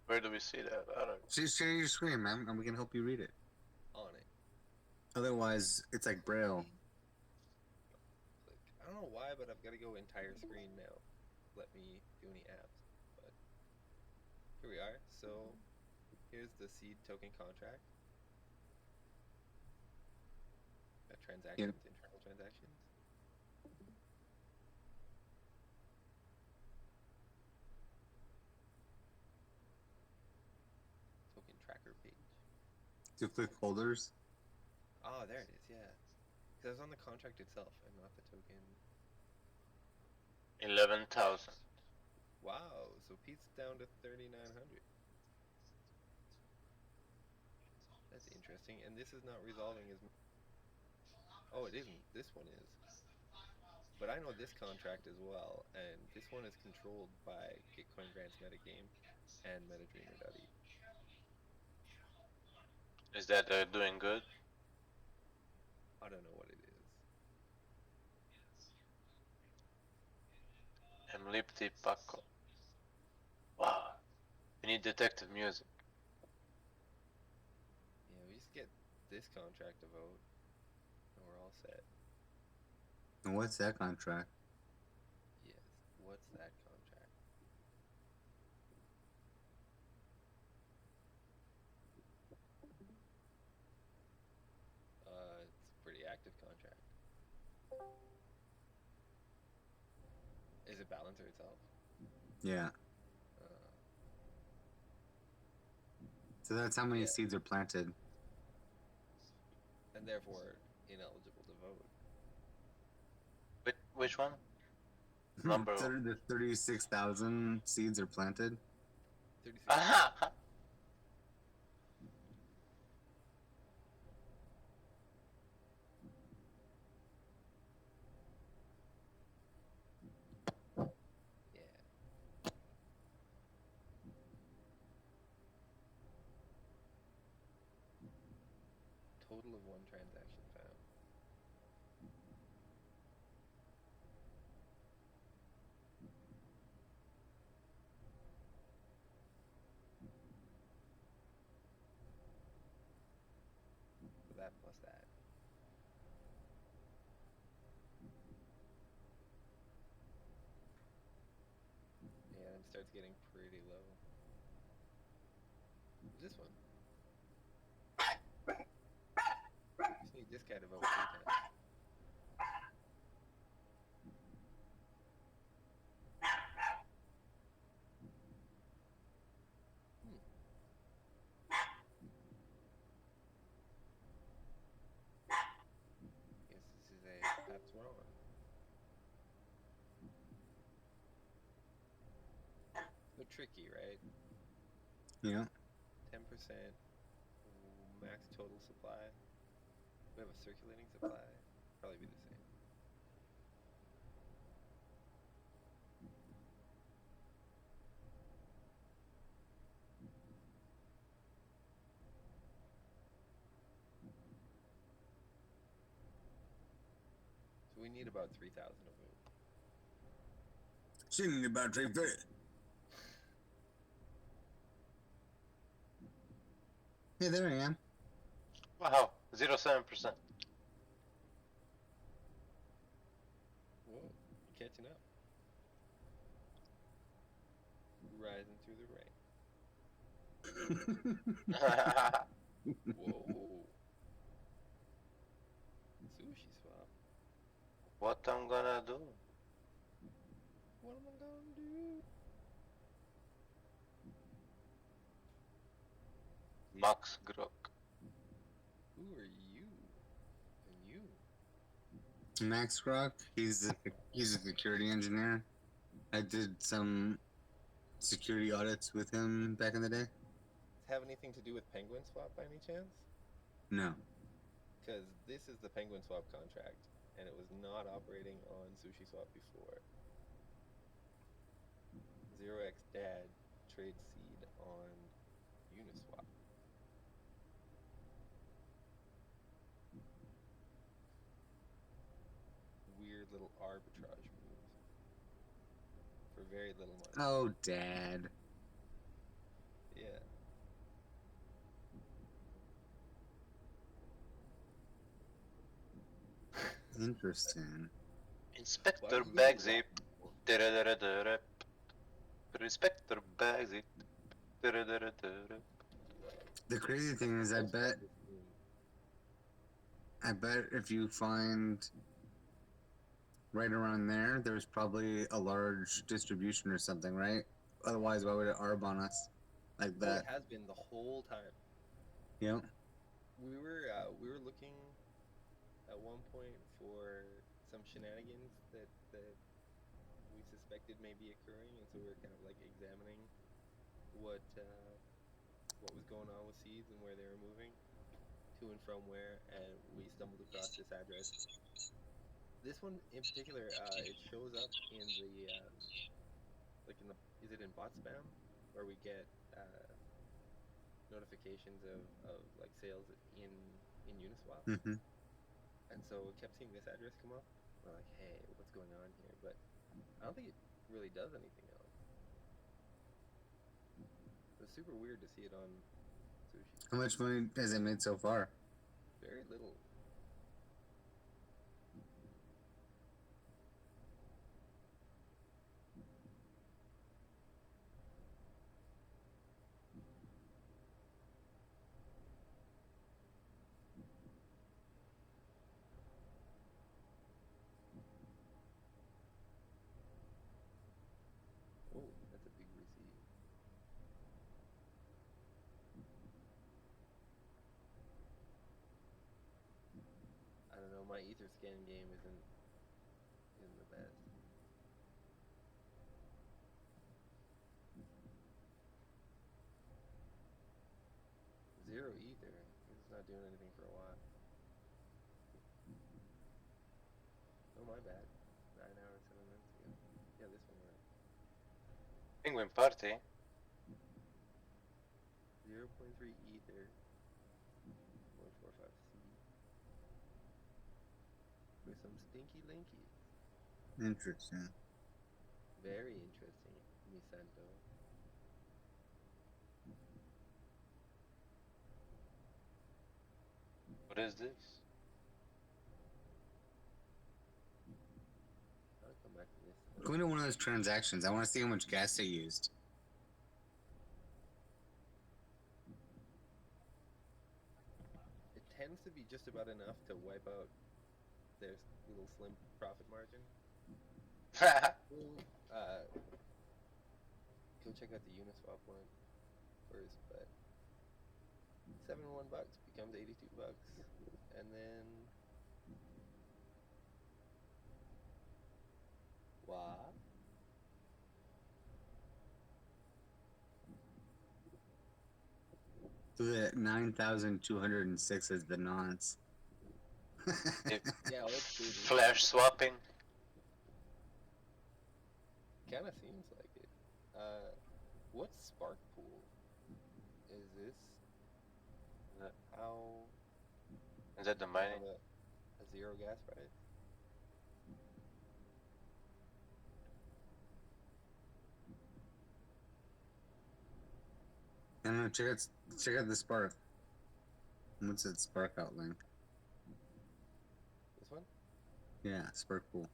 Where do we see that? I don't. Share your screen, man, and we can help you read it. On it. Otherwise, it's like Braille. Click. I don't know why, but I've got to go entire screen now. Let me do any apps. But here we are. So here's the seed token contract. Transactions, internal transactions. Token tracker page. Do you click holders? Oh, there it is, yeah. Because I was on the contract itself and not the token. 11,000. Wow, so Pete's down to 3,900. That's interesting, and this is not resolving as much. Oh, it isn't. This one is. But I know this contract as well, and this one is controlled by Gitcoin Grants Metagame and MetaDreamer.e. Is that doing good? I don't know what it is. Emlipti Paco. Wow. We need detective music. Yeah, we just get this contract to vote, and we're all set. And what's that contract? Yes, what's that contract? It's a pretty active contract. Is it Balancer itself? Yeah. So that's how many Yeah. seeds are planted. And therefore ineligible to vote. Which one? Number. The 36,000 seeds are planted. 36. Yeah. Total of 1 transaction found. So that plus that. Yeah, it starts getting pretty low. This one. Just need this guy to vote 3 times. Guess this is a that's wrong. So tricky, right? Yeah. 10% max total supply. We have a circulating supply. Probably be the same. So we need about 3,000 of them. She need about 350. Hey, there I am. Wow, 0.7%. Whoa, you're catching up. Rising through the ranks. Whoa. Sushi swap. What I'm gonna do? What am I gonna do? Max Grok. Who are you? And you? Max Rock, he's a security engineer. I did some security audits with him back in the day. Does it have anything to do with Penguin Swap by any chance? No. Because this is the Penguin Swap contract, and it was not operating on Sushi Swap before. 0x Dad trades seed on Uniswap. Weird little arbitrage moves for very little money. Oh, Dad. Yeah. Interesting. Inspector Bagsy. Inspector Bagsy. The crazy thing is, I bet if you find right around there, there's probably a large distribution or something, right? Otherwise, why would it arb on us like Well, that? it has been the whole time. Yep. We were looking at one point for some shenanigans that we suspected may be occurring, and so we were kind of like examining what was going on with seeds and where they were moving to and from where, and we stumbled across this address. This one in particular, it shows up in the is it in bot spam, where we get notifications of like sales in Uniswap. Mm-hmm. And so we kept seeing this address come up. We're like, hey, what's going on here? But I don't think it really does anything else. It was super weird to see it on Sushi. How much money has it made so far? Very little. Oh, that's a big receipt. my ether scan game isn't the best. Zero ether. It's not doing anything for a while. Oh, my bad. 9 hours, 7 minutes ago. Yeah, this one worked. Penguin Party. 0.3 ether. 0.45 C. With some stinky linkies. Interesting. Very interesting, Misento. What is this? I'll come back to this. Go into one of those transactions. I want to see how much gas they used. It tends to be just about enough to wipe out their little slim profit margin. Go check out the Uniswap one first, but $71 becomes $82, and then what? So the 9,206 is the nonce. Yeah, let's do this. Flash swapping. Kind of seems like it. What's Spark Pool? Is this how? Is that the mining? A zero gas price? I don't know, check out the Spark. What's that Spark out link? This one? Yeah, Spark Pool.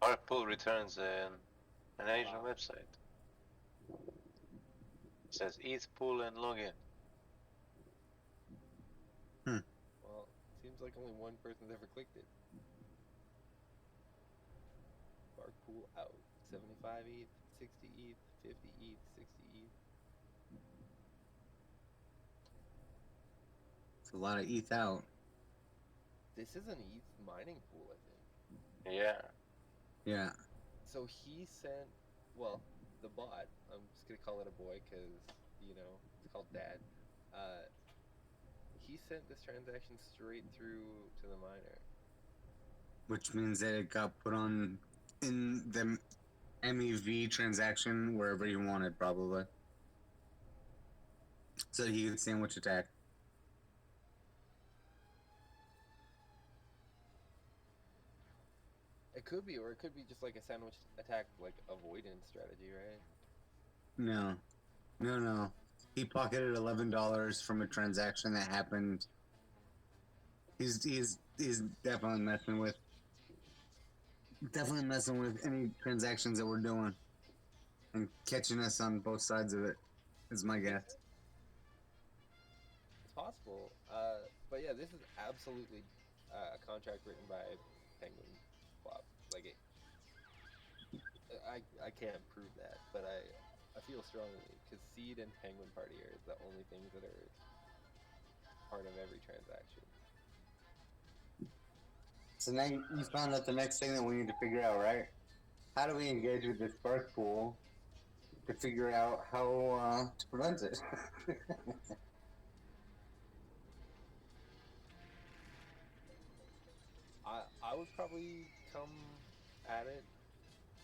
Our pool returns an Asian website. It says ETH pool and login. Well, seems like only one person's ever clicked it. Spark Pool out. 75 ETH, 60 ETH, 50 ETH, 60 ETH. It's a lot of ETH out. This is an ETH mining pool, I think. Yeah. Yeah. So he sent, well, the bot, I'm just gonna call it a boy because, you know, it's called Dad. He sent this transaction straight through to the miner. Which means that it got put on in the MEV transaction wherever he wanted, probably. So he could sandwich attack. It could be, or it could be just like a sandwich attack, like avoidance strategy, right? No. No. He pocketed $11 from a transaction that happened. He's definitely messing with any transactions that we're doing and catching us on both sides of it is my guess. It's possible. But yeah, this is absolutely a contract written by Penguin Swap. Like it, I can't prove that, but I feel strongly because Seed and Penguin Party are the only things that are part of every transaction. So now you found out the next thing that we need to figure out, right? How do we engage with this Spark Pool to figure out how to prevent it? I would probably come at it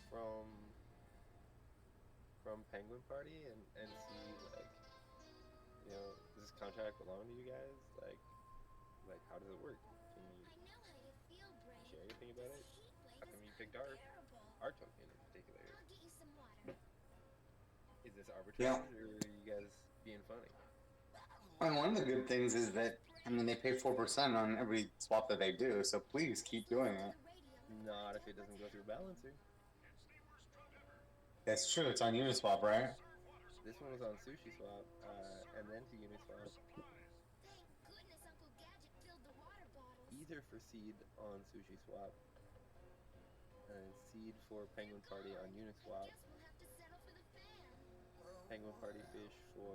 from Penguin Party and see, like, you know, does this contract belong to you guys? Like how does it work? Can you share anything about it? How come you picked our token in particular? Is this arbitrage or are you guys being funny? And one of the good things is that, I mean, they pay 4% on every swap that they do, so please keep doing it. Not if it doesn't go through Balancer. That's true, it's on Uniswap, right? This one was on SushiSwap, and then to Uniswap. Either for Seed on SushiSwap, and Seed for Penguin Party on Uniswap. Penguin Party Fish for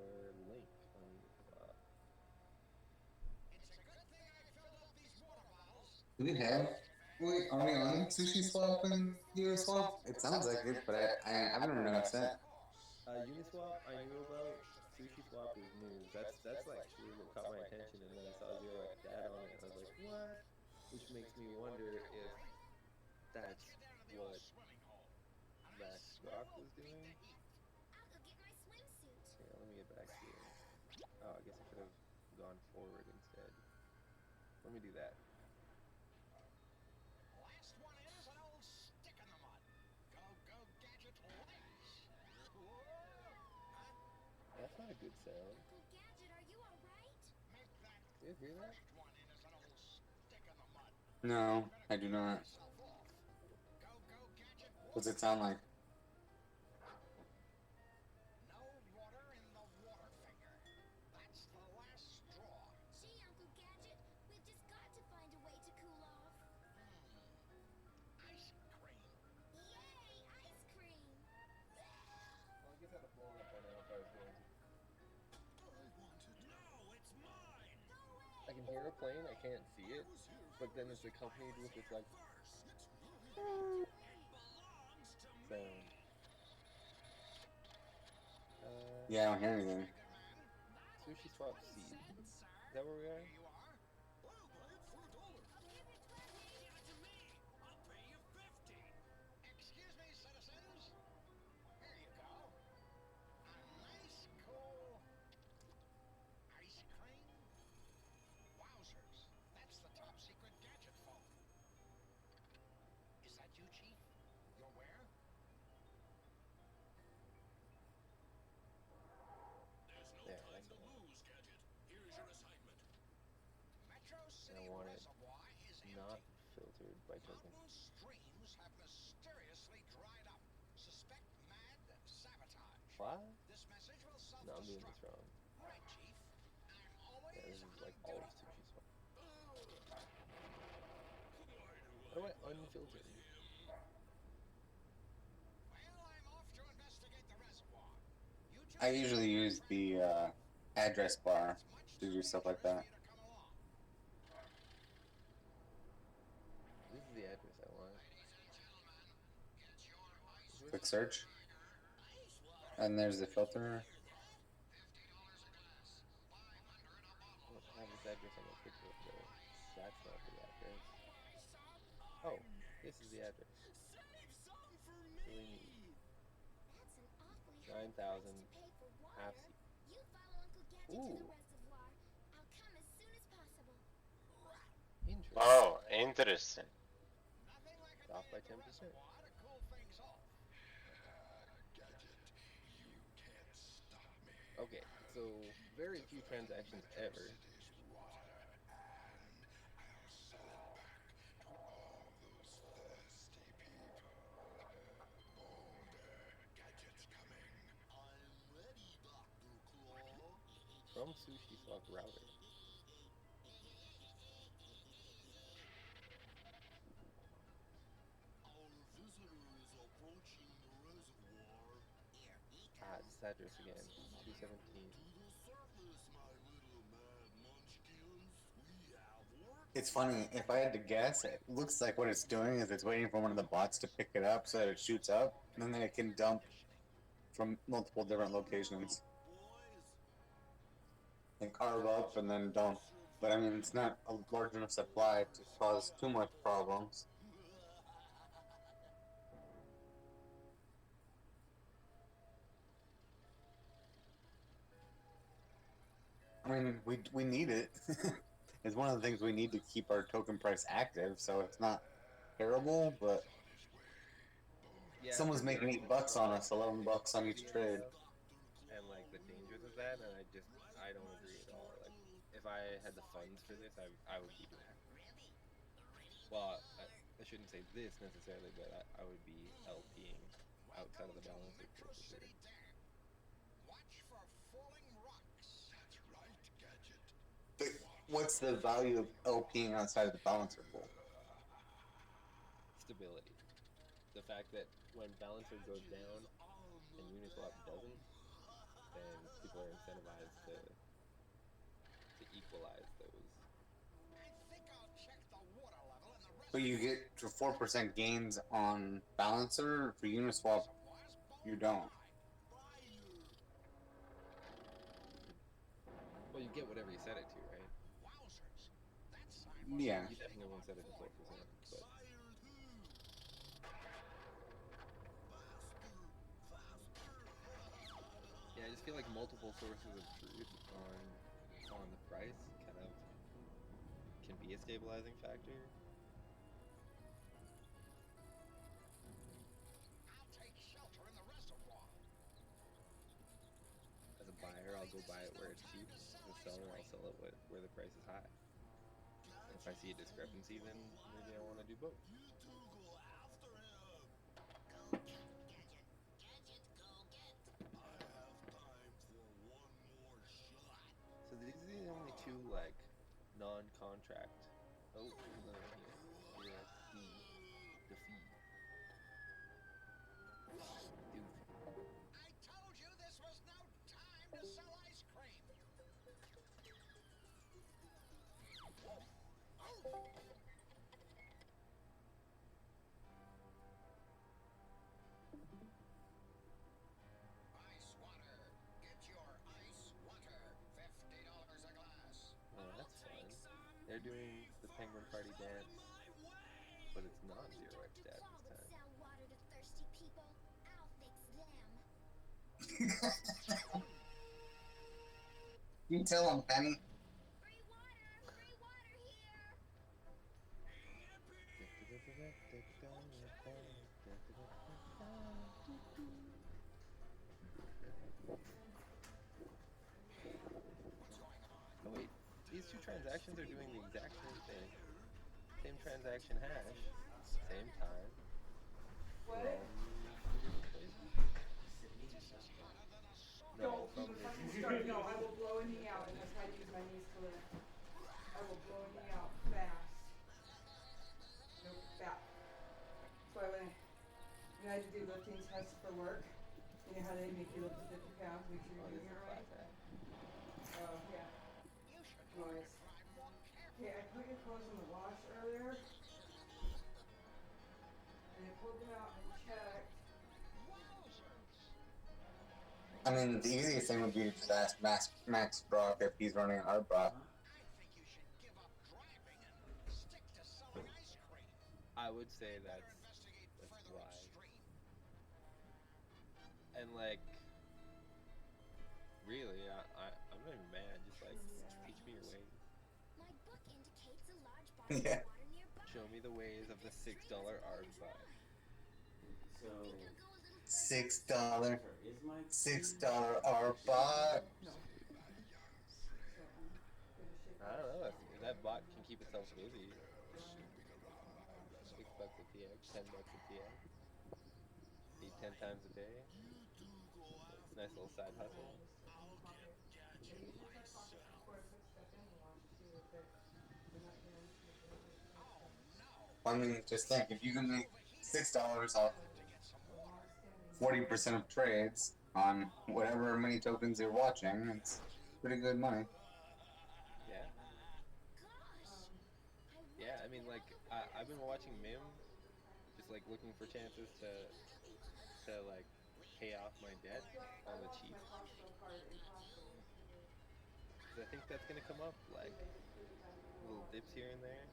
Link on Uniswap. Do we have? Wait, are we on Sushi Swap and Uniswap? It sounds like it, but I've never noticed that. Uniswap I knew about. Sushi Swap is news. That's like actually what caught my attention, and then I saw 0x dad on it, and I was like, what? Which makes me wonder if that's what Max Rock was doing. Yeah, let me get back to it. Oh, I guess I could have gone forward instead. Let me do that. That's not a good sound. Do you hear that? No, I do not. What's it sound like? Well, I guess I'd have blown up by now if I was going to. I can hear a plane, I can't see it, but then it's accompanied with this like sound. Yeah, I don't hear anything. Sushi Swap Seed. Is that where we are? There, that's the one. And I want it not filtered by token. What? No, I'm doing this wrong. Yeah, this is like all of Sushi Swap. How do I unfilter? I usually use the address bar to do stuff like that. This is the address I want. Quick search. And there's the filter. I don't have this address on my QuickBooks though. That's not the address. Oh, this is the address. Really neat. 9,000 half seat. Ooh. Interesting. Oh, interesting. It's off by 10%. Okay, so very few transactions ever. From Sushi Swap router. Ah, this address again. 217. It's funny, if I had to guess, it looks like what it's doing is it's waiting for one of the bots to pick it up so that it shoots up, and then it can dump from multiple different locations. And carve up and then dump. But I mean, it's not a large enough supply to cause too much problems. I mean, we need it. It's one of the things we need to keep our token price active, so it's not terrible, but Yeah, someone's for making learning $8 on about us, $11 on each trading trade. stuff and like the dangers of that, and I don't agree at all. Like, if I had the funds for this, I would be doing it. Well, I shouldn't say this necessarily, but I would be LPing outside of the balancer pool for sure. But what's the value of LPing outside of the balancer pool? Stability. The fact that when balancer goes down and Uniswap doesn't, then people are incentivized to equalize those. But you get to 4% gains on balancer. For Uniswap, you don't. Well, you get whatever you set it to, right? Yeah. You definitely won't set it to 4%, but yeah, I just feel like multiple sources of truth on the price kind of can be a stabilizing factor. As a buyer, I'll go buy it where it's cheap. As a seller, I'll sell it where the price is high. And if I see a discrepancy, then maybe I want to do both. So these are the only two like non-contract. Oh, no, here. The fee. I told you this was no time to sell ice cream. Ice water. Get your ice water. $50 a glass. Oh, that's fun. They're doing the Penguin Party dance, but it's not 0x stat this time. Sell water to thirsty people. I'll fix them. You can tell them, Penny. Free water here. Oh wait, these two transactions are doing the exact same thing. Same transaction hash, same time. What? No, Don't even fucking start. No, I will blow a knee out, and that's how I use my knees to live. I will blow a knee out fast. Nope, back. That's why when I had to do lifting tests for work, you know how they make you lift 50 pounds, make sure you're doing it right? Oh, yeah. Noise. Okay, I put your clothes in the wash earlier. And I pulled them out and checked. I mean, the easiest thing would be to just ask Max Brock if he's running an art bot. I would say that's wise. And like, really, I'm not even mad. Just like, teach me your ways. My book indicates a large body Yeah. of water nearby. Show me the ways of the $6 art bot. So, $6 is my art bot. No. I don't know if that bot can keep itself busy. $6 a TX, $10 a TX. Eat 10 times a day. It's a nice little side hustle. I mean, just think, if you can make $6 off 40% of trades on whatever many tokens you're watching, it's pretty good money. Yeah. Yeah, I mean, like, I've been watching Mim, just like looking for chances to like pay off my debt on the cheap. Cause I think that's gonna come up, like little dips here and there.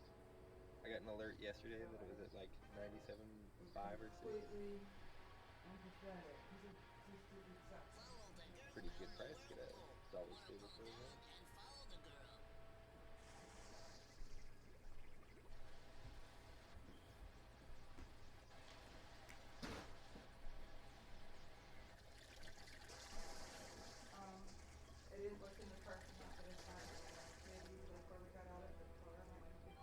I got an alert yesterday that it was at like 97.5 or 6. Pretty good price to get a dollar stable for that. I didn't look in the parking lot, but I thought maybe before we got out of the car, I might have to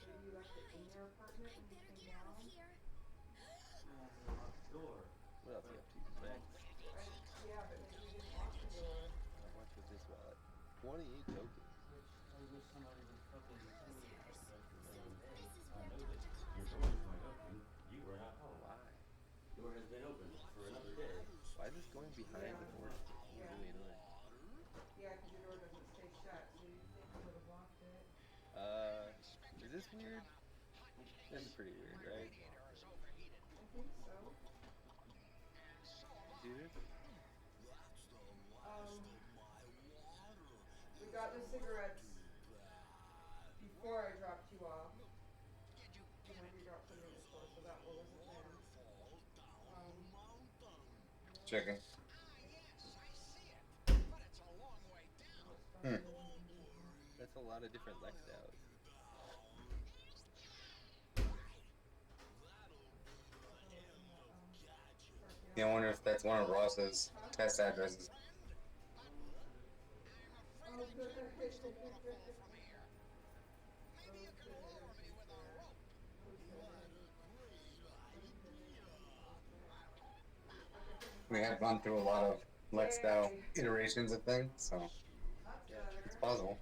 maybe you left it in your apartment when you came down. door? What else you up to, Max? Yeah, but maybe you didn't lock the door. How much was this wallet? 28 tokens. I wish somebody would fucking tell me that. I know that your door is going open. You were not home. Why? Door has been open for another day. Why is this going behind the board is really annoying. Yeah, because your door doesn't stay shut, so you think it would have locked it. Is this weird? This is pretty weird, right? I think so. Do this? We got the cigarettes before I dropped you off. When we dropped them in the store, so that wasn't there. Chicken. That's a lot of different Lexows. Yeah, I wonder if that's one of Ross's test addresses. We have gone through a lot of Lexow iterations of things, so it's possible.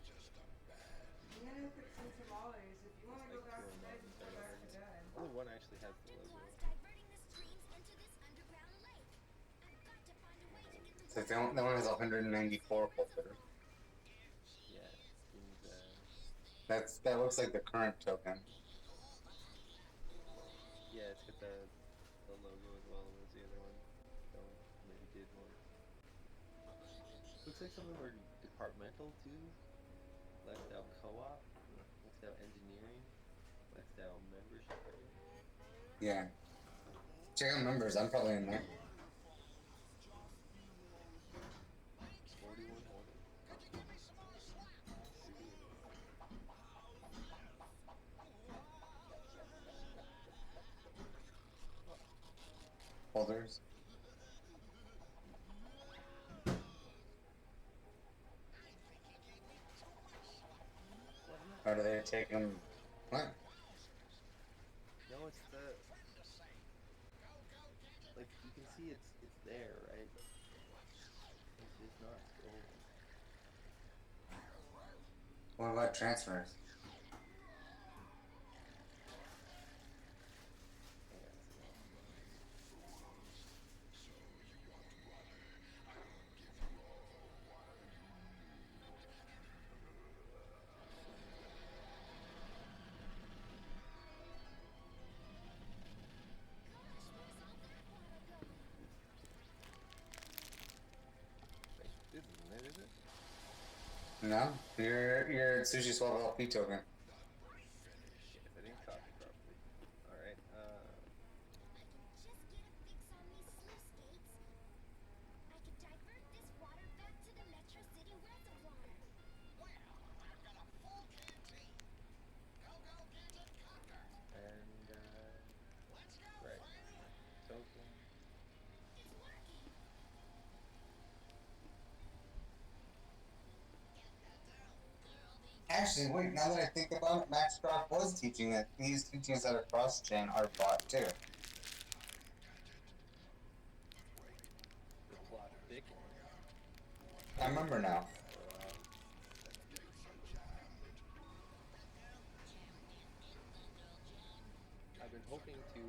I'm gonna cook some tamales. If you want to go back to bed, just go back to bed. Only one actually has the logo. So that one has 194 cultures. Yeah, seems, That looks like the current token. yeah, it's got the logo as well as the other one. So maybe did one. Looks like some of them are departmental too. Lexow co-op, Lexow engineering, Lexow membership. Yeah. Check out members, I'm probably in there. 41 Holders. How do they take them? What? No, it's the like you can see it's there, right? It's just not gold. What about transfers? This isn't it, is it? No? You're at Sushi Swap LP token. Yes, I didn't copy properly. Alright, and right. Token. Actually, wait, now that I think about it, Max Croft was teaching it. He's teaching us how to cross-chain our bot, too. The plot thickens. I remember now. I've been hoping to